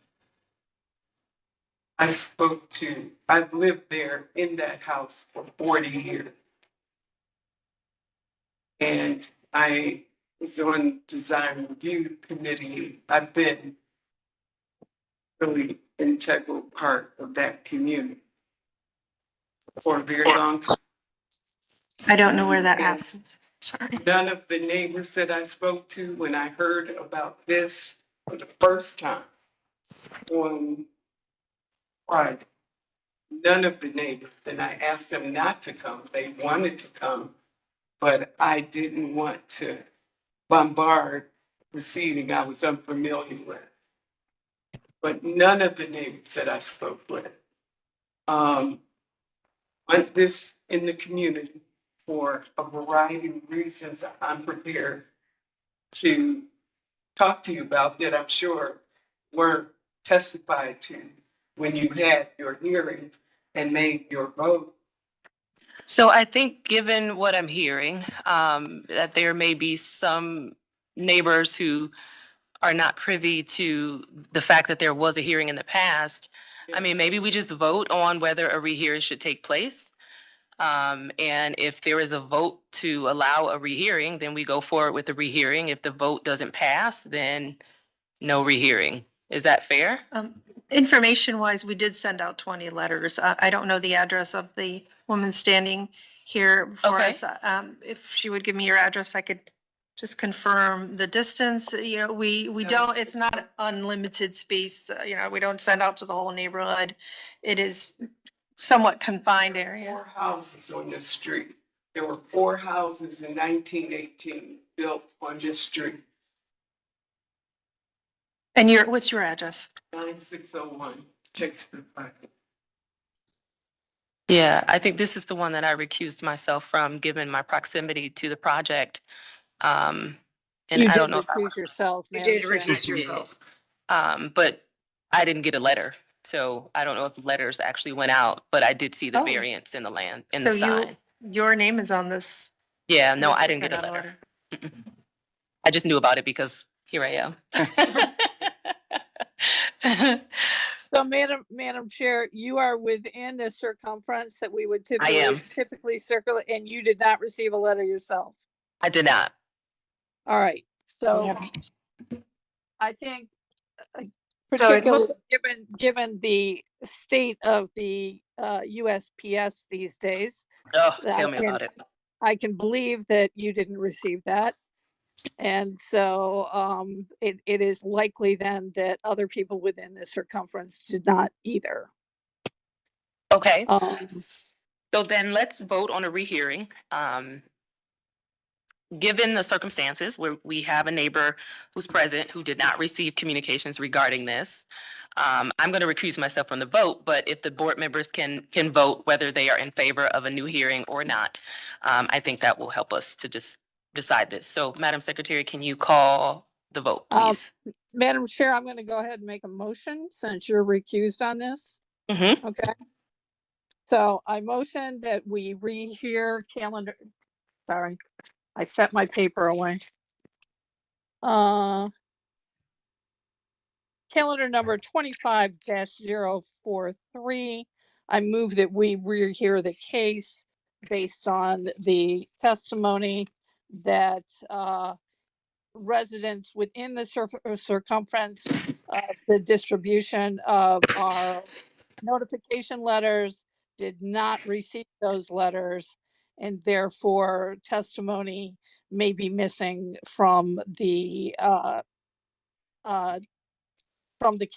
I've lived there in that house for 40 years. And I was on design review committee. I've been really integral part of that community for a very long time. I don't know where that happens. Sorry. None of the neighbors that I spoke to when I heard about this for the first time on Friday, none of the neighbors, and I asked them not to come. They wanted to come, but I didn't want to bombard proceeding I was unfamiliar with. But none of the neighbors that I spoke with want this in the community for a variety of reasons I'm prepared to talk to you about that I'm sure weren't testified to when you had your hearing and made your vote. So I think given what I'm hearing, that there may be some neighbors who are not privy to the fact that there was a hearing in the past. I mean, maybe we just vote on whether a rehearing should take place. And if there is a vote to allow a rehearing, then we go forward with the rehearing. If the vote doesn't pass, then no rehearing. Is that fair? Information wise, we did send out 20 letters. I don't know the address of the woman standing here before Okay. us. If she would give me your address, I could just confirm the distance. You know, we don't, it's not unlimited space. You know, we don't send out to the whole neighborhood. It is somewhat confined area. 4 houses on this street. There were 4 houses in 1918 built on this street, And what's your address? 9601 Shakespeare Pike. Yeah, I think this is the one that I recused myself from, given my proximity to the project. And You I did don't know if I recuse yourself, You Madam did Chair. recuse yourself. but I didn't get a letter. So I don't know if letters actually went out, but I did see the Oh. variance in the land, in So the sign. your name is on this. Yeah, no, I didn't You're get a not letter. I just knew about it because here I am. So Madam Chair, you are within the circumference that we would am. typically circulate, and you did not receive a letter yourself. I did not. All right, so have I think So it particularly looks- given the state of the USPS these days, Oh, that tell me about it. I can believe that you didn't receive that. And so it is likely then that other people within the circumference did not either. Okay. Um, So then let's vote on a rehearing. Given the circumstances where we have a neighbor who's present who did not receive communications regarding this, I'm going to recuse myself from the vote, but if the board members can vote whether they are in favor of a new hearing or not, I think that will help us to just decide this. So Madam Secretary, can you call the vote, please? Madam Chair, I'm going to go ahead and make a motion since you're recused on this. Mm-hmm. Okay. So I motion that we rehear calendar, sorry, I set my paper away. Calendar number 25-043. I move that we rehear the case based on the testimony that residents within the circumference of the distribution of our notification letters did not receive those letters, and therefore testimony may be missing from the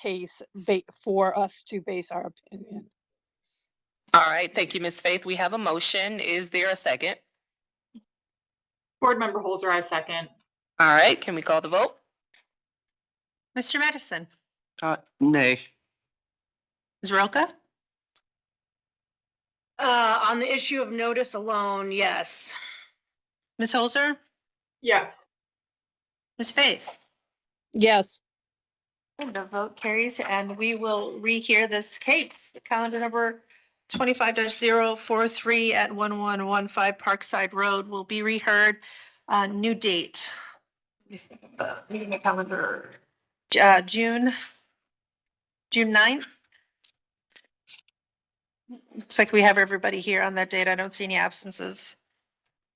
case for us to base our opinion. All right, thank you, Ms. Faith. We have a motion. Is there a second? Board Member Holzer, I second. All right, can we call the vote? Mr. Madison, Nay. Ms. Roca, On the issue of notice alone, yes. Ms. Holzer, Yes. Ms. Faith. Yes. And the vote carries, and we will rehear this case, calendar number 25-043 at 1115 Parkside Road will be reheard. New date. Meeting the calendar. June 9th. Looks like we have everybody here on that date. I don't see any absences.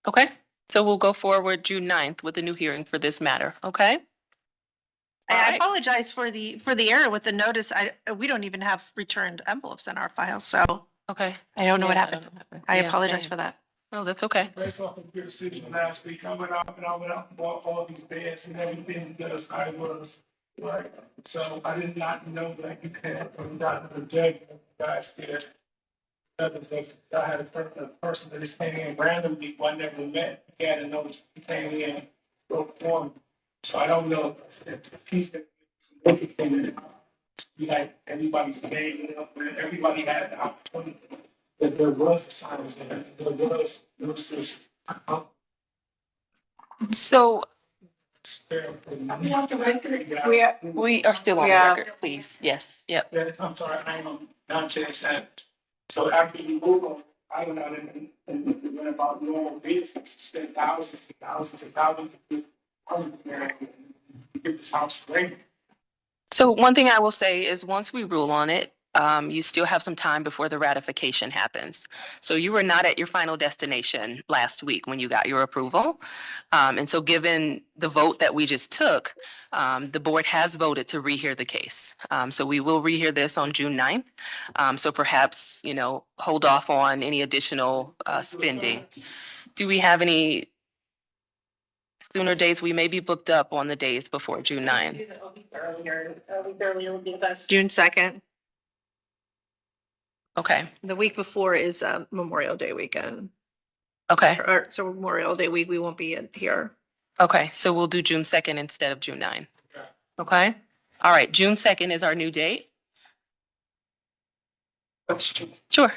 Okay, so we'll go forward June 9th with a new hearing for this matter, okay? I apologize for the error with the notice. We don't even have returned envelopes in our file, so Okay. I don't know what Yeah, happened. know. I Yeah, apologize same. for that. No, that's okay. Based off of your decision last week, I went out and bought all these beds and everything because I was, right? So I did not know that you had, Dr. J, guys did. I had a person that just came in randomly, one never met, he had a notice, he came in, wrote form. So I don't know if he's independent. Like everybody's name, everybody had the opportunity. That there was assignments, there was notices. So We we are still on the Yeah. record, please. Yes, yep. I'm sorry, I'm not saying that. So after you move on, I went out and went about normal business, spent thousands and thousands and thousands of get this house ready. So one thing I will say is once we rule on it, You still have some time before the ratification happens. So you were not at your final destination last week when you got your approval. And so given the vote that we just took, the board has voted to rehear the case. So we will rehear this on June 9th. So perhaps, hold off on any additional spending. Do we have any sooner dates? We may be booked up on the days before June 9th. June 2nd. Okay, The week before is Memorial Day weekend. okay, So Memorial Day week, we won't be in here. okay. So we'll do June 2nd instead of June 9th. Okay, all right. June 2nd is our new date. Question. Sure.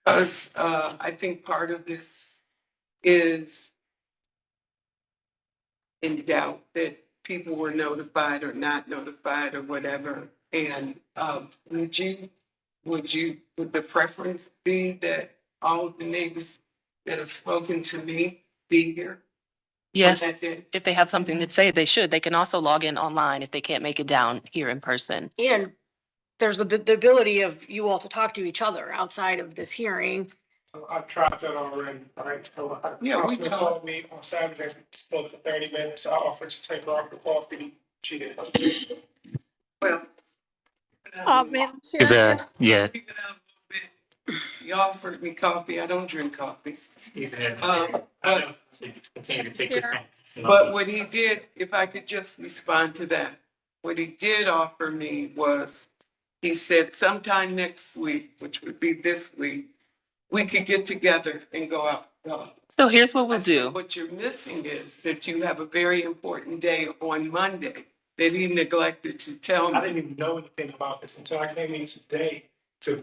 Because, I think part of this is in doubt that people were notified or not notified or whatever. And, would the preference be that all of the neighbors that have spoken to me be here? Yes, that day? if they have something to say, they should. They can also log in online if they can't make it down here in person. And there's the ability of you all to talk to each other outside of this hearing. I've tried that already, right? So Yeah, we Councilman talked. called me on Saturday, spoke for 30 minutes. I offered to take her off the coffee. She didn't. Well. Madam Is Chair, yeah. You offered me coffee. I don't drink coffee. Continue to take this. Sure. But what he did, if I could just respond to that, what he did offer me was, he said sometime next week, which would be this week, we could get together and go out. So here's what we'll I said, do. what you're missing is that you have a very important day on Monday that he neglected to tell I me. didn't even know anything about this until I came in today to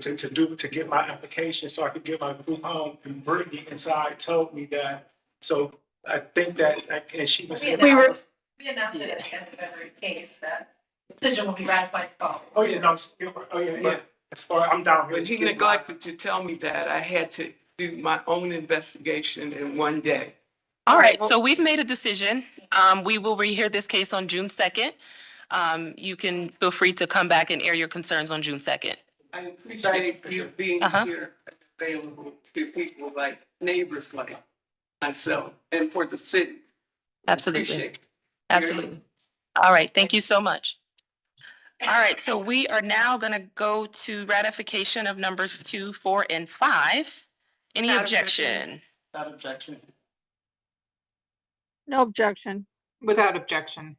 get my application so I could get my group home. And Brittany inside told me that. So I think that, and she was. We announced it at the end of every case that decision will be ratified. Oh, yeah, no, Yeah. but as far, I'm down here. When he neglected to tell me that, I had to do my own investigation in one day. All right, so we've made a decision. We will rehear this case on June 2nd. You can feel free to come back and air your concerns on June 2nd. I appreciate you being here and available to people like neighbors like myself and for the city. Absolutely. Appreciate it. Absolutely. All right, thank you so much. All right, so we are now going to go to ratification of numbers 2, 4, and 5. Any Without objection? Without objection. no objection. Without objection.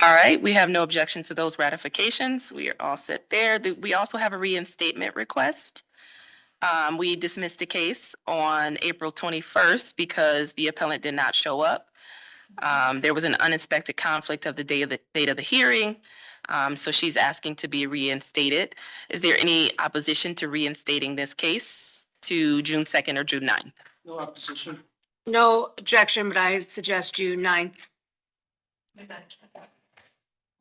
All right, we have no objection to those ratifications. We are all set there. We also have a reinstatement request. We dismissed a case on April 21st because the appellant did not show up. There was an unexpected conflict of the date of the hearing. So she's asking to be reinstated. Is there any opposition to reinstating this case to June 2nd or June 9th? No opposition. No objection, but I suggest June 9th.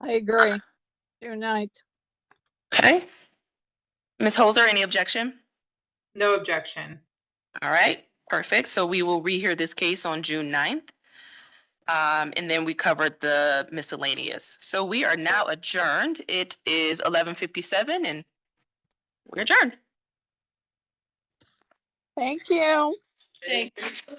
I agree. June 9th. Okay. Ms. Holzer, any objection? No objection. All right, perfect. So we will rehear this case on June 9th. And then we covered the miscellaneous. So we are now adjourned. It is 11:57 and we're adjourned. Thank you. Thank you.